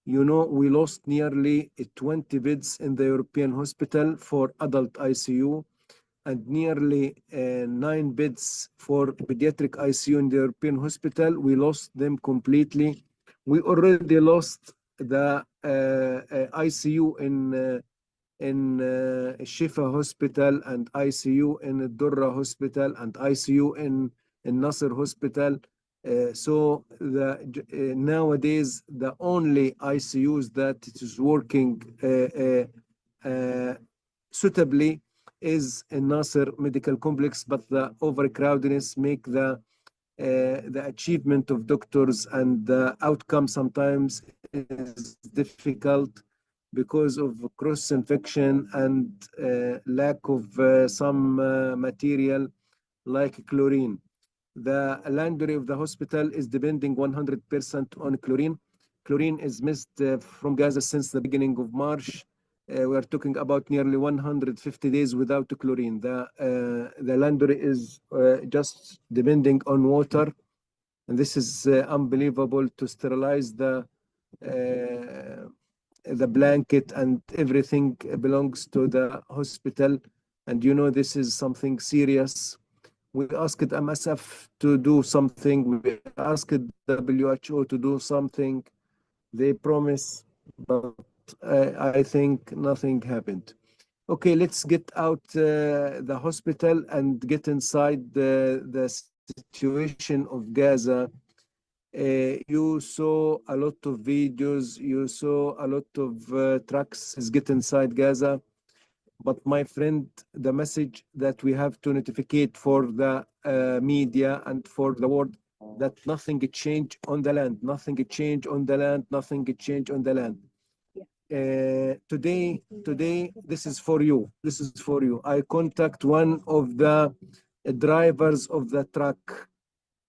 You know, we lost nearly 20 beds in the European hospital for adult ICU and nearly 9 beds for pediatric ICU in the European hospital. We lost them completely. We already lost the ICU in Shifa Hospital and ICU in Durra Hospital and ICU in Nasser Hospital. So nowadays the only ICUs that it is working suitably is in Nasser Medical Complex, but the overcrowdedness make the achievement of doctors and the outcome sometimes is difficult because of cross-infection and lack of some material like chlorine. The laundry of the hospital is depending 100% on chlorine. Chlorine is missed from Gaza since the beginning of March. We are talking about nearly 150 days without chlorine. The laundry is just depending on water, and this is unbelievable to sterilize the blanket and everything belongs to the hospital. And you know, this is something serious. We asked MSF to do something. We asked WHO to do something. They promise, but I think nothing happened. Okay, let's get out the hospital and get inside the situation of Gaza. You saw a lot of videos, you saw a lot of trucks get inside Gaza. But my friend, the message that we have to notificate for the media and for the world, that nothing changed on the land, nothing changed on the land, nothing changed on the land. Today, this is for you. This is for you. I contact one of the drivers of the truck.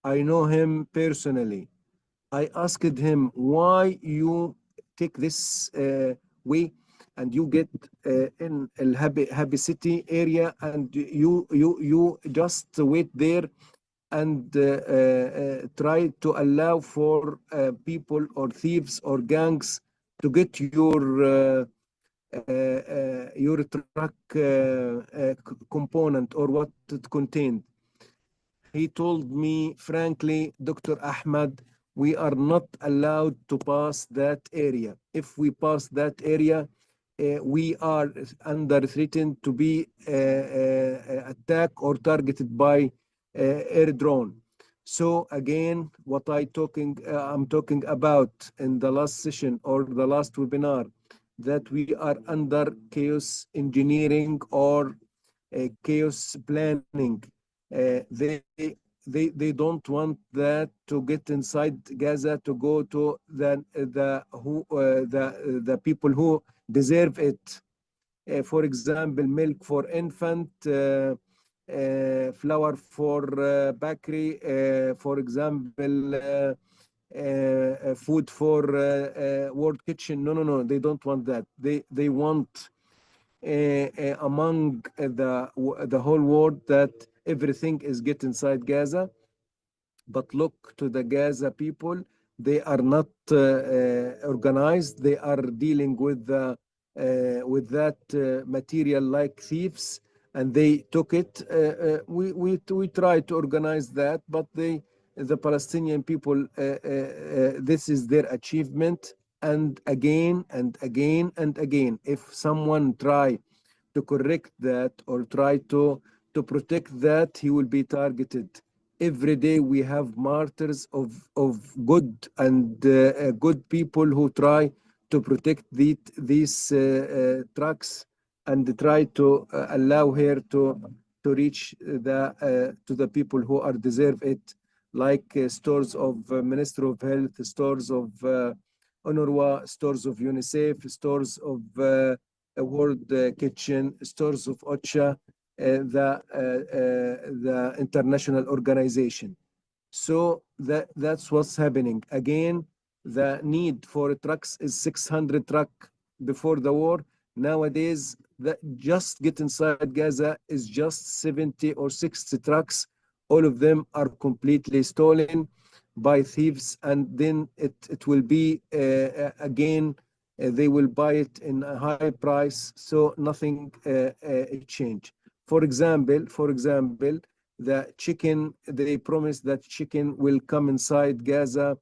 I know him personally. I asked him why you take this way and you get in El Happy City area and you just wait there and try to allow for people or thieves or gangs to get your truck component or what it contained. he told me, frankly, Dr. Ahmad, we are not allowed to pass that area. If we pass that area, we are under threatened to be attacked or targeted by air drone. So again, what I'm talking about in the last session or the last webinar, that we are under chaos engineering or chaos planning. They don't want that to get inside Gaza to go to the people who deserve it. For example, milk for infant, flour for bakery, for example, food for world kitchen. No, they don't want that. They want among the whole world that everything is get inside Gaza. But look to the Gaza people, they are not organized. They are dealing with that material like thieves, and they took it. We try to organize that, but the Palestinian people, this is their achievement. And again and again and again, if someone try to correct that or try to protect that, he will be targeted. Every day we have martyrs of good and good people who try to protect these trucks and try to allow her to reach to the people who are deserve it, like stores of Ministry of Health, stores of UNRWA, stores of UNICEF, stores of World Kitchen, stores of OCHA, the international organization. So that's what's happening. Again, the need for trucks is 600 truck before the war. Nowadays, that just get inside Gaza is just 70 or 60 trucks. All of them are completely stolen by thieves, and then it will be again. They will buy it in a high price, so nothing change. For example, the chicken, they promised that chicken will come inside Gaza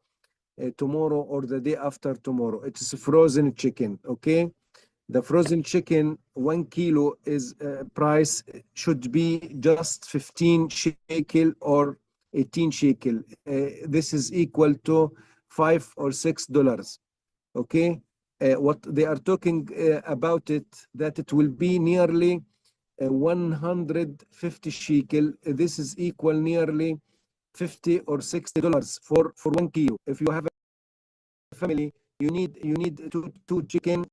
tomorrow or the day after tomorrow. It's frozen chicken, okay? The frozen chicken, 1 kilo is price should be just 15 shekel or 18 shekel. This is equal to $5 or $6, okay? What they are talking about it, that it will be nearly 150 shekel. This is equal nearly $50 or $60 for 1 kilo. If you have a family, you need two chicken.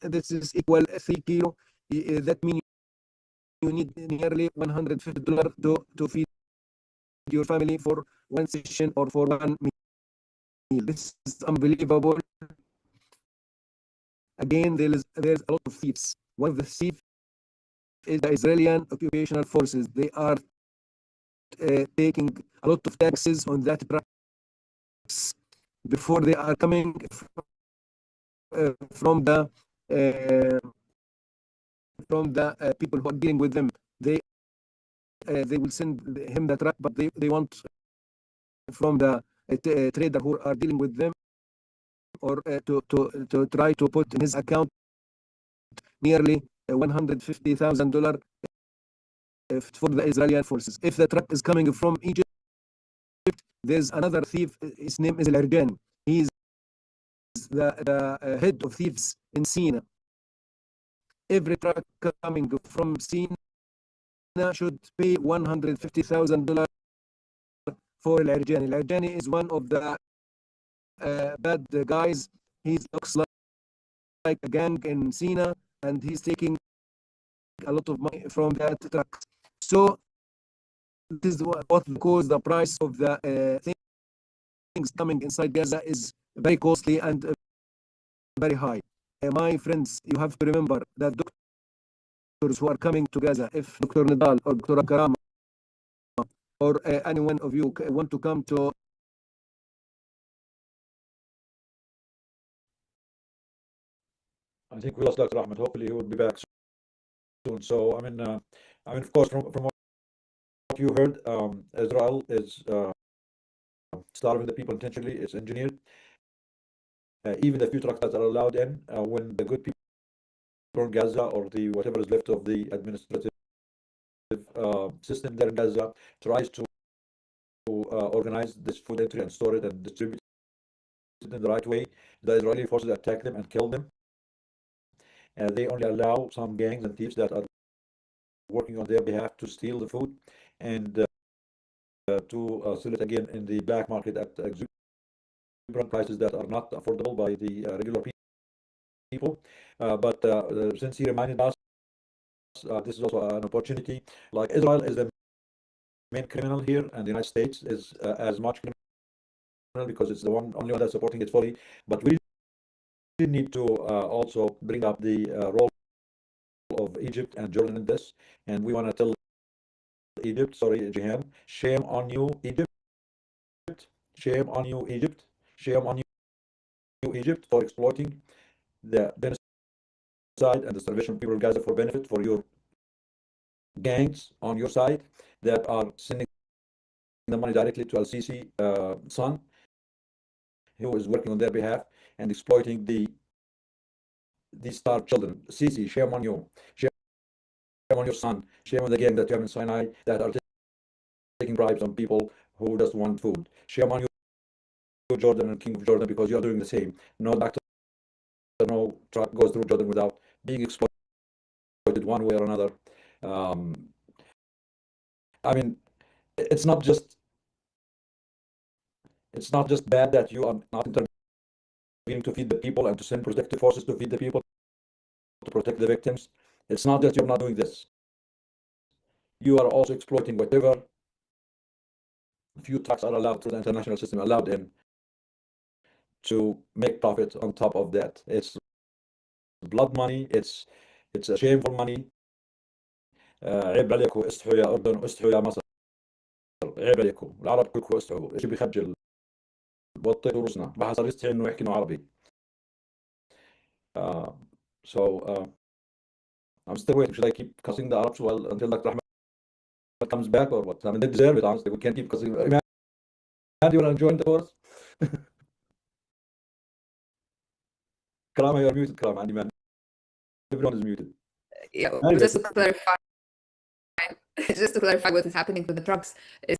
This is equal 3 kilo. That means you need nearly $150 to feed your family for one session or for one meal. This is unbelievable. Again, there's a lot of thieves. One of the thieves is the Israeli occupational forces. They are taking a lot of taxes on that trucks before they are coming from the people who are dealing with them. They will send him the truck, but they want from the trader who are dealing with them, or to try to put in his account nearly $150,000 for the Israeli forces. If the truck is coming from Egypt, there's another thief. His name is Al-Arjan. He's the head of thieves in Sina. Every truck coming from Sina should pay $150,000 for Al-Arjani. Al-Arjani is one of the bad guys. He looks like a gang in Sina, and he's taking a lot of money from that truck. So this is what caused the price of the things coming inside Gaza is very costly and very high. My friends, you have to remember that doctors who are coming to Gaza, if Dr. Nidal or Dr. Karama or any one of you want to come to
I think we lost Dr. Ahmed. Hopefully he will be back soon. So I mean, of course, from what like you heard, Israel is starving the people intentionally. It's engineered. Even the few trucks that are allowed in, when the good people in Gaza or the whatever is left of the administrative system there in Gaza tries to organize this food entry and store it and distribute it in the right way, the Israeli forces attack them and kill them. They only allow some gangs and thieves that are working on their behalf to steal the food and to sell it again in the black market at exorbitant prices that are not affordable by the regular people. But since he reminded us, this is also an opportunity. Like Israel is the main criminal here, and the United States is as much criminal because it's the only one that's supporting it fully. But we need to also bring up the role of Egypt and Jordan in this, and we want to tell Egypt, sorry, Jihan, shame on you, Egypt. Shame on you, Egypt. Shame on you, Egypt, for exploiting the genocide and the starvation of people in Gaza for benefit for your gangs on your side that are sending the money directly to Al-Sisi son, who is working on their behalf and exploiting these starved children. Sisi, shame on you. Shame on your son. Shame on the gang that you have in Sinai that are taking bribes on people who just want food. Shame on you, Jordan and King of Jordan, because you are doing the same. No doctor, no truck goes through Jordan without being exploited one way or another. I mean, it's not just bad that you are not intervening to feed the people and to send protective forces to feed the people, to protect the victims. It's not that you're not doing this. You are also exploiting whatever few trucks are allowed through the international system allowed in to make profit on top of that. It's blood money. It's a shameful money. عيب عليكم، استحوا يا أردن، استحوا يا مصر، عيب عليكم، العرب كلكم استحوا، إيش بيخجل وطيتوا رؤوسنا، ما صار يستحي إنه يحكي عربي. So I'm still waiting. Should I keep cussing the Arabs until Dr. Ahmed comes back or what? I mean, they deserve it, honestly. We can't keep cussing. Imad, you want to join the chorus? Karama, you're muted, Karama, and Imad. Everyone is muted.
Yeah,
Anyway,
just to clarify what is happening to the trucks is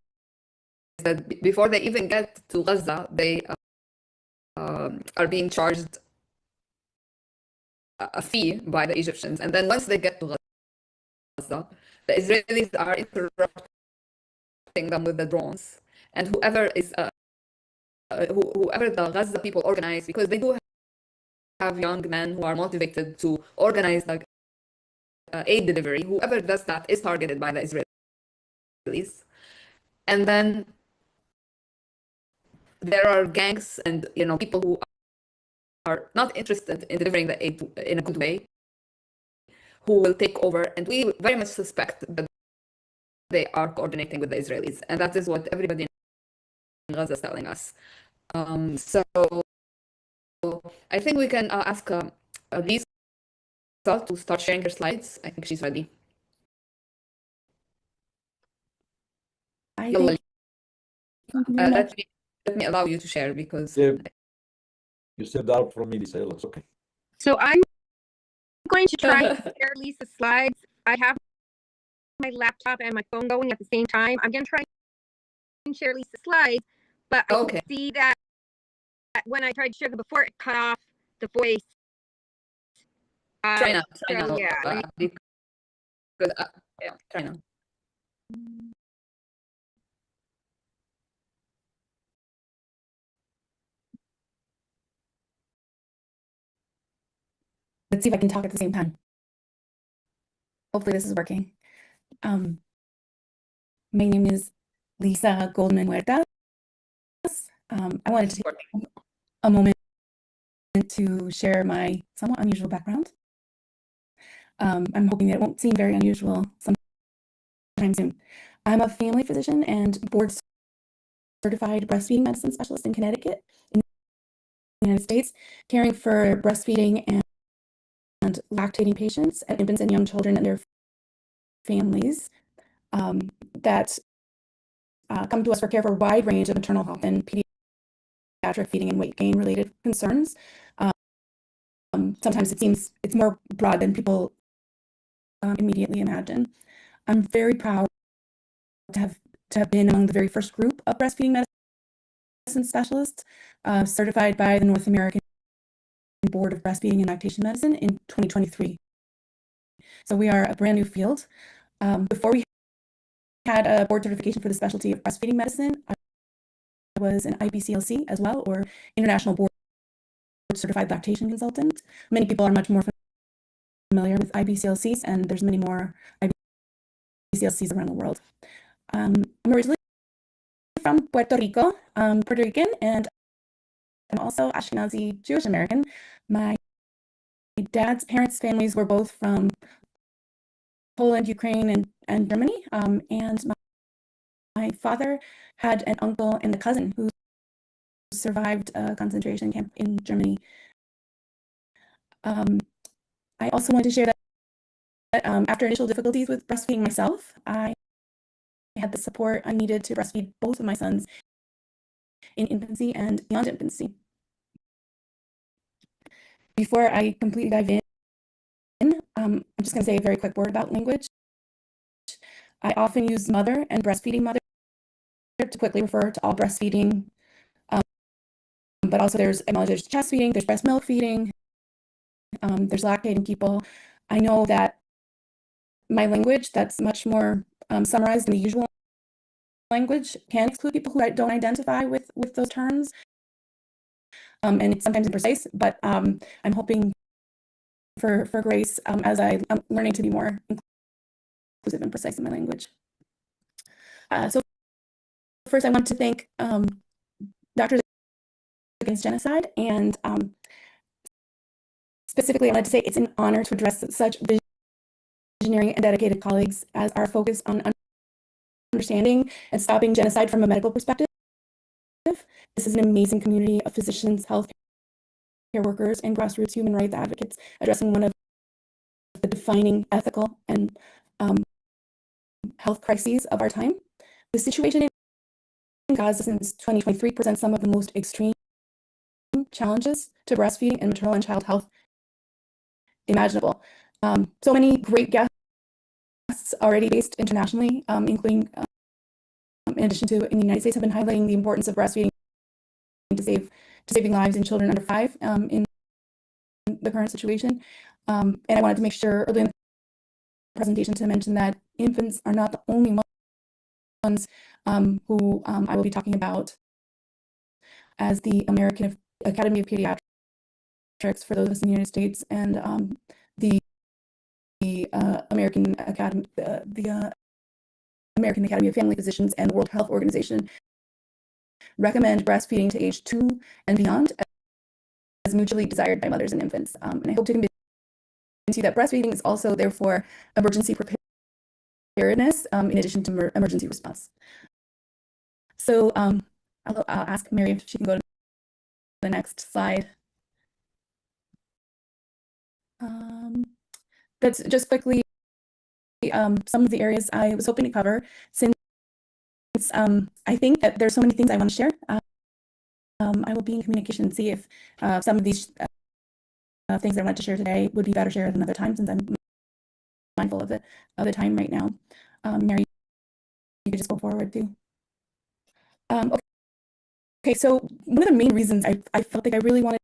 that before they even get to Gaza, they are being charged a fee by the Egyptians, and then once they get to Gaza, the Israelis are interrupting them with the drones, and whoever the Gaza people organize, because they do have young men who are motivated to organize like aid delivery. Whoever does that is targeted by the Israelis, and then there are gangs and people who are not interested in delivering the aid in a good way, who will take over, and we very much suspect that they are coordinating with the Israelis, and that is what everybody in Gaza is telling us. So I think we can ask Lisa to start sharing her slides. I think she's ready. Let me allow you to share because
you saved out from me, Lisa. It's okay.
So I'm going to try to share Lisa's slides. I have my laptop and my phone going at the same time. I'm going to try and share Lisa's slides, but I can see that when I tried to share them before, it cut off the voice.
Try now.
Yeah.
Try now.
Let's see if I can talk at the same time. Hopefully this is working. My name is Lisa Goldman Huertas. I wanted to take a moment to share my somewhat unusual background. I'm hoping that it won't seem very unusual sometime soon. I'm a family physician and board certified breastfeeding medicine specialist in Connecticut, in the United States, caring for breastfeeding and lactating patients, infants and young children and their families that come to us for care for a wide range of maternal health and pediatric feeding and weight gain related concerns. Sometimes it seems it's more broad than people immediately imagine. I'm very proud to have been among the very first group of breastfeeding medicine specialists certified by the North American Board of Breastfeeding and Lactation Medicine in 2023. So we are a brand new field. Before we had a board certification for the specialty of breastfeeding medicine, I was an IBCLC as well, or International Board Certified Lactation Consultant. Many people are much more familiar with IBCLCs, and there's many more IBCLCs around the world. I'm originally from Puerto Rico, Puerto Rican, and I'm also Ashkenazi Jewish American. My dad's parents' families were both from Poland, Ukraine, and Germany, and my father had an uncle and a cousin who survived a concentration camp in Germany. I also want to share that after initial difficulties with breastfeeding myself, I had the support I needed to breastfeed both of my sons in infancy and beyond infancy. Before I completely dive in, I'm just going to say a very quick word about language. I often use mother and breastfeeding mother to quickly refer to all breastfeeding, but also there's chest feeding, there's breast milk feeding, there's lactating people. I know that my language that's much more summarized in the usual language can exclude people who don't identify with those terms, and it's sometimes imprecise, but I'm hoping for grace as I'm learning to be more inclusive and precise in my language. So first I want to thank Doctors Against Genocide, and specifically I wanted to say it's an honor to address such visionary and dedicated colleagues as our focus on understanding and stopping genocide from a medical perspective. This is an amazing community of physicians, healthcare workers, and grassroots human rights advocates addressing one of the defining ethical and health crises of our time. The situation in Gaza since 2023 presents some of the most extreme challenges to breastfeeding and maternal and child health imaginable. So many great guests already based internationally, including in addition to in the United States, have been highlighting the importance of breastfeeding to saving lives in children under 5 in the current situation. And I wanted to make sure early in the presentation to mention that infants are not the only ones who I will be talking about as the American Academy of Pediatrics for those of us in the United States, and the American Academy, American Academy of Family Physicians and the World Health Organization recommend breastfeeding to age 2 and beyond as mutually desired by mothers and infants. And I hope to convince you that breastfeeding is also therefore emergency preparedness in addition to emergency response. So I'll ask Mary if she can go to the next slide. That's just quickly some of the areas I was hoping to cover, since I think that there's so many things I want to share. I will be in communication and see if some of these things I wanted to share today would be better shared another time, since I'm mindful of the time right now. Mary, you could just go forward too. Okay, so one of the main reasons I felt like I really wanted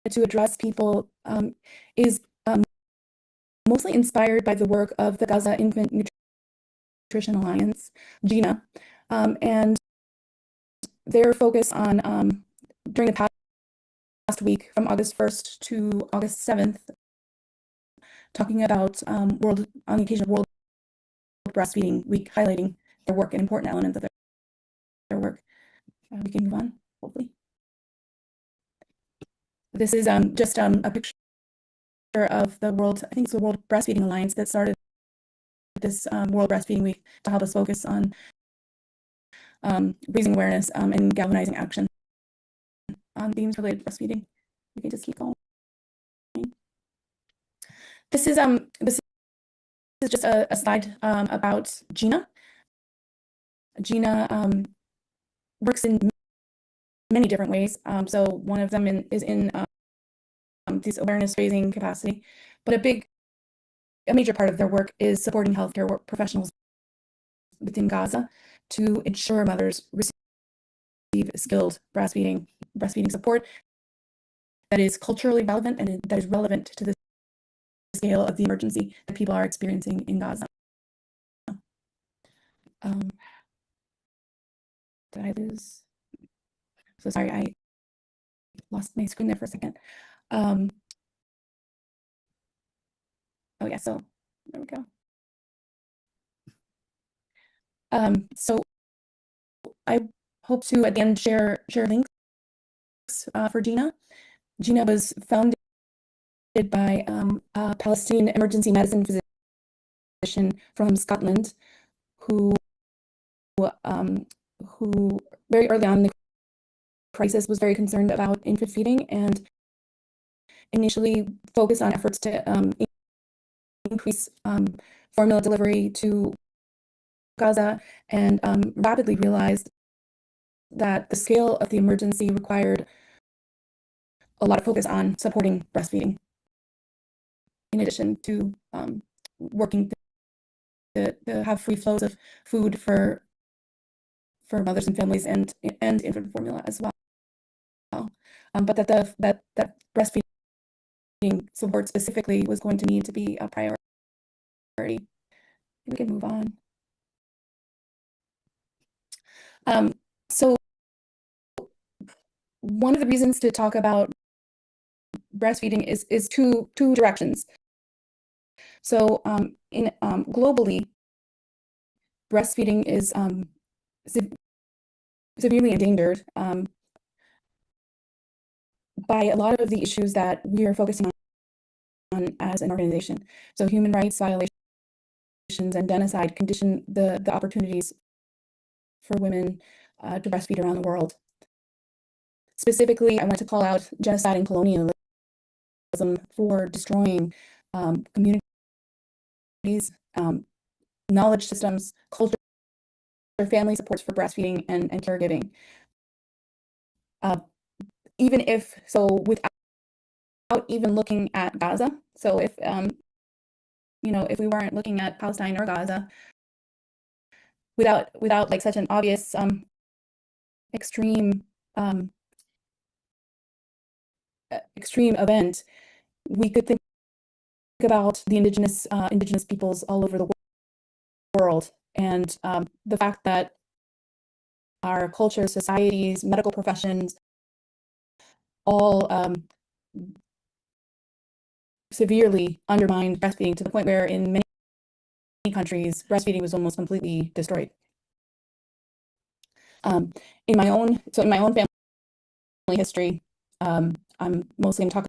to address people is mostly inspired by the work of the Gaza Infant Nutrition Alliance, GINA, and their focus on during the past week from August 1st to August 7th, talking about on the occasion of World Breastfeeding Week, highlighting their work and important elements of their work. We can move on, hopefully. This is just a picture of the World, I think it's the World Breastfeeding Alliance that started this World Breastfeeding Week to help us focus on raising awareness and galvanizing action on themes related to breastfeeding. We can just keep going. This is just a slide about GINA. Gina works in many different ways. So one of them is in this awareness raising capacity, but a major part of their work is supporting healthcare professionals within Gaza to ensure mothers receive skilled breastfeeding support that is culturally relevant and that is relevant to the scale of the emergency that people are experiencing in Gaza. Did I lose? So sorry, I lost my screen there for a second. Oh yeah, so there we go. So I hope to at the end share links for Gina. Gina was founded by a Palestinian emergency medicine physician from Scotland who very early on in the crisis was very concerned about infant feeding and initially focused on efforts to increase formula delivery to Gaza, and rapidly realized that the scale of the emergency required a lot of focus on supporting breastfeeding, in addition to working to have free flows of food for mothers and families and infant formula as well. But that breastfeeding support specifically was going to need to be a priority. We can move on. So one of the reasons to talk about breastfeeding is two directions. So in globally, breastfeeding is severely endangered by a lot of the issues that we are focusing on as an organization. So human rights violations and genocide condition the opportunities for women to breastfeed around the world. Specifically, I want to call out genocide and colonialism for destroying communities, knowledge systems, culture, family supports for breastfeeding and caregiving. Even if, so without even looking at Gaza, so if, if we weren't looking at Palestine or Gaza, without like such an obvious extreme event, we could think about the indigenous peoples all over the world, and the fact that our cultures, societies, medical professions, all severely undermined breastfeeding to the point where in many countries, breastfeeding was almost completely destroyed. In my own family history, I'm mostly going to talk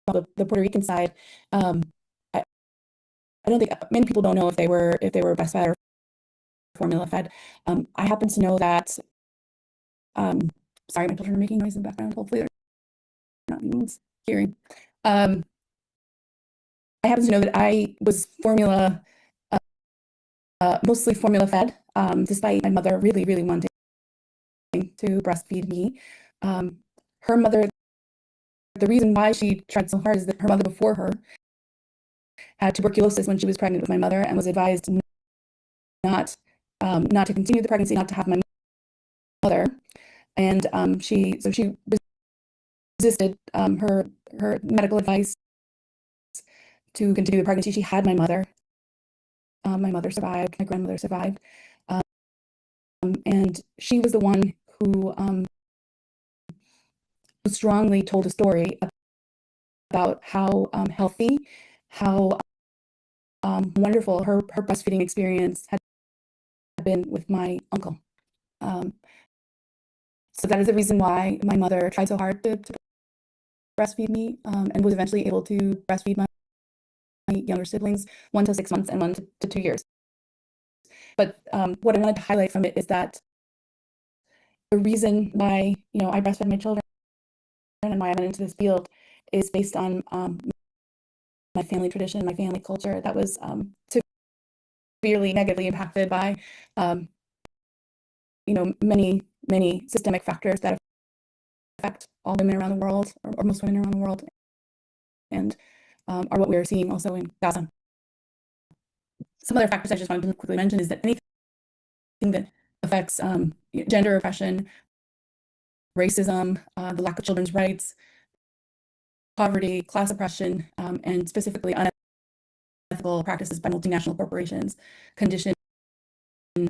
about the Puerto Rican side. I don't think many people don't know if they were breastfed or formula fed. I happen to know that. Sorry, my children are making noise in the background. Hopefully, they're not hearing. I happen to know that I was mostly formula fed, despite my mother really, really wanting to breastfeed me. Her mother, the reason why she tried so hard is that her mother before her had tuberculosis when she was pregnant with my mother and was advised not to continue the pregnancy, not to have my mother, and she resisted her medical advice to continue the pregnancy. She had my mother. My mother survived. My grandmother survived, and she was the one who strongly told a story about how healthy, how wonderful her breastfeeding experience had been with my uncle. So that is the reason why my mother tried so hard to breastfeed me, and was eventually able to breastfeed my younger siblings, 1 to 6 months and 1 to 2 years. But what I wanted to highlight from it is that the reason why I breastfed my children and why I went into this field is based on my family tradition, my family culture that was severely negatively impacted by many systemic factors that affect all women around the world, or most women around the world, and are what we are seeing also in Gaza. Some other factors I just wanted to quickly mention is that anything that affects gender oppression, racism, the lack of children's rights, poverty, class oppression, and specifically unethical practices by multinational corporations condition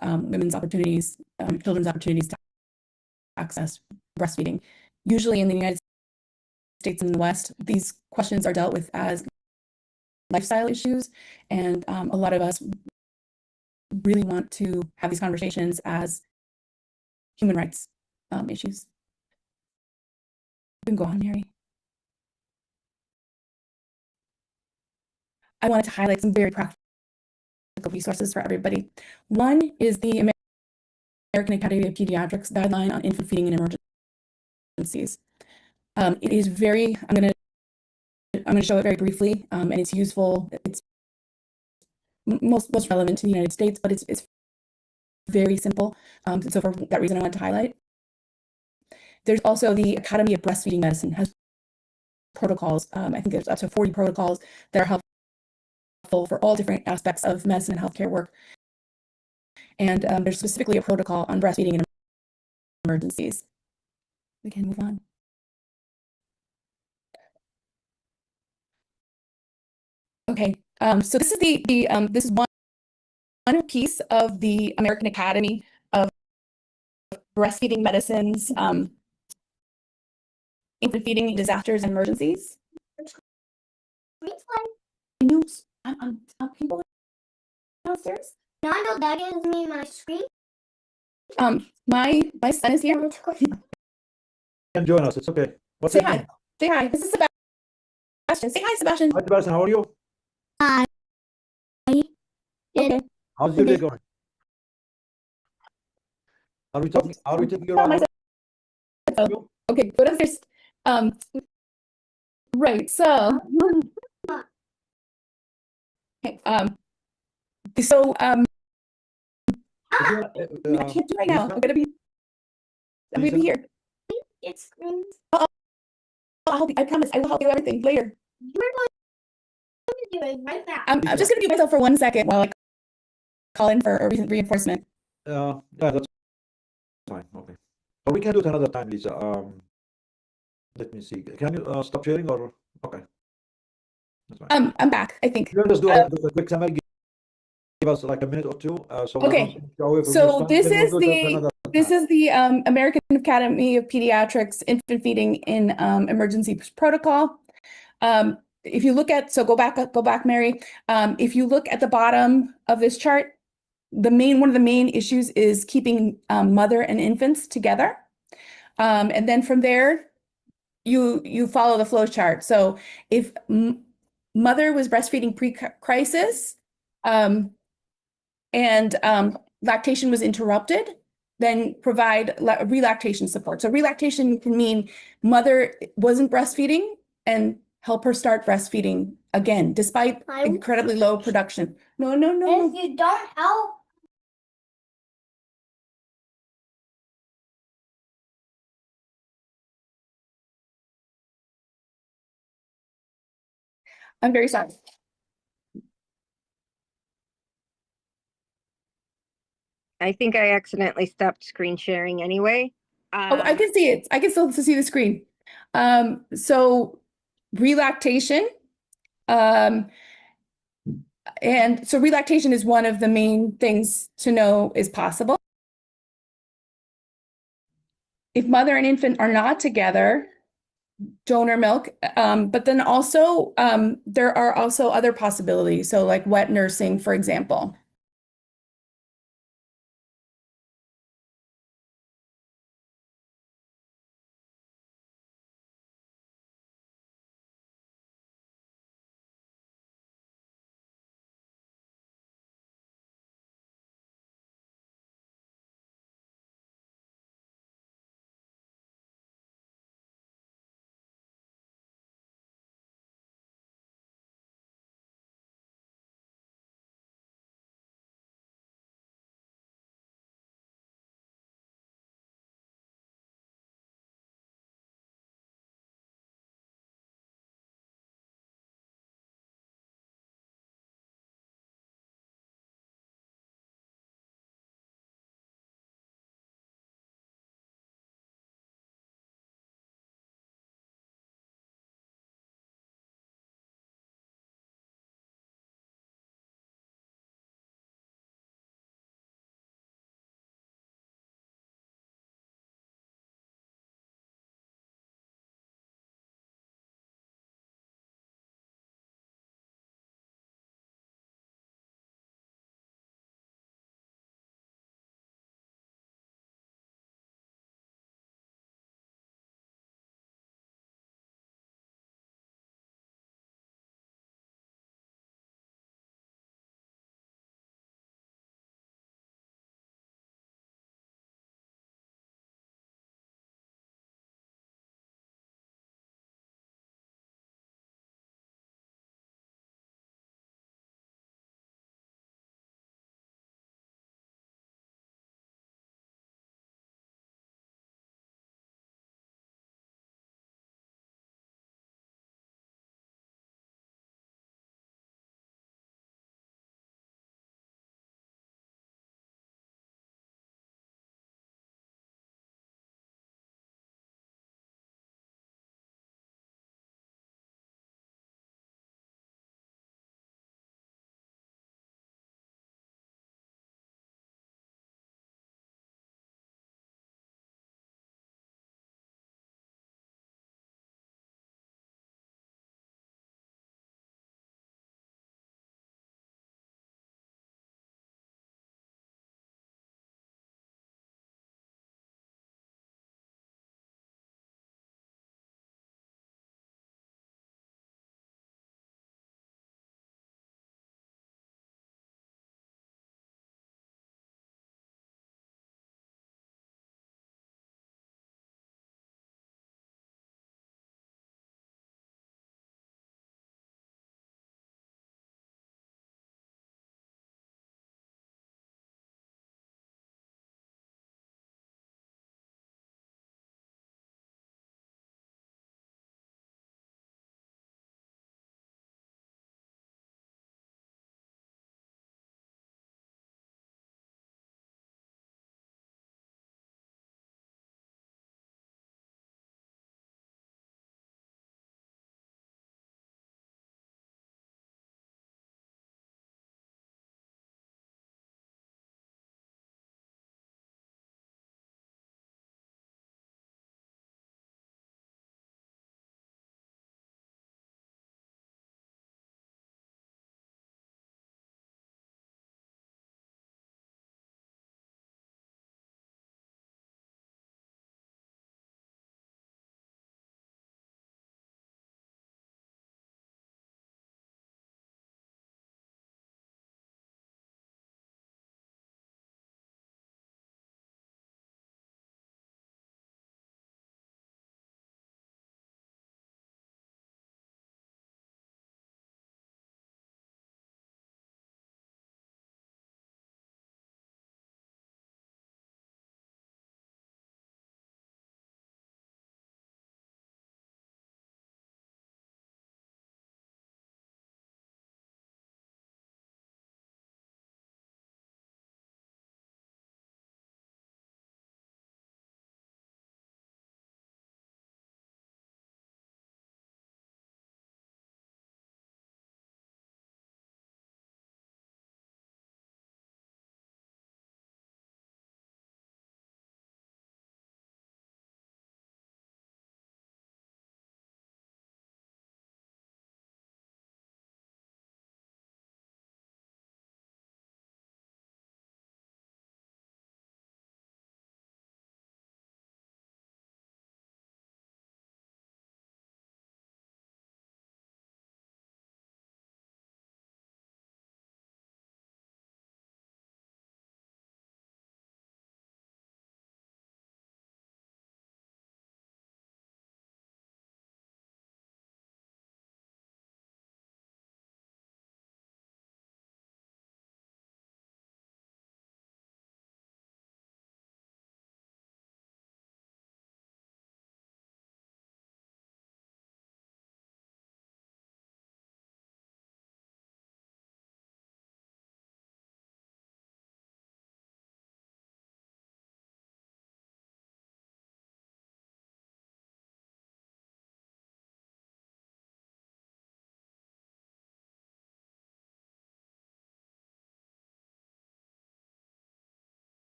women's opportunities, children's opportunities to access breastfeeding. Usually in the United States and the West, these questions are dealt with as lifestyle issues, and a lot of us really want to have these conversations as human rights issues. You can go on, Mary. I wanted to highlight some very practical resources for everybody. One is the American Academy of Pediatrics guideline on infant feeding in emergencies. It is very, I'm going to show it very briefly, and it's useful. It's most relevant to the United States, but it's very simple. So for that reason, I wanted to highlight. There's also the Academy of Breastfeeding Medicine has protocols. I think there's up to 40 protocols that are helpful for all different aspects of medicine and healthcare work. And there's specifically a protocol on breastfeeding in emergencies. We can move on. Okay, so this is this is one piece of the American Academy of Breastfeeding Medicine's infant feeding disasters and emergencies. News. I'm people downstairs.
No, I know that gives me my screen.
My son is here.
You can join us. It's okay. What's
Say
your
hi.
name?
Say hi. This is Sebastian. Say hi, Sebastian.
Hi, Sebastian. How are you?
Hi.
Okay.
How's your day going? Are we talking? Are we taking your own?
Okay, go downstairs. Right. So. Okay. I can't do right now. I'm gonna be here.
It's screens.
I'll help you. I promise. I will help you everything later.
You're going to do it right now.
I'm just gonna mute myself for 1 second while I call in for a reinforcement.
Yeah, that's fine. Okay. Or we can do it another time, Lisa. Let me see. Can you stop sharing or okay? That's fine.
I'm back, I think.
You can just do a quick summary. Give us like a minute or two. So
Okay. So this is the American Academy of Pediatrics infant feeding in emergency protocol. If you look at, so go back, Mary. If you look at the bottom of this chart, one of the main issues is keeping mother and infants together. And then from there, you follow the flow chart. So if mother was breastfeeding pre-crisis, and lactation was interrupted, then provide relactation support. So relactation can mean mother wasn't breastfeeding and help her start breastfeeding again, despite incredibly low production. No.
If you don't help,
I'm very sorry.
I think I accidentally stopped screen sharing anyway.
Oh, I can see it. I can still see the screen. So relactation. And so relactation is one of the main things to know is possible. If mother and infant are not together, donor milk, but then also there are also other possibilities. So like wet nursing, for example.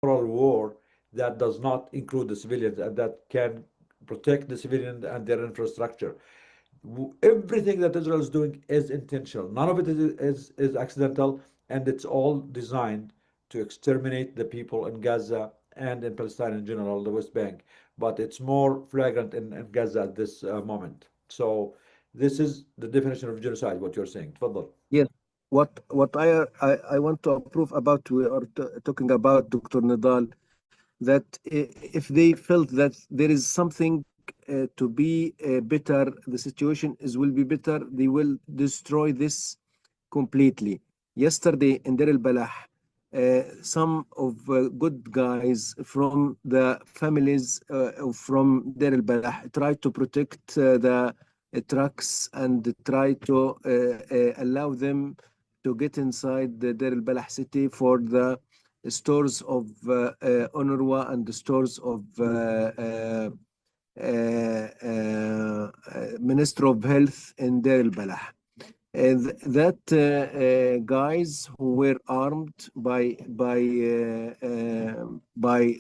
moral war that does not include the civilians and that can protect the civilians and their infrastructure. Everything that Israel is doing is intentional. None of it is accidental, and it's all designed to exterminate the people in Gaza and in Palestine in general, the West Bank. But it's more flagrant in Gaza at this moment. So this is the definition of genocide, what you're saying. Tfaddal.
Yes. What I want to approve about, we are talking about, Dr. Nidal, that if they felt that there is something to be better, the situation will be better, they will destroy this completely. Yesterday in Deir al-Balah, some of good guys from the families from Deir al-Balah tried to protect the trucks and try to allow them to get inside the Deir al-Balah city for the stores of UNRWA and the stores of Minister of Health in Deir al-Balah. That guys who were armed by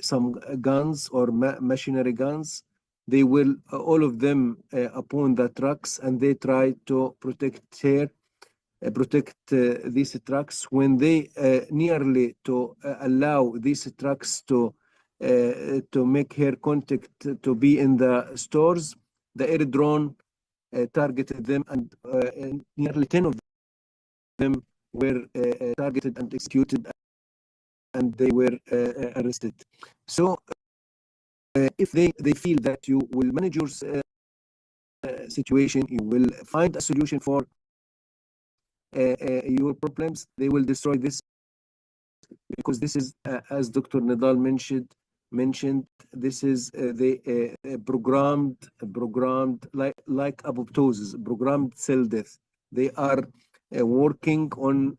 some guns or machinery guns, they will all of them upon the trucks, and they try to protect these trucks. When they nearly to allow these trucks to make her contact to be in the stores, the air drone targeted them, and nearly 10 of them were targeted and executed, and they were arrested. So if they feel that you will manage your situation, you will find a solution for your problems, they will destroy this, because this is, as Dr. Nidal mentioned, this is the programmed like apoptosis, programmed cell death. They are working on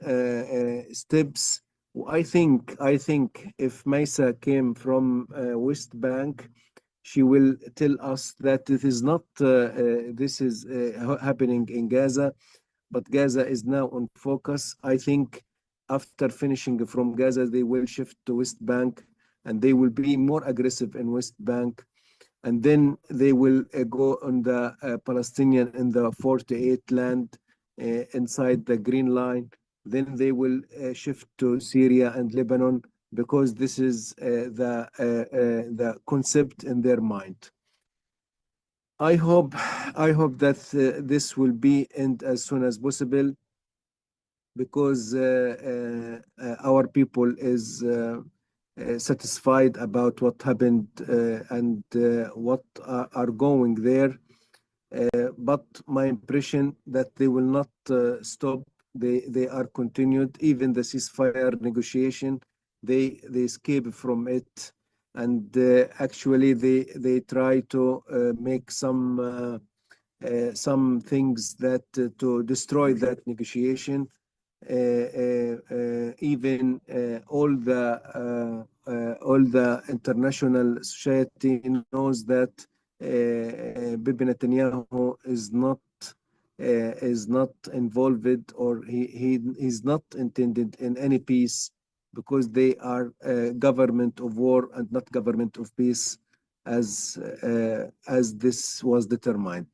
steps. I think if Maisa came from West Bank, she will tell us that it is not this is happening in Gaza, but Gaza is now on focus. I think after finishing from Gaza, they will shift to West Bank, and they will be more aggressive in West Bank. And then they will go on the Palestinian in the 48 land inside the Green Line. Then they will shift to Syria and Lebanon, because this is the concept in their mind. I hope that this will be end as soon as possible, because our people is satisfied about what happened and what are going there. But my impression that they will not stop. They are continued. Even the ceasefire negotiation, they escape from it, and actually they try to make some things that to destroy that negotiation. Even all the international society knows that Bibi Netanyahu is not involved, or he's not intended in any peace, because they are government of war and not government of peace, as this was determined.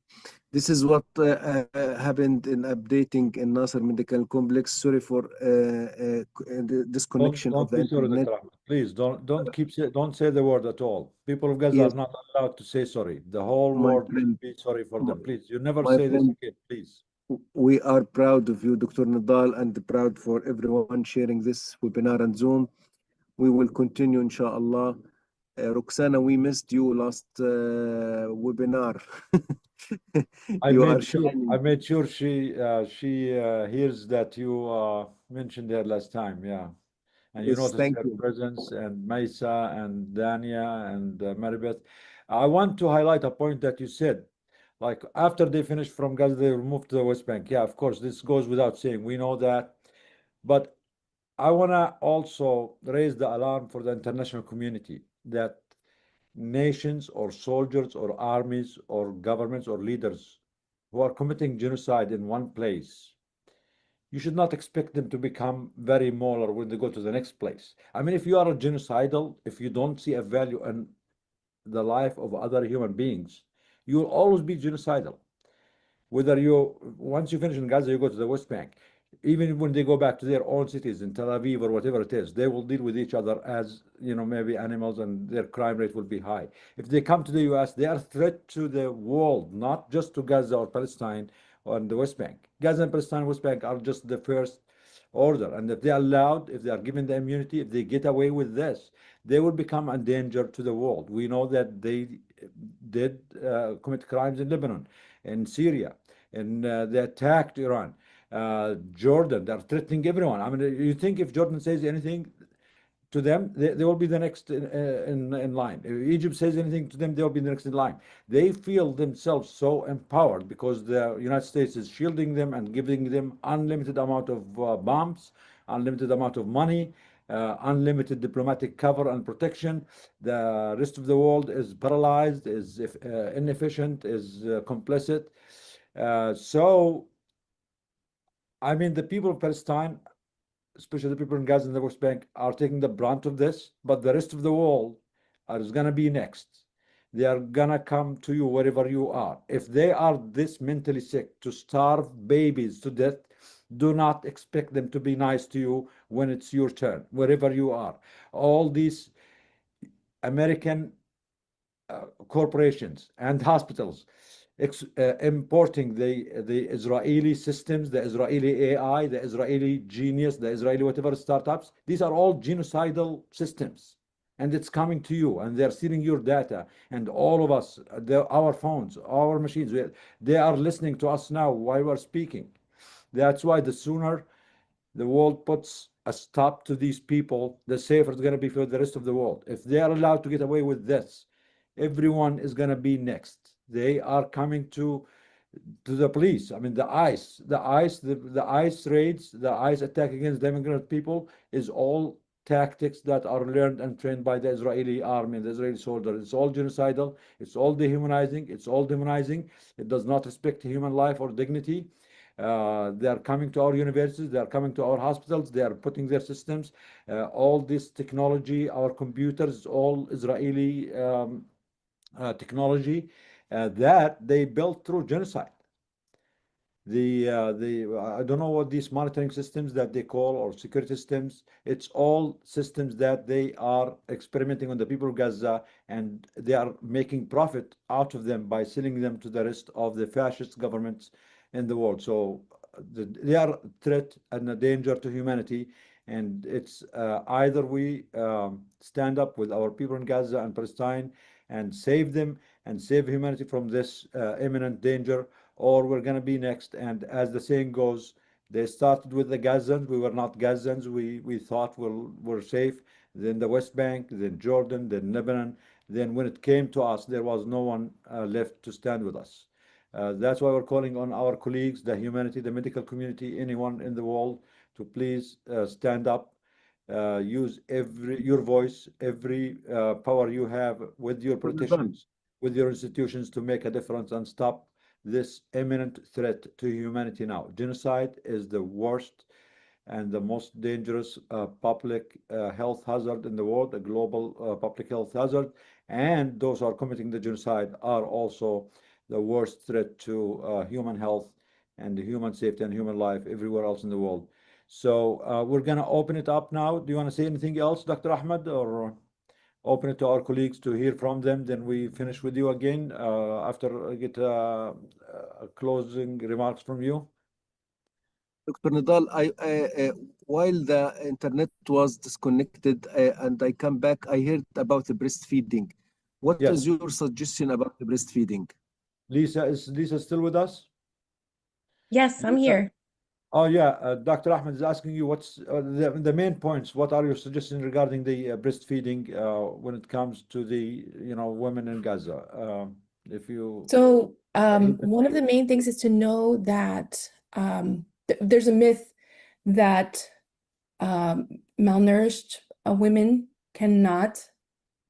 This is what happened in updating in Nasser Medical Complex. Sorry for the disconnection
Don't
of the
be sorry,
internet.
Dr. Ahmed. Please don't say the word at all. People of Gaza
Yes,
are not allowed to say sorry. The whole
my
world
friend,
should be sorry for them. Please, you never
my
say this
friend,
again, please.
we are proud of you, Dr. Nadal, and proud for everyone sharing this webinar and Zoom. We will continue, inshallah. Roxana, we missed you last webinar.
I
You are
made sure
shining.
she hears that you mentioned her last time, yeah. And you
Yes,
noticed
thank
her
you.
presence, and Maisa and Dania and Maribeth. I want to highlight a point that you said. Like after they finish from Gaza, they will move to the West Bank. Yeah, of course, this goes without saying. We know that. But I want to also raise the alarm for the international community that nations or soldiers or armies or governments or leaders who are committing genocide in one place, you should not expect them to become very moral when they go to the next place. I mean, if you are a genocidal, if you don't see a value in the life of other human beings, you will always be genocidal. Whether once you finish in Gaza, you go to the West Bank. Even when they go back to their own cities in Tel Aviv or whatever it is, they will deal with each other as, maybe animals, and their crime rate will be high. If they come to the US, they are a threat to the world, not just to Gaza or Palestine or the West Bank. Gaza and Palestine and West Bank are just the first order. And if they are allowed, if they are given the immunity, if they get away with this, they will become a danger to the world. We know that they did commit crimes in Lebanon, in Syria, and they attacked Iran. Jordan, they're threatening everyone. I mean, you think if Jordan says anything to them, they will be the next in line. If Egypt says anything to them, they'll be the next in line. They feel themselves so empowered because the United States is shielding them and giving them unlimited amount of bombs, unlimited amount of money, unlimited diplomatic cover and protection. The rest of the world is paralyzed, is inefficient, is complicit. So, I mean, the people of Palestine, especially the people in Gaza and the West Bank, are taking the brunt of this, but the rest of the world is going to be next. They are going to come to you wherever you are. If they are this mentally sick to starve babies to death, do not expect them to be nice to you when it's your turn, wherever you are. All these American corporations and hospitals importing the Israeli systems, the Israeli AI, the Israeli genius, the Israeli whatever startups. These are all genocidal systems, and it's coming to you, and they're stealing your data, and all of us, our phones, our machines, they are listening to us now while we're speaking. That's why the sooner the world puts a stop to these people, the safer it's going to be for the rest of the world. If they are allowed to get away with this, everyone is going to be next. They are coming to the police. I mean, the ICE raids, the ICE attack against the immigrant people is all tactics that are learned and trained by the Israeli army and the Israeli soldiers. It's all genocidal. It's all dehumanizing. It's all demonizing. It does not respect human life or dignity. They are coming to our universities. They are coming to our hospitals. They are putting their systems. All this technology, our computers, all Israeli technology that they built through genocide. I don't know what these monitoring systems that they call, or security systems. It's all systems that they are experimenting on the people of Gaza, and they are making profit out of them by selling them to the rest of the fascist governments in the world. So they are a threat and a danger to humanity. And it's either we stand up with our people in Gaza and Palestine and save them and save humanity from this imminent danger, or we're going to be next. And as the saying goes, they started with the Gazans. We were not Gazans. We thought we're safe. Then the West Bank, then Jordan, then Lebanon. Then when it came to us, there was no one left to stand with us. That's why we're calling on our colleagues, the humanity, the medical community, anyone in the world, to please stand up. Use your voice, every power you have with your politicians, with your institutions, to make a difference and stop this imminent threat to humanity now. Genocide is the worst and the most dangerous public health hazard in the world, a global public health hazard. And those who are committing the genocide are also the worst threat to human health and human safety and human life everywhere else in the world. So we're going to open it up now. Do you want to say anything else, Dr. Ahmed, or open it to our colleagues to hear from them? Then we finish with you again after I get closing remarks from you.
Dr. Nidal, while the internet was disconnected and I come back, I heard about the breastfeeding. What is your suggestion about the breastfeeding?
Lisa, is Lisa still with us?
Yes, I'm here.
Oh yeah, Dr. Ahmed is asking you what's the main points. What are your suggestions regarding the breastfeeding when it comes to the women in Gaza? If you
One of the main things is to know that there's a myth that malnourished women cannot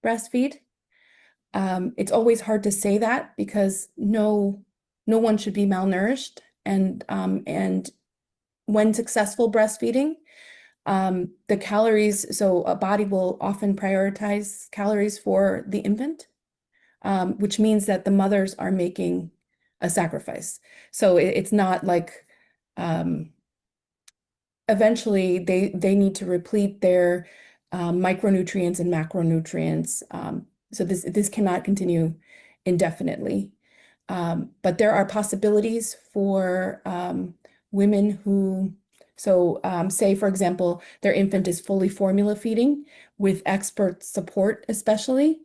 breastfeed. It's always hard to say that because no one should be malnourished, and when successful breastfeeding, the calories, so a body will often prioritize calories for the infant, which means that the mothers are making a sacrifice. So it's not like eventually they need to replete their micronutrients and macronutrients. So this cannot continue indefinitely. But there are possibilities for women who, say, for example, their infant is fully formula feeding with expert support, especially.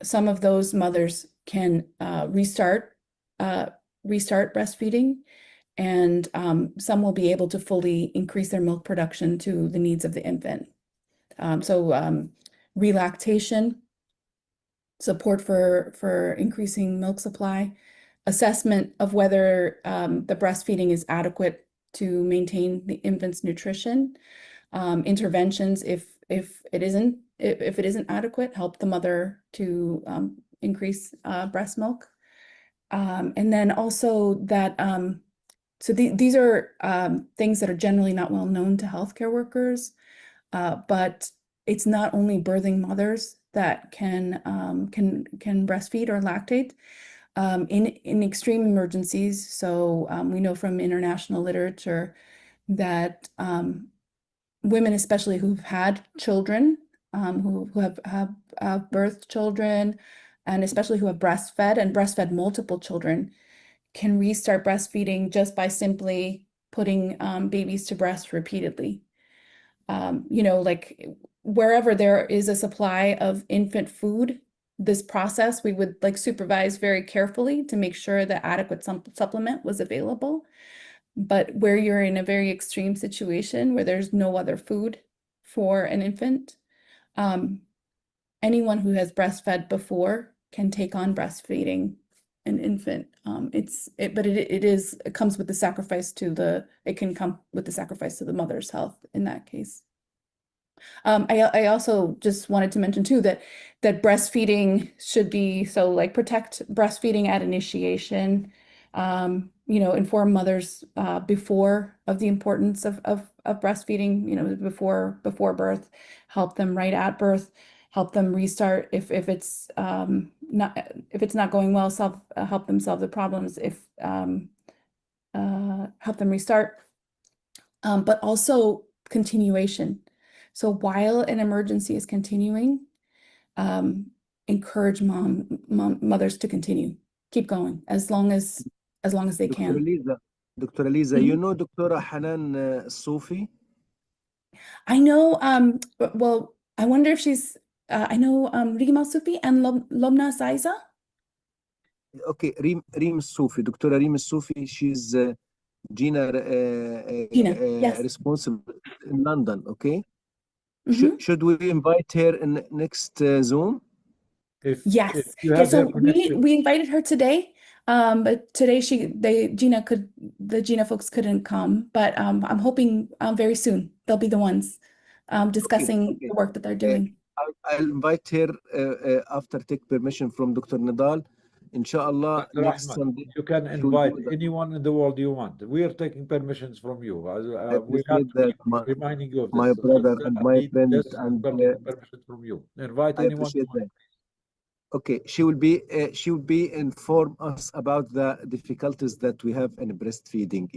Some of those mothers can restart breastfeeding, and some will be able to fully increase their milk production to the needs of the infant. Relactation, support for increasing milk supply, assessment of whether the breastfeeding is adequate to maintain the infant's nutrition, interventions if it isn't adequate, help the mother to increase breast milk, and then also that these are things that are generally not well known to healthcare workers, but it's not only birthing mothers that can breastfeed or lactate. In extreme emergencies, so we know from international literature that women, especially who've had children, who have birthed children, and especially who have breastfed multiple children, can restart breastfeeding just by simply putting babies to breast repeatedly. Like wherever there is a supply of infant food, this process we would like supervise very carefully to make sure that adequate supplement was available. But where you're in a very extreme situation where there's no other food for an infant, anyone who has breastfed before can take on breastfeeding an infant. It comes with the sacrifice it can come with the sacrifice to the mother's health in that case. I also just wanted to mention too that breastfeeding should be protect breastfeeding at initiation. Inform mothers before of the importance of breastfeeding. Before birth, help them right at birth, help them restart if it's not going well. Help them solve the problems. Help them restart, but also continuation. So while an emergency is continuing, encourage mothers to continue, keep going as long as they can.
Dr. Eliza, you know Dr. Hanan Soufi?
I know, well, I wonder if she's, I know Rima Soufi and Lobna Saiza.
Okay, Reem Soufi, Dr. Reem Soufi, she's Gina,
yes.
responsible in London, okay? Should we invite her in next Zoom?
Yes.
If you have her connection.
We invited her today, but today the Gina folks couldn't come, but I'm hoping very soon they'll be the ones discussing the work that they're doing.
I'll invite her after take permission from Dr. Nadal. Inshallah, next Sunday.
You can invite anyone in the world you want. We are taking permissions from you. We're not reminding you of this.
My brother and my friend and
permission from you. Invite anyone.
Okay, she will be inform us about the difficulties that we have in breastfeeding.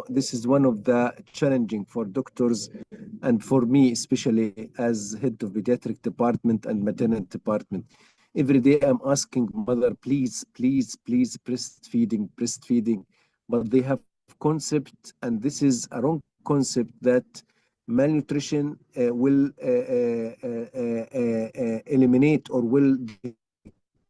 This is one of the challenging for doctors and for me, especially as head of pediatric department and maternity department. Every day I'm asking mother, please, breastfeeding, but they have concept, and this is a wrong concept, that malnutrition will eliminate or will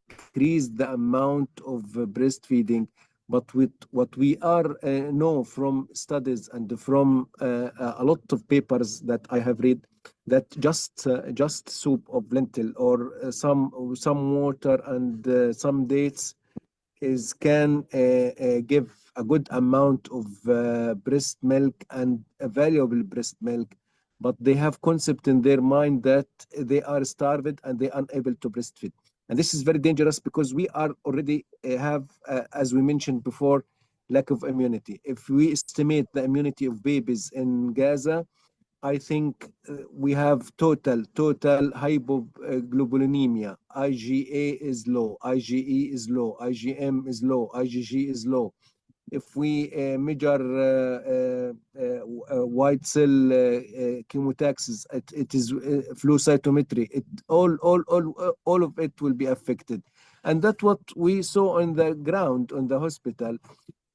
decrease the amount of breastfeeding. But with what we know from studies and from a lot of papers that I have read, that just soup of lentil or some water and some dates can give a good amount of breast milk and a valuable breast milk. But they have concept in their mind that they are starved and they are unable to breastfeed. And this is very dangerous because we are already have, as we mentioned before, lack of immunity. If we estimate the immunity of babies in Gaza, I think we have total hypoglobulinemia. IgA is low, IgE is low, IgM is low, IgG is low. If we measure white cell chemotaxis, it is flow cytometry. All of it will be affected, and that's what we saw on the ground on the hospital.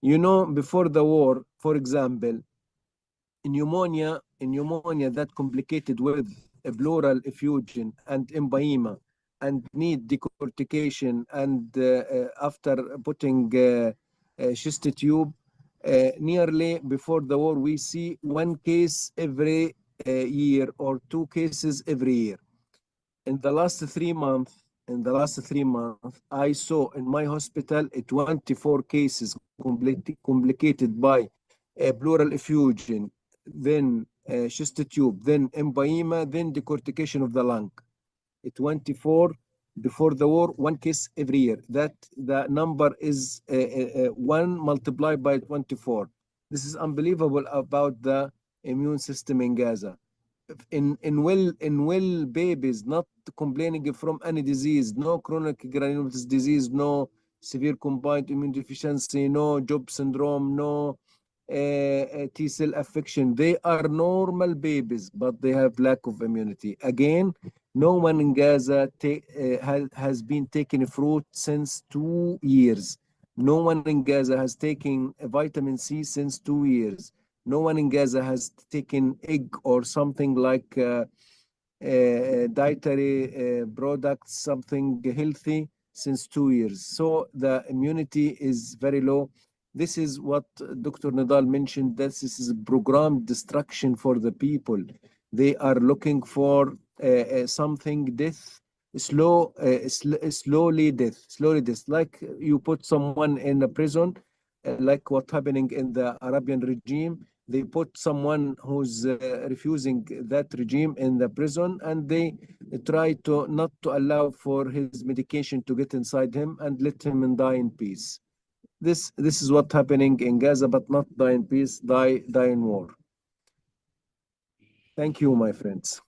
You know, before the war, for example, pneumonia that complicated with a pleural effusion and empyema and need decortication, and after putting chest tube, nearly before the war, we see one case every year or two cases every year. In the last 3 months, I saw in my hospital 24 cases complicated by pleural effusion, then chest tube, then empyema, then decortication of the lung. 24 before the war, one case every year. That the number is 1 multiplied by 24. This is unbelievable about the immune system in Gaza. In well babies, not complaining from any disease, no chronic granulomatous disease, no severe combined immune deficiency, no Job syndrome, no T cell affection. They are normal babies, but they have lack of immunity. Again, no one in Gaza has been taking fruit since 2 years. No one in Gaza has taken vitamin C since 2 years. No one in Gaza has taken egg or something like dietary products, something healthy since 2 years. So the immunity is very low. This is what Dr. Nadal mentioned. This is programmed destruction for the people. They are looking for something death, slowly death. Like you put someone in a prison, like what happening in the Arabian regime. They put someone who's refusing that regime in the prison, and they try to not to allow for his medication to get inside him and let him die in peace. This is what happening in Gaza, but not die in peace, die in war. Thank you, my friends.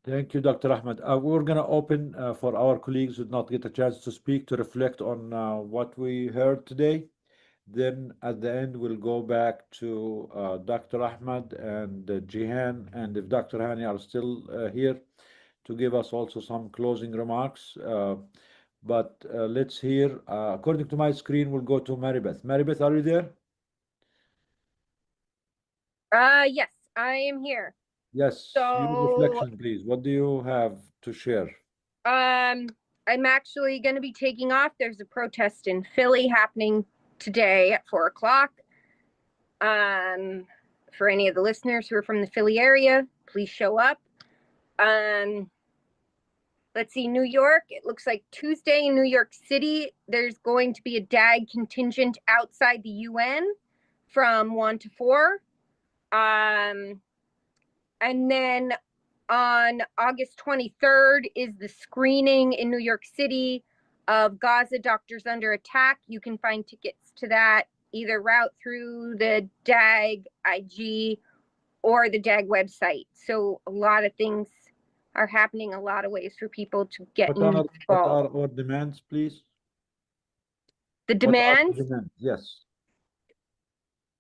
Thank you, Dr. Ahmed. We're going to open for our colleagues who did not get a chance to speak to reflect on what we heard today. Then at the end, we'll go back to Dr. Ahmed and Jihan, and if Dr. Hani are still here, to give us also some closing remarks. But let's hear, according to my screen, we'll go to Maribeth. Maribeth, are you there?
Yes, I am here.
Yes, your
So,
reflection, please. What do you have to share?
I'm actually going to be taking off. There's a protest in Philly happening today at 4 o'clock. For any of the listeners who are from the Philly area, please show up. Let's see, New York. It looks like Tuesday in New York City, there's going to be a DAG contingent outside the UN from 1 to 4. And then on August 23rd is the screening in New York City of Gaza Doctors Under Attack. You can find tickets to that either route through the DAG IG or the DAG website. So a lot of things are happening, a lot of ways for people to get involved.
What are our demands, please?
The
What are the
demands?
demands? Yes.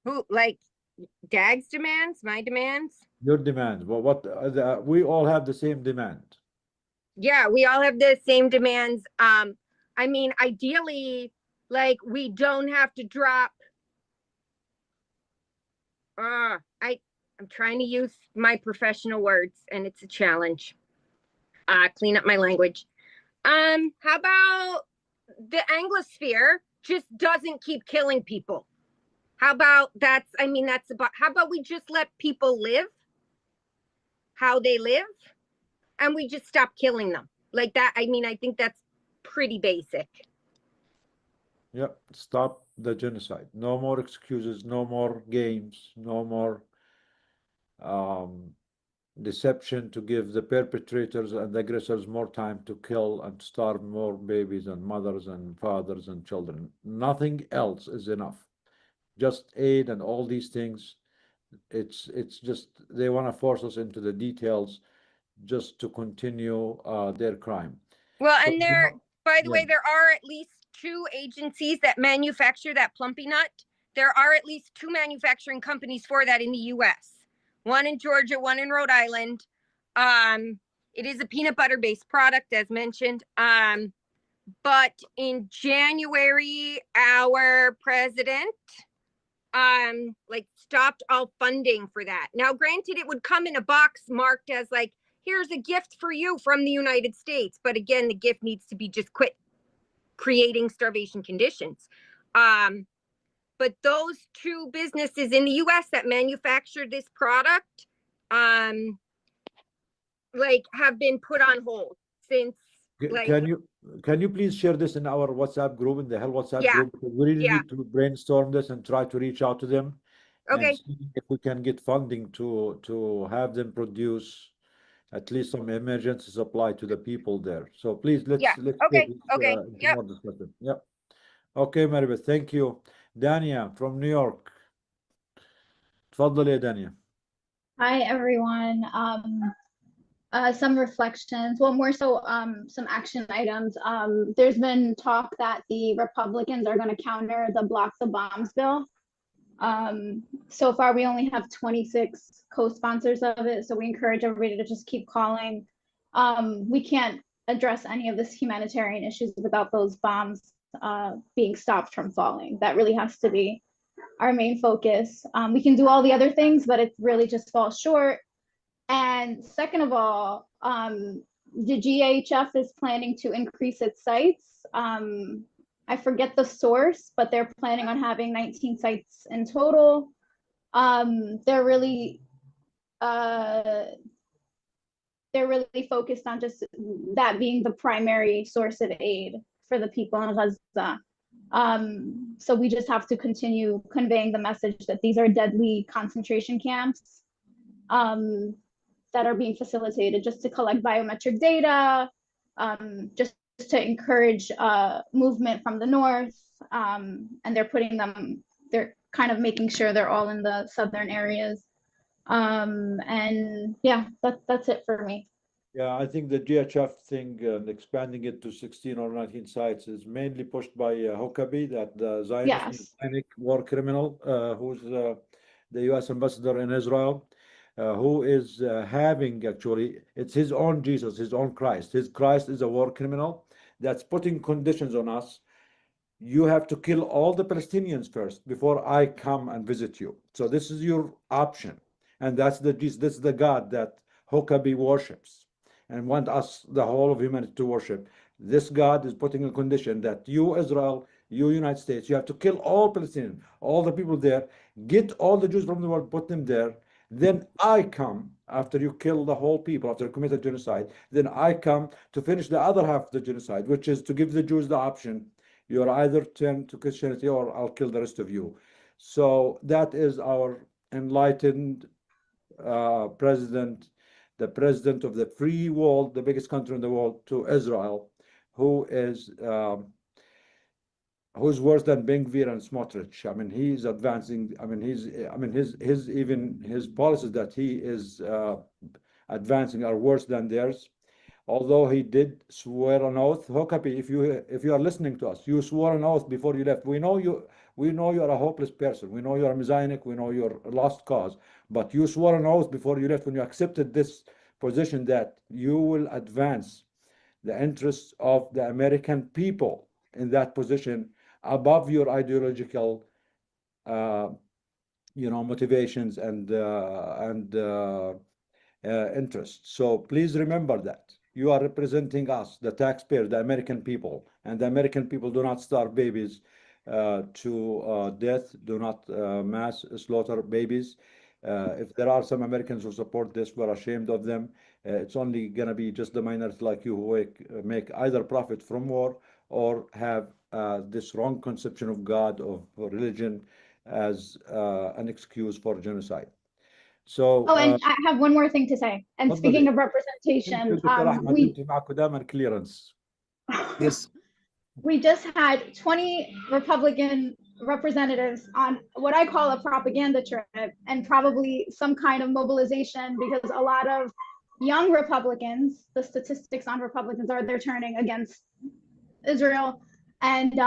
Who, like DAG's demands? My demands?
Your demands. Well, we all have the same demand.
Yeah, we all have the same demands. I mean, ideally, like we don't have to drop. I'm trying to use my professional words, and it's a challenge. Clean up my language. How about the Anglosphere just doesn't keep killing people? How about that's about, how about we just let people live how they live and we just stop killing them like that? I mean, I think that's pretty basic.
Yep, stop the genocide. No more excuses, no more games, no more deception to give the perpetrators and the aggressors more time to kill and starve more babies and mothers and fathers and children. Nothing else is enough. just aid and all these things. It's just they want to force us into the details just to continue their crime.
Well,
So,
and there, by the
yeah.
way, there are at least 2 agencies that manufacture that plumpy nut. There are at least 2 manufacturing companies for that in the US. One in Georgia, one in Rhode Island. It is a peanut butter based product, as mentioned. But in January, our president like stopped all funding for that. Now, granted, it would come in a box marked as like, here's a gift for you from the United States. But again, the gift needs to be just quit creating starvation conditions. But those 2 businesses in the US that manufacture this product, like have been put on hold since like,
Can you please share this in our WhatsApp group, in the Hell WhatsApp
yeah,
group? Because we really
yeah.
need to brainstorm this and try to reach out to them
Okay.
and see if we can get funding to have them produce at least some emergency supply to the people there. So please let's
Yeah.
take
Okay.
this
Okay.
into
Yep.
more discussion. Yep. Okay, Maribeth, thank you. Dania from New York. تفضل يا دانيا.
Hi, everyone. Some reflections, well, more so some action items. There's been talk that the Republicans are going to counter the Block the Bombs bill. So far, we only have 26 co-sponsors of it, so we encourage everybody to just keep calling. We can't address any of this humanitarian issues without those bombs being stopped from falling. That really has to be our main focus. We can do all the other things, but it really just falls short. And second of all, the GHF is planning to increase its sites. I forget the source, but they're planning on having 19 sites in total. They're really focused on just that being the primary source of aid for the people in Gaza. So we just have to continue conveying the message that these are deadly concentration camps that are being facilitated just to collect biometric data, just to encourage movement from the north. And they're kind of making sure they're all in the southern areas. And yeah, that's it for me.
Yeah, I think the GHF thing, expanding it to 16 or 19 sites, is mainly pushed by Huckabee, that the Zionist Messianic war criminal, who's the U.S. ambassador in Israel, who is having, actually, it's his own Jesus, his own Christ. His Christ is a war criminal that's putting conditions on us. You have to kill all the Palestinians first before I come and visit you. So this is your option. And that's this is the God that Huckabee worships and want us, the whole of humanity, to worship. This God is putting a condition that you, Israel, you, United States, you have to kill all Palestinians, all the people there, get all the Jews from the world, put them there. Then I come, after you kill the whole people, after you commit a genocide, then I come to finish the other half of the genocide, which is to give the Jews the option. You're either turn to Christianity or I'll kill the rest of you. So that is our enlightened president, the president of the free world, the biggest country in the world, to Israel, who is who's worse than Ben Gvir and Smotrich. I mean, he's advancing. I mean, his policies that he is advancing are worse than theirs. Although he did swear an oath, Huckabee, if you are listening to us, you swore an oath before you left. We know you are a hopeless person. We know you are a Messianic. We know you're a lost cause. But you swore an oath before you left when you accepted this position that you will advance the interests of the American people in that position above your ideological, motivations and interests. So please remember that. You are representing us, the taxpayer, the American people, and the American people do not starve babies to death, do not mass slaughter babies. If there are some Americans who support this, we're ashamed of them. It's only going to be just the minority like you who make either profit from war or have this wrong conception of God, of religion, as an excuse for genocide. So,
and I have one more thing to say. And speaking of representation,
clearance.
Yes.
We just had 20 Republican representatives on what I call a propaganda trip and probably some kind of mobilization, because a lot of young Republicans, the statistics on Republicans are they're turning against Israel. And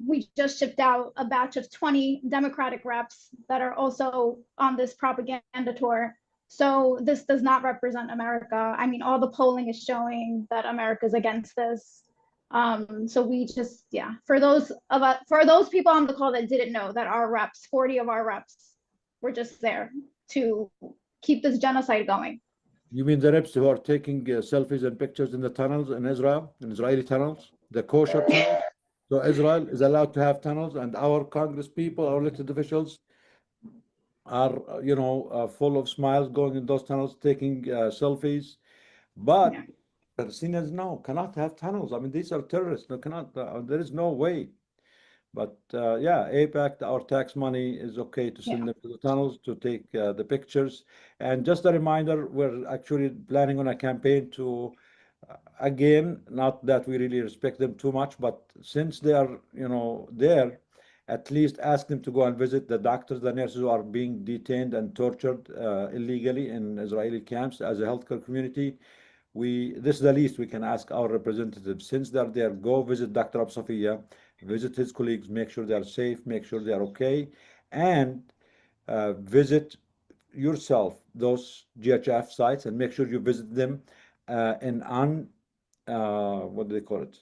we just shipped out a batch of 20 Democratic reps that are also on this propaganda tour. So this does not represent America. I mean, all the polling is showing that America's against this. So we just, yeah, for those people on the call that didn't know, that our reps, 40 of our reps were just there to keep this genocide going.
You mean the reps who are taking selfies and pictures in the tunnels in Israel, in Israeli tunnels, the kosher tunnels? So Israel is allowed to have tunnels, and our Congress people, our elected officials, are full of smiles, going in those tunnels, taking selfies. But
Yeah.
Palestinians, no, cannot have tunnels. I mean, these are terrorists. No, cannot. There is no way. But yeah, APAC, our tax money is okay to send them to the tunnels to take the pictures. And just a reminder, we're actually planning on a campaign to, again, not that we really respect them too much, but since they are, there, at least ask them to go and visit the doctors, the nurses who are being detained and tortured illegally in Israeli camps as a healthcare community. This is the least we can ask our representatives. Since they're there, go visit Dr. Absafia, visit his colleagues, make sure they're safe, make sure they're okay, and visit yourself those GHF sites and make sure you visit them in what do they call it?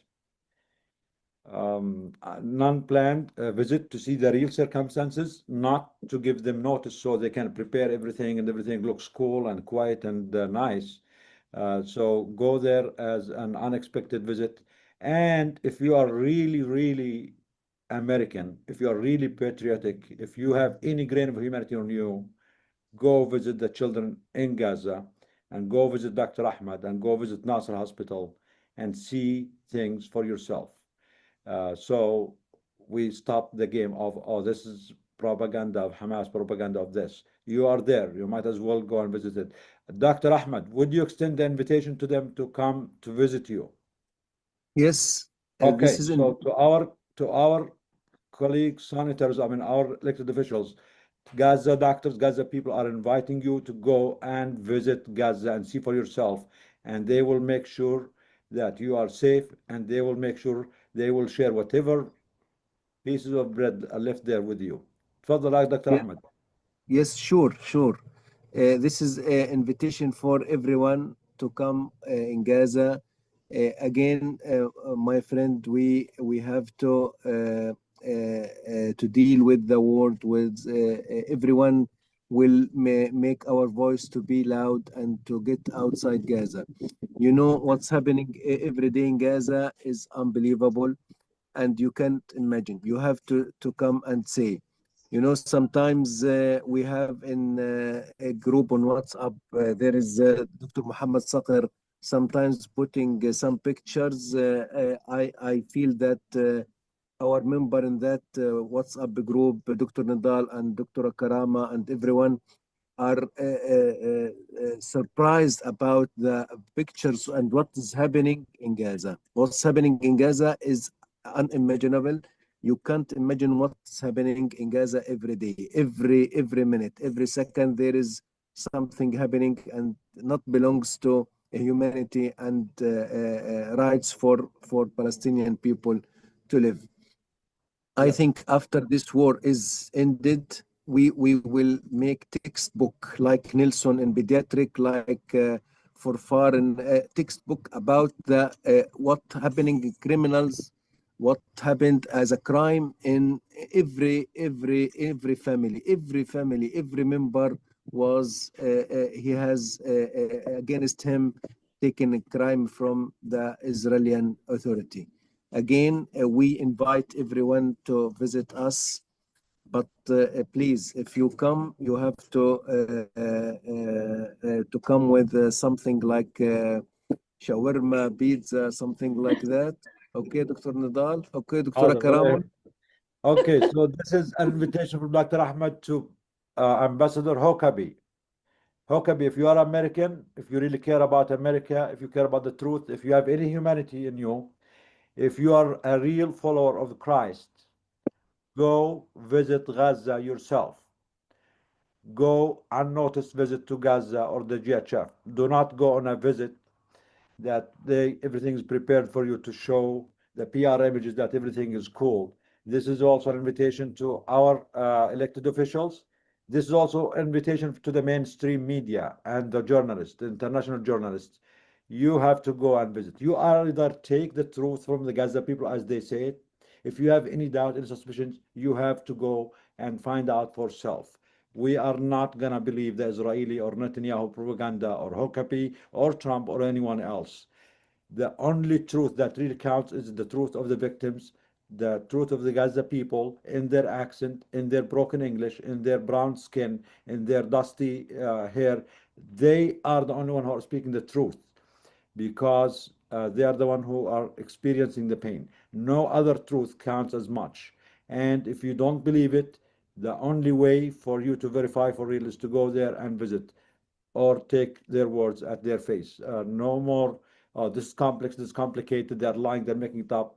Non-planned visit to see the real circumstances, not to give them notice so they can prepare everything and everything looks cool and quiet and nice. So go there as an unexpected visit. And if you are really, really American, if you are really patriotic, if you have any grain of humanity on you, go visit the children in Gaza and go visit Dr. Ahmed and go visit Nasser Hospital and see things for yourself. So we stop the game of, oh, this is propaganda of Hamas, propaganda of this. You are there. You might as well go and visit it. Dr. Ahmed, would you extend the invitation to them to come to visit you?
Yes,
Okay,
this is in
so to our colleagues, senators, I mean our elected officials, Gaza doctors, Gaza people are inviting you to go and visit Gaza and see for yourself, and they will make sure that you are safe, and they will make sure they will share whatever pieces of bread are left there with you. تفضل Dr.
yeah,
Ahmed.
yes, sure, sure. This is an invitation for everyone to come in Gaza. Again, my friend, we have to deal with the world. With everyone will make our voice to be loud and to get outside Gaza. You know what's happening every day in Gaza is unbelievable, and you can't imagine. You have to come and say. You know, sometimes we have in a group on WhatsApp, there is Dr. Muhammad Saqir, sometimes putting some pictures. I feel that our member in that WhatsApp group, Dr. Nadal and Dr. Karama and everyone are surprised about the pictures and what is happening in Gaza. What's happening in Gaza is unimaginable. You can't imagine what's happening in Gaza every day, every minute, every second. There is something happening and not belongs to humanity and rights for Palestinian people to live. I
Yes.
think after this war is ended, we will make textbook like Nelson in pediatric, like for foreign textbook about the what happening in criminals, what happened as a crime in every family, every member was he has against him taken a crime from the Israeli authority. Again, we invite everyone to visit us, but please, if you come, you have to come with something like shawarma, pizza, something like that. Okay, Dr. Nadal. Okay, Dr. Karama.
Okay, so this is an invitation from Dr. Ahmed to Ambassador Hokabi. Hokabi, if you are American, if you really care about America, if you care about the truth, if you have any humanity in you, if you are a real follower of Christ, Go visit Gaza yourself. Go unnoticed visit to Gaza or the GHF. Do not go on a visit that everything is prepared for you to show the PR images that everything is cool. This is also an invitation to our elected officials. This is also an invitation to the mainstream media and the journalists, the international journalists. You have to go and visit. You either take the truth from the Gaza people as they say it. If you have any doubt, any suspicions, you have to go and find out for self. We are not going to believe the Israeli or Netanyahu propaganda or Huckabee or Trump or anyone else. The only truth that really counts is the truth of the victims, the truth of the Gaza people in their accent, in their broken English, in their brown skin, in their dusty hair. They are the only one who are speaking the truth because they are the one who are experiencing the pain. No other truth counts as much. And if you don't believe it, the only way for you to verify for real is to go there and visit or take their words at their face. No more, oh, this is complex, this is complicated, they're lying, they're making it up.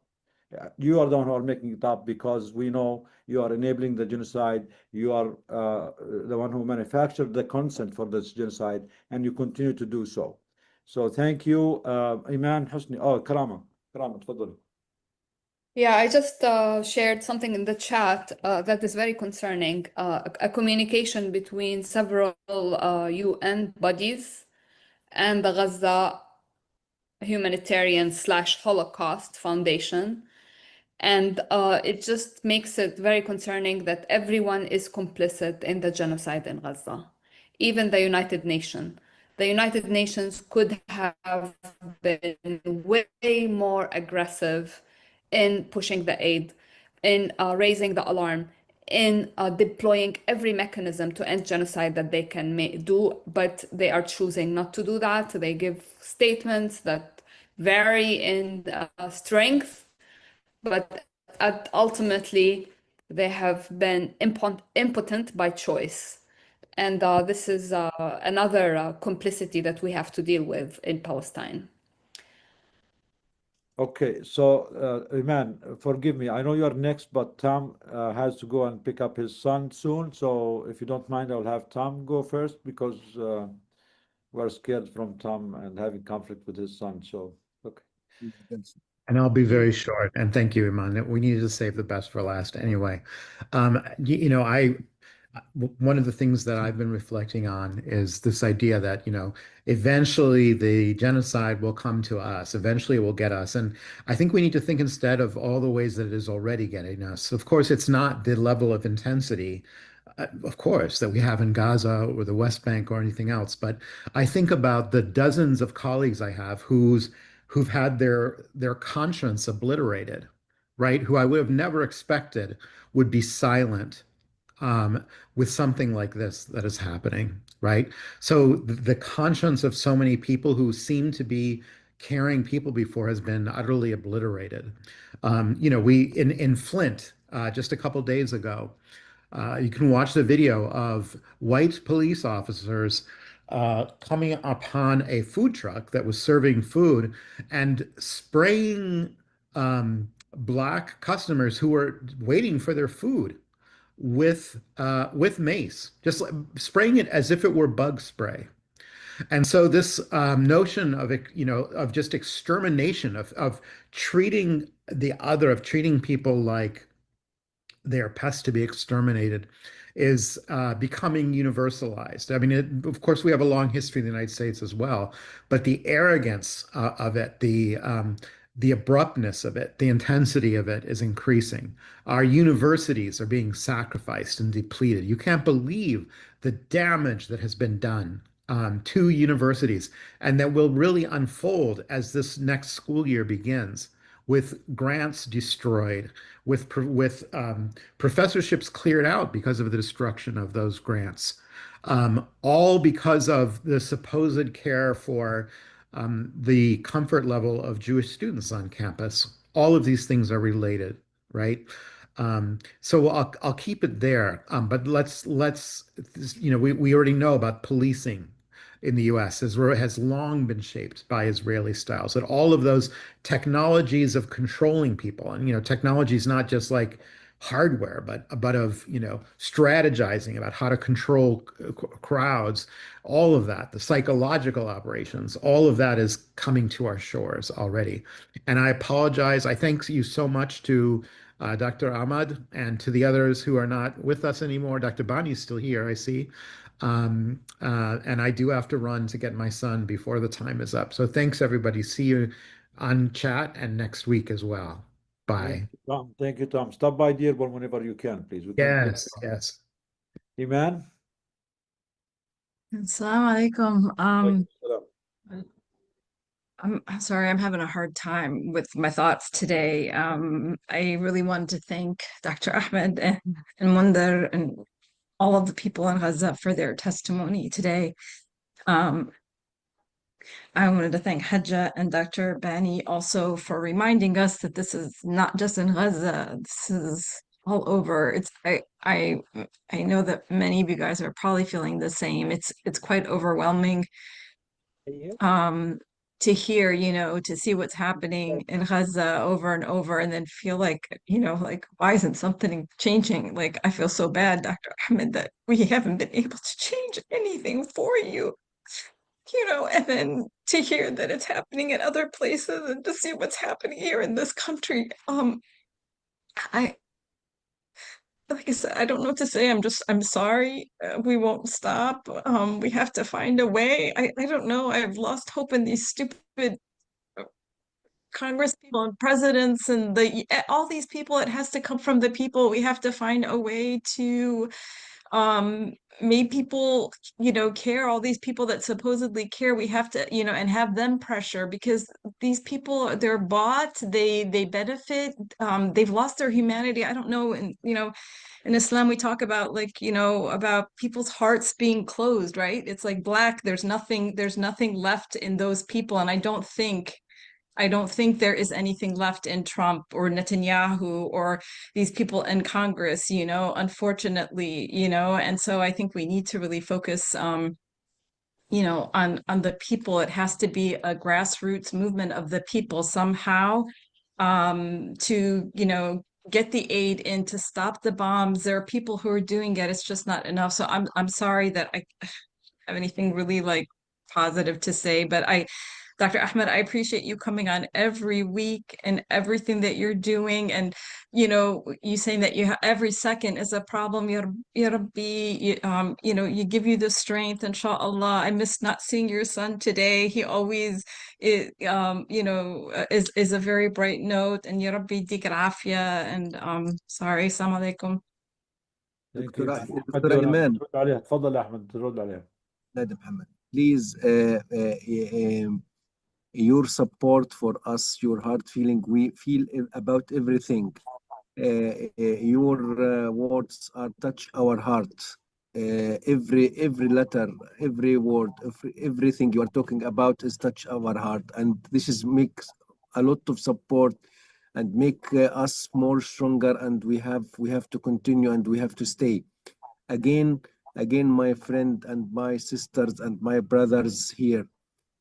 You are the one who are making it up because we know you are enabling the genocide. You are the one who manufactured the consent for this genocide, and you continue to do so. So thank you, Iman Husni. Oh, Karama, تفضلي.
Yeah, I just shared something in the chat that is very concerning. A communication between several UN bodies and the Gaza Humanitarian / Holocaust Foundation. And it just makes it very concerning that everyone is complicit in the genocide in Gaza, even the United Nations. The United Nations could have been way more aggressive in pushing the aid, in raising the alarm, in deploying every mechanism to end genocide that they can do, but they are choosing not to do that. They give statements that vary in strength, but ultimately they have been impotent by choice. And this is another complicity that we have to deal with in Palestine.
Okay, so Iman, forgive me. I know you're next, but Tom has to go and pick up his son soon. So if you don't mind, I'll have Tom go first because we're scared from Tom and having conflict with his son. So, okay.
And I'll be very short. And thank you, Iman. We needed to save the best for last anyway. One of the things that I've been reflecting on is this idea that, eventually the genocide will come to us. Eventually it will get us. And I think we need to think instead of all the ways that it is already getting us. Of course, it's not the level of intensity, of course, that we have in Gaza or the West Bank or anything else. But I think about the dozens of colleagues I have who've had their conscience obliterated, right? Who I would have never expected would be silent with something like this that is happening, right? So the conscience of so many people who seem to be caring people before has been utterly obliterated. We in Flint just a couple days ago, you can watch the video of white police officers coming upon a food truck that was serving food and spraying black customers who were waiting for their food with mace, just like spraying it as if it were bug spray. And so this notion of of just extermination of treating the other, of treating people like they are pests to be exterminated, is becoming universalized. I mean, of course, we have a long history in the United States as well, but the arrogance of it, the abruptness of it, the intensity of it is increasing. Our universities are being sacrificed and depleted. You can't believe the damage that has been done to universities and that will really unfold as this next school year begins, with grants destroyed, with professorships cleared out because of the destruction of those grants, all because of the supposed care for the comfort level of Jewish students on campus. All of these things are related, right? So I'll keep it there. But let's we already know about policing in the US has long been shaped by Israeli styles. That all of those technologies of controlling people, and technology is not just like hardware, but of, strategizing about how to control crowds, all of that, the psychological operations, all of that is coming to our shores already. And I apologize. I thank you so much to Dr. Ahmad and to the others who are not with us anymore. Dr. Bani is still here, I see. And I do have to run to get my son before the time is up. So thanks, everybody. See you on chat and next week as well. Bye.
Tom. Thank you, Tom. Stop by Dearborn whenever you can, please. We can
Yes, yes.
Iman?
Assalamu alaikum.
Salam.
I'm sorry, I'm having a hard time with my thoughts today. I really wanted to thank Dr. Ahmed and Munder and all of the people in Gaza for their testimony today. Um, I wanted to thank Hajja and Dr. Bani also for reminding us that this is not just in Gaza, this is all over. I know that many of you guys are probably feeling the same. It's quite overwhelming to hear, to see what's happening in Gaza over and over and then feel like, like why isn't something changing? Like I feel so bad, Dr. Ahmed, that we haven't been able to change anything for you. And then to hear that it's happening in other places and to see what's happening here in this country. I like I said, I don't know what to say. I'm sorry. We won't stop. We have to find a way. I don't know. I've lost hope in these stupid Congress people and presidents and all these people. It has to come from the people. We have to find a way to make people care. All these people that supposedly care, we have to and have them pressure, because these people, they're bought, they benefit, they've lost their humanity. I don't know. And in Islam we talk about about people's hearts being closed, right? It's like black, there's nothing left in those people. And I don't think there is anything left in Trump or Netanyahu or these people in Congress, unfortunately, and so I think we need to really focus, on the people. It has to be a grassroots movement of the people somehow, to, get the aid in to stop the bombs. There are people who are doing it. It's just not enough. So I'm sorry that I have anything really like positive to say, but Dr. Ahmed, I appreciate you coming on every week and everything that you're doing. And, you saying that every second is a problem. Ya Rabbi, you give you the strength, inshallah. I miss not seeing your son today. He always is a very bright note. And Ya Rabbi, dik al-afia. And sorry, assalamu alaikum.
Thank you.
دكتورة إيمان.
ترد عليها. تفضل يا أحمد ترد عليها.
نادي محمد, please, your support for us, your heart feeling, we feel about everything. Your words are touch our heart. Every letter, every word, everything you are talking about is touch our heart, and this is makes a lot of support and make us more stronger. And we have to continue and we have to stay. Again, my friend and my sisters and my brothers here,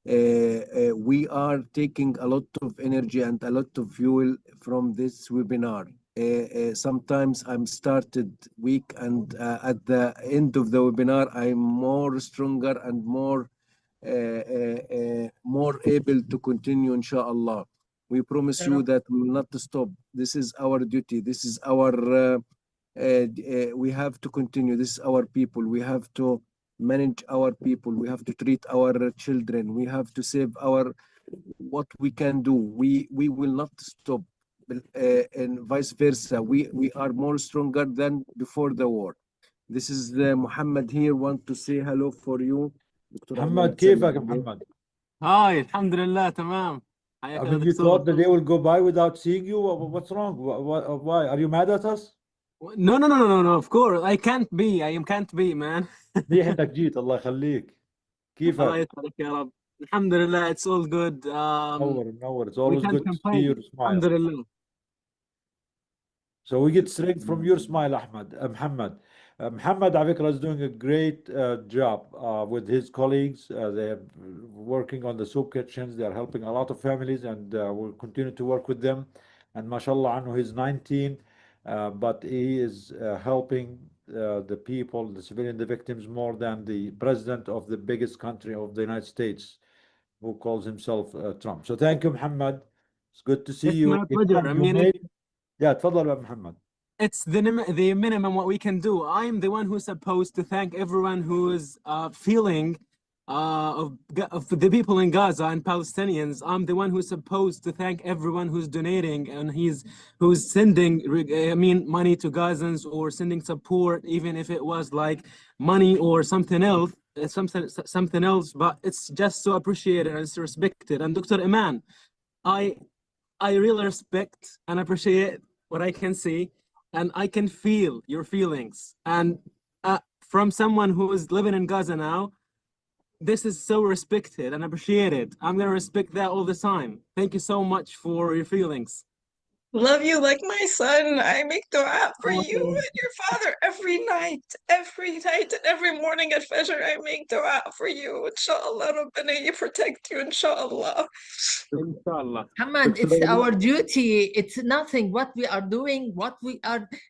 we are taking a lot of energy and a lot of fuel from this webinar. Sometimes I'm started weak, and at the end of the webinar, I'm more stronger and more able to continue, inshallah. We promise you that we will not stop. This is our duty. This is our, we have to continue. This is our people. We have to manage our people. We have to treat our children. We have to save what we can do. We will not stop. And vice versa. We are more stronger than before the war. This is Muhammad here. Want to say hello for you.
محمد كيفك محمد؟
هاي الحمد لله تمام.
I mean, you thought the day will go by without seeing you? What's wrong? Why? Are you mad at us?
No. Of course, I can't be, man.
منيح انك جيت الله يخليك.
الله
كيفك؟
يسعدك يا رب. الحمد لله, it's all good.
منور. It's
We
always
can't
good to see
complain.
your smile.
الحمد لله.
So we get strength from your smile, Ahmed. Muhammad. Muhammad, على فكرة, is doing a great job with his colleagues. They're working on the soup kitchens. They are helping a lot of families, and we'll continue to work with them. And mashallah, عنه, he's 19. but he is helping the people, the civilian, the victims, more than the president of the biggest country of the United States, who calls himself Trump. So thank you, Muhammad. It's good to see
It's
you.
my pleasure. I mean,
Yeah, تفضل يا محمد.
it's the minimum what we can do. I'm the one who's supposed to thank everyone who is feeling of the people in Gaza and Palestinians. I'm the one who's supposed to thank everyone who's donating and who's sending money to Gazans or sending support, even if it was like money or something else. Something else, but it's just so appreciated and it's respected. And Dr. Iman, I really respect and appreciate what I can see, and I can feel your feelings. And from someone who is living in Gaza now, this is so respected and appreciated. I'm gonna respect that all the time. Thank you so much for your feelings.
Love you like my son. I make dua for you and your father every night and every morning at Fajr. I make dua for you. Inshallah, Rabbana protect you, inshallah.
Inshallah.
Muhammad, it's our duty. It's nothing what we are doing,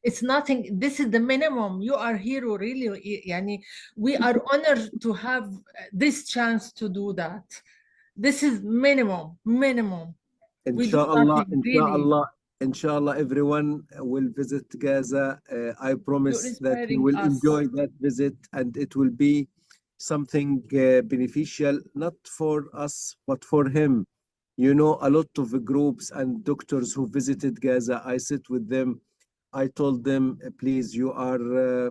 it's nothing. This is the minimum. You are hero, really. Yani, we are honored to have this chance to do that. This is minimum. We do
Inshallah,
nothing, really.
inshallah, everyone will visit Gaza. I promise
You're
that he
inspiring
will
us.
enjoy that visit, and it will be something beneficial, not for us, but for him. You know, a lot of groups and doctors who visited Gaza, I sit with them. I told them, please, you are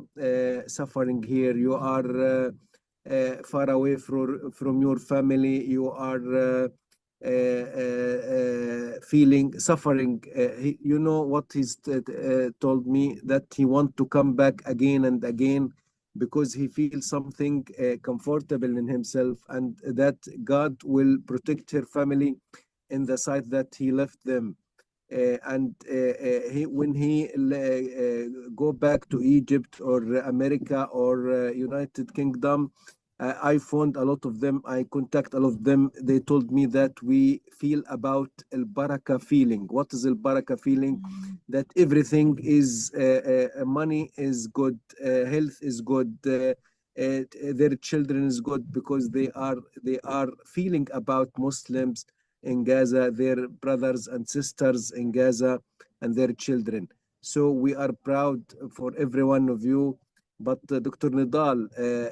suffering here. You are far away from your family. You are feeling suffering. You know what he's told me, that he want to come back again and again because he feels something comfortable in himself, and that God will protect her family in the site that he left them. When he go back to Egypt or America or United Kingdom, I found a lot of them. I contact a lot of them. They told me that we feel about el baraka feeling. What is el baraka feeling? That everything is money is good, health is good, their children is good, because they are feeling about Muslims in Gaza, their brothers and sisters in Gaza, and their children. So we are proud for every one of you. But دكتور نضال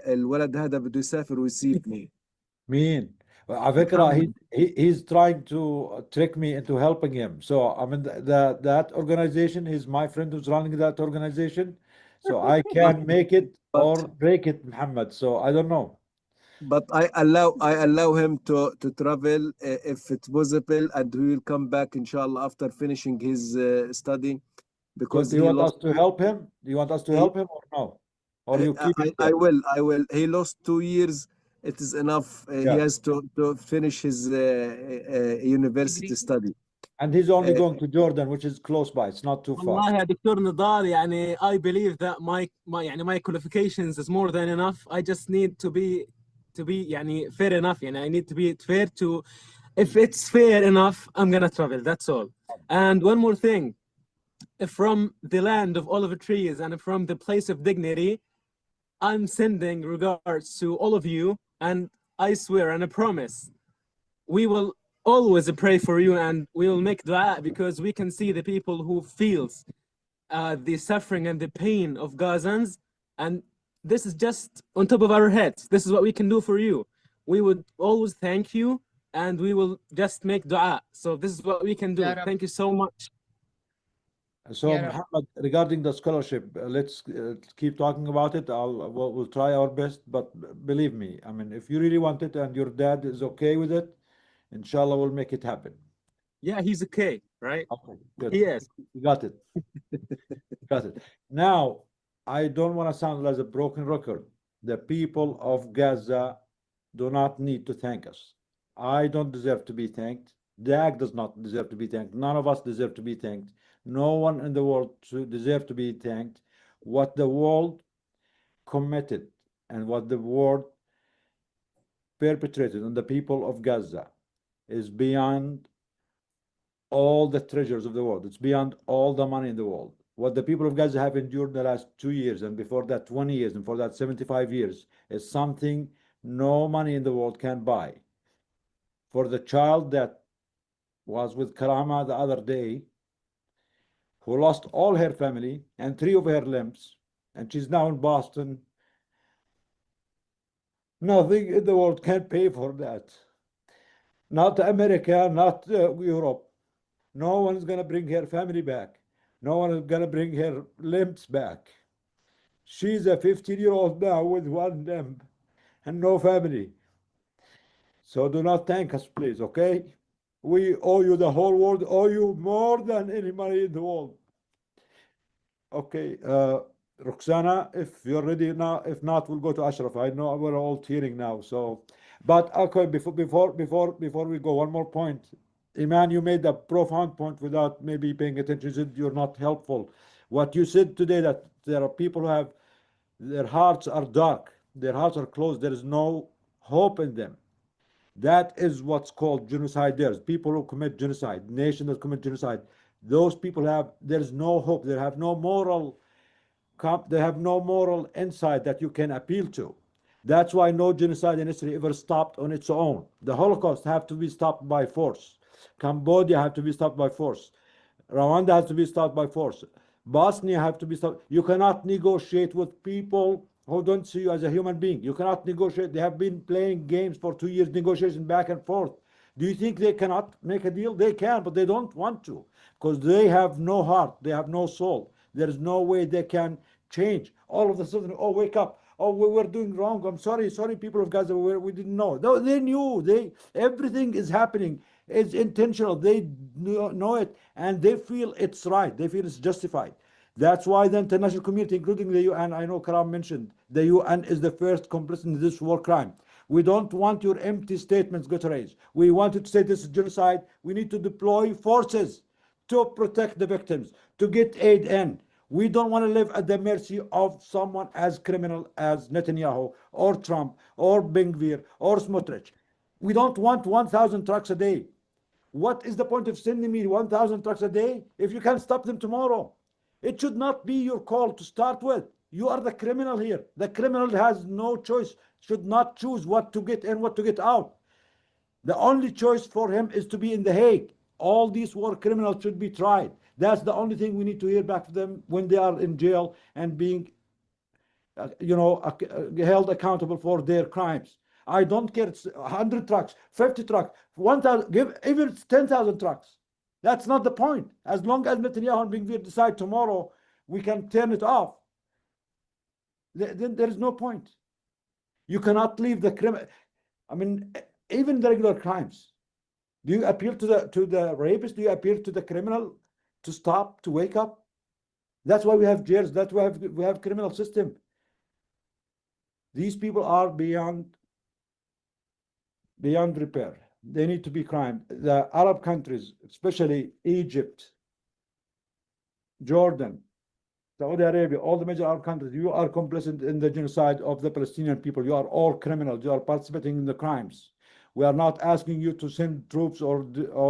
الولد هذا بده يسافر ويسيبني.
مين؟ على فكرة he's trying to trick me into helping him. So I mean that organization is my friend who's running that organization. So I can make it or break it, Muhammad. So I don't know.
But I allow him to travel if it's possible, and he will come back inshallah after finishing his study, because
Do you want us to help him? Do you want us to help him or no? Or you keep it
I will. He lost 2 years. It is enough. He has to finish his university study.
And he's only going to Jordan, which is close by. It's not too far.
والله يا دكتور نضال يعني I believe that my qualifications is more than enough. I just need to be يعني fair enough. يعني I need to be fair to, if it's fair enough, I'm gonna travel. That's all. And one more thing, from the land of olive trees and from the place of dignity, I'm sending regards to all of you, and I swear and I promise we will always pray for you, and we will make dua, because we can see the people who feels the suffering and the pain of Gazans, and this is just on top of our heads. This is what we can do for you. We would always thank you, and we will just make dua. So this is what we can do. Thank you so much.
So Muhammad, regarding the scholarship, let's keep talking about it. We'll try our best, but believe me, I mean, if you really want it and your dad is okay with it, inshallah, we'll make it happen.
Yeah, he's okay, right?
Okay, good.
Yes,
you got it. Got it. Now, I don't want to sound like a broken record. The people of Gaza do not need to thank us. I don't deserve to be thanked. Dag does not deserve to be thanked. None of us deserve to be thanked. No one in the world deserve to be thanked. What the world committed and what the world perpetrated on the people of Gaza is beyond all the treasures of the world. It's beyond all the money in the world. what the people of Gaza have endured the last 2 years, and before that 20 years, and for that 75 years, is something no money in the world can buy. For the child that was with Karama the other day, who lost all her family and 3 of her limbs, and she's now in Boston, nothing in the world can pay for that. Not America, not Europe. No one is going to bring her family back. No one is going to bring her limbs back. She's a 15-year-old now with 1 limb and no family. So do not thank us, please, okay? We owe you, the whole world owe you more than any money in the world. Okay, Roxana, if you're ready now, if not, we'll go to Ashraf. I know we're all tearing now, so, but okay, before we go, one more point. Iman, you made a profound point without maybe paying attention. You said you're not helpful. What you said today, that there are people who have, their hearts are dark, their hearts are closed, there is no hope in them. That is what's called genociders, people who commit genocide, nations that commit genocide. Those people have, there's no hope, they have no moral insight that you can appeal to. That's why no genocide in history ever stopped on its own. The Holocaust have to be stopped by force. Cambodia have to be stopped by force. Rwanda has to be stopped by force. Bosnia have to be stopped. You cannot negotiate with people who don't see you as a human being. You cannot negotiate. They have been playing games for 2 years, negotiation back and forth. Do you think they cannot make a deal? They can, but they don't want to, because they have no heart. They have no soul. There is no way they can change. All of a sudden, oh, wake up. Oh, we were doing wrong. I'm sorry, people of Gaza. We didn't know. No, they knew. Everything is happening. It's intentional. They know it, and they feel it's right. They feel it's justified. That's why the international community, including the UN, I know Karam mentioned, the UN is the first complicit in this war crime. We don't want your empty statements, Guterres. We wanted to say this is genocide. We need to deploy forces to protect the victims, to get aid in. We don't want to live at the mercy of someone as criminal as Netanyahu or Trump or Ben Gvir or Smotrich. We don't want 1,000 trucks a day. What is the point of sending me 1,000 trucks a day if you can't stop them tomorrow? It should not be your call to start with. You are the criminal here. The criminal has no choice, should not choose what to get in, what to get out. The only choice for him is to be in The Hague. All these war criminals should be tried. That's the only thing we need to hear back from them when they are in jail and being, held accountable for their crimes. I don't care. It's 100 trucks, 50 trucks, 1,000. Give even 10,000 trucks. That's not the point. As long as Netanyahu and Ben Gvir decide tomorrow we can turn it off, then there is no point. You cannot leave the criminal. I mean, even the regular crimes. Do you appeal to the rapist? Do you appeal to the criminal to stop, to wake up? That's why we have jails. That's why we have criminal system. These people are beyond repair. They need to be crimed. The Arab countries, especially Egypt, Jordan, Saudi Arabia, all the major Arab countries, you are complicit in the genocide of the Palestinian people. You are all criminals. You are participating in the crimes. We are not asking you to send troops or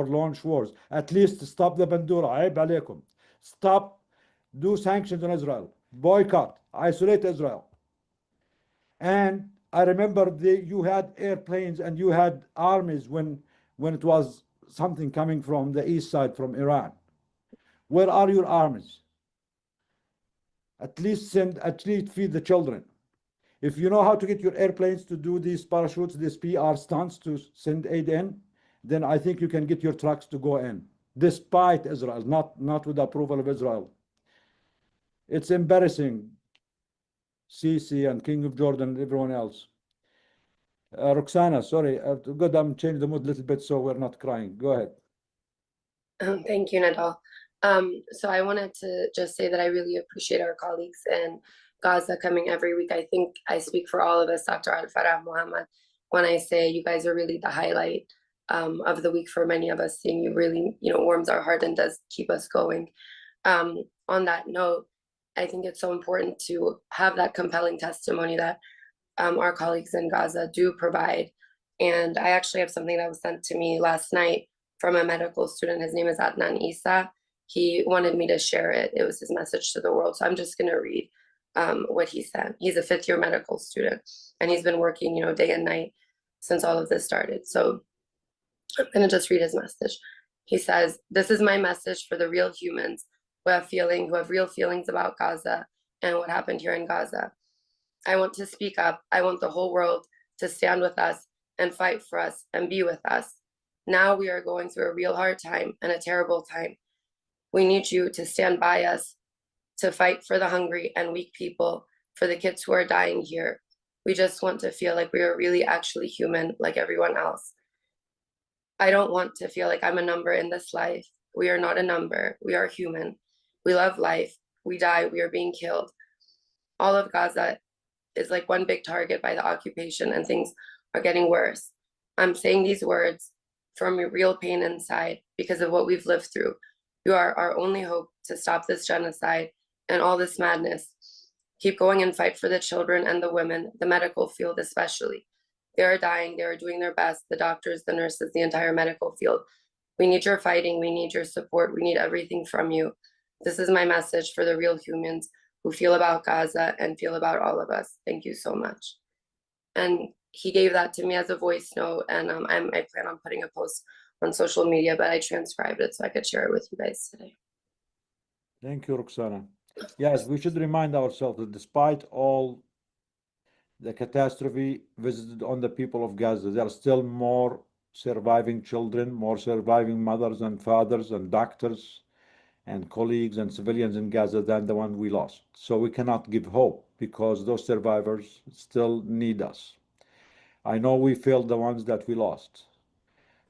launch wars. At least stop the bandura. Aib alaykum. Stop. Do sanctions on Israel. Boycott. Isolate Israel. And I remember you had airplanes and you had armies when it was something coming from the east side, from Iran. Where are your armies? At least feed the children. If you know how to get your airplanes to do these parachutes, these PR stunts to send aid in, then I think you can get your trucks to go in, despite Israel, not with the approval of Israel. It's embarrassing, Sisi and King of Jordan and everyone else. Roxana, sorry, good, I'm changing the mood a little bit so we're not crying. Go ahead.
Thank you, Nadal. So I wanted to just say that I really appreciate our colleagues in Gaza coming every week. I think I speak for all of us, Dr. Al-Farah Muhammad, when I say you guys are really the highlight of the week for many of us. Seeing you really, warms our heart and does keep us going. On that note, I think it's so important to have that compelling testimony that our colleagues in Gaza do provide. And I actually have something that was sent to me last night from a medical student. His name is Adnan Isa. he wanted me to share it. It was his message to the world. So I'm just going to read what he sent. He's a 5th year medical student, and he's been working, day and night since all of this started. So I'm going to just read his message. He says, "This is my message for the real humans who have real feelings about Gaza and what happened here in Gaza. I want to speak up. I want the whole world to stand with us and fight for us and be with us. Now we are going through a real hard time and a terrible time. We need you to stand by us, to fight for the hungry and weak people, for the kids who are dying here. We just want to feel like we are really actually human like everyone else. I don't want to feel like I'm a number in this life. We are not a number. We are human. We love life. We die. We are being killed. All of Gaza is like one big target by the occupation, and things are getting worse. I'm saying these words from real pain inside because of what we've lived through. You are our only hope to stop this genocide and all this madness. Keep going and fight for the children and the women, the medical field especially. They are dying. They are doing their best. The doctors, the nurses, the entire medical field. We need your fighting. We need your support. We need everything from you. This is my message for the real humans who feel about Gaza and feel about all of us. Thank you so much." And he gave that to me as a voice note, and I plan on putting a post on social media, but I transcribed it so I could share it with you guys today.
Thank you, Roxana. Yes, we should remind ourselves that despite all the catastrophe visited on the people of Gaza, there are still more surviving children, more surviving mothers and fathers and doctors and colleagues and civilians in Gaza than the one we lost. So we cannot give hope because those survivors still need us. I know we failed the ones that we lost,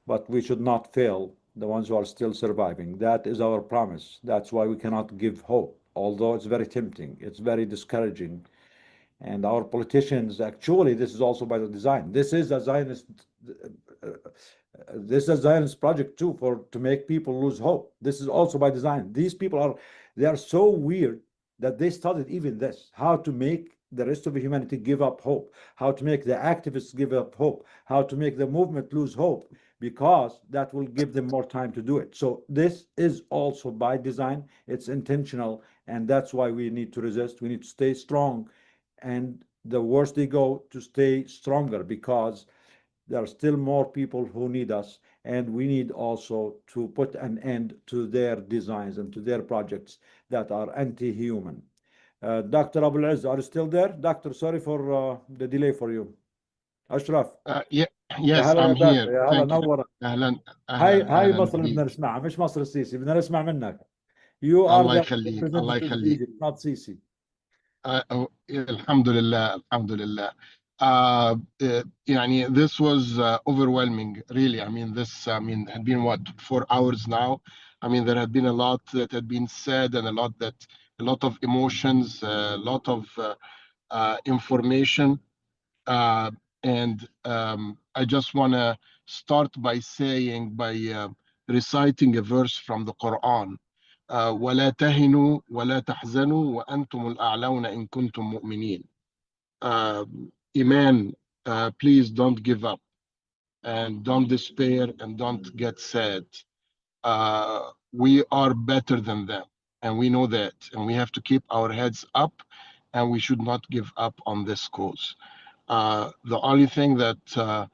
but we should not fail the ones who are still surviving. That is our promise. That's why we cannot give hope, although it's very tempting, it's very discouraging. And our politicians, actually, this is also by the design. This is a Zionist project too, to make people lose hope. This is also by design. These people they are so weird that they studied even this, how to make the rest of humanity give up hope, how to make the activists give up hope, how to make the movement lose hope, because that will give them more time to do it. So this is also by design. It's intentional, and that's why we need to resist. We need to stay strong, and the worse they go, to stay stronger, because there are still more people who need us, and we need also to put an end to their designs and to their projects that are anti-human. Dr. Abul Aziz, are you still there? Doctor, sorry for the delay for you. Ashraf.
Yes,
يا هلا
I'm
يا
here.
باشا، يا هلا
Thank you.
نورك.
أهلا
هاي
أهلا أهلا
مصر اللي بدنا
بيك.
نسمعها، مش مصر السيسي، بدنا نسمع منك. You are
الله
the
يخليك الله
representative of
يخليك.
Egypt, not Sisi.
الحمد لله الحمد لله. يعني this was overwhelming, really. I mean, had been what, 4 hours now. I mean, there had been a lot that had been said, and a lot of emotions, a lot of information. And I just want to start by reciting a verse from the Quran. ولا تهنوا ولا تحزنوا وأنتم الأعلون إن كنتم مؤمنين. Iman, please don't give up and don't despair and don't get sad. We are better than them, and we know that, and we have to keep our heads up, and we should not give up on this cause. The only thing that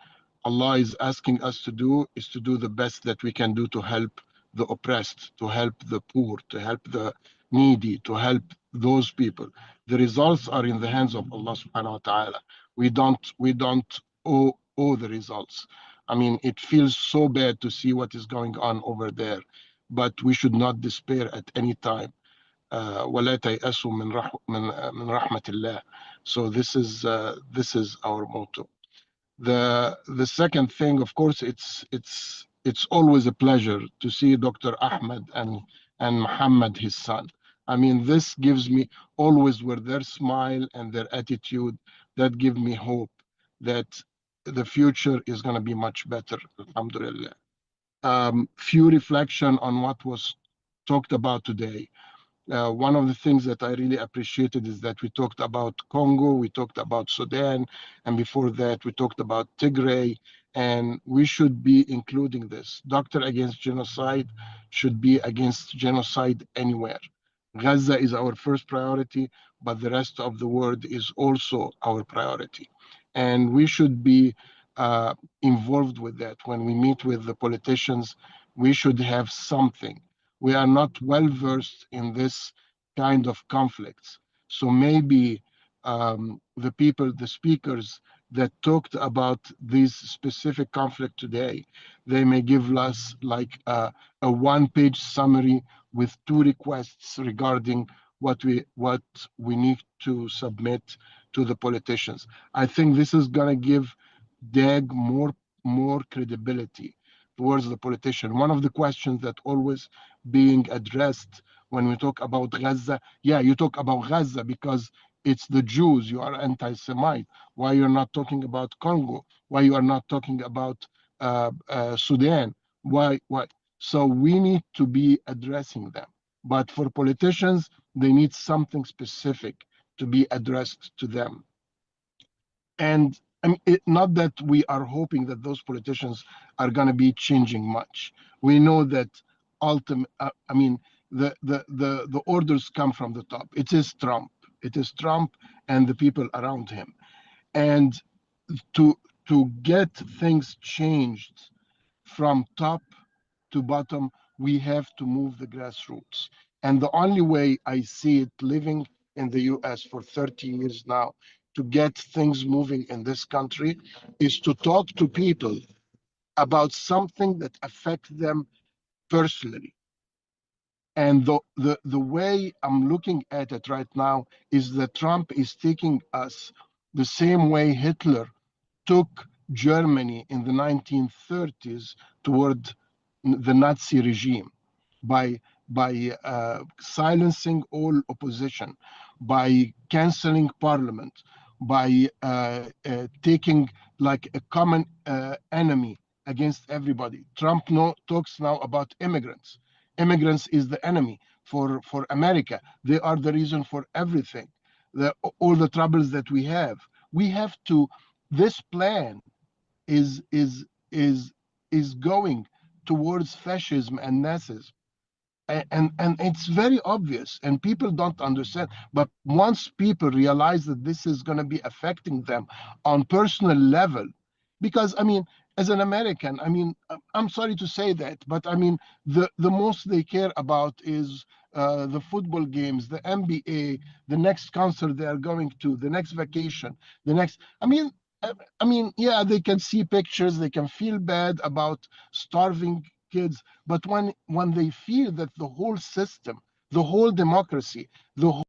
Allah is asking us to do is to do the best that we can do to help the oppressed, to help the poor, to help the needy, to help those people. The results are in the hands of Allah subhanahu wa ta'ala. We don't owe the results. I mean, it feels so bad to see what is going on over there, but we should not despair at any time. ولا تيأسوا من رحمة الله. So this is our motto. The second thing, of course, it's always a pleasure to see Dr. Ahmed and Muhammad, his son. I mean, this gives me always, with their smile and their attitude, that give me hope that the future is going to be much better. Alhamdulillah. Few reflection on what was talked about today. One of the things that I really appreciated is that we talked about Congo, we talked about Sudan, and before that we talked about Tigray, and we should be including this. Doctor Against Genocide should be against genocide anywhere. Gaza is our first priority, but the rest of the world is also our priority. And we should be involved with that. When we meet with the politicians, we should have something. We are not well versed in this kind of conflicts. So maybe the people, the speakers that talked about this specific conflict today, they may give us like a one-page summary with 2 requests regarding what we need to submit to the politicians. I think this is going to give DAG more credibility towards the politician. One of the questions that always being addressed when we talk about Gaza, yeah, you talk about Gaza because it's the Jews, you are anti-Semite. Why you're not talking about Congo? Why you are not talking about Sudan? Why? So we need to be addressing them. But for politicians, they need something specific to be addressed to them. And I mean, not that we are hoping that those politicians are going to be changing much. We know that the orders come from the top. It is Trump. It is Trump and the people around him. And to get things changed from top to bottom, we have to move the grassroots. And the only way I see it, living in the US for 30 years now, to get things moving in this country is to talk to people about something that affects them personally. And the way I'm looking at it right now is that Trump is taking us the same way Hitler took Germany in the 1930s toward the Nazi regime by silencing all opposition, by canceling parliament, by taking like a common enemy against everybody. Trump talks now about immigrants. Immigrants is the enemy for America. They are the reason for everything, all the troubles that we have. We have to. This plan is going towards fascism and Nazism. And it's very obvious and people don't understand, but once people realize that this is going to be affecting them on personal level, because I mean, as an American, I mean, I'm sorry to say that, but I mean, the most they care about is the football games, the NBA, the next concert they are going to, the next vacation, the next, I mean, yeah, they can see pictures, they can feel bad about starving kids, but when they feel that the whole system, the whole democracy, the whole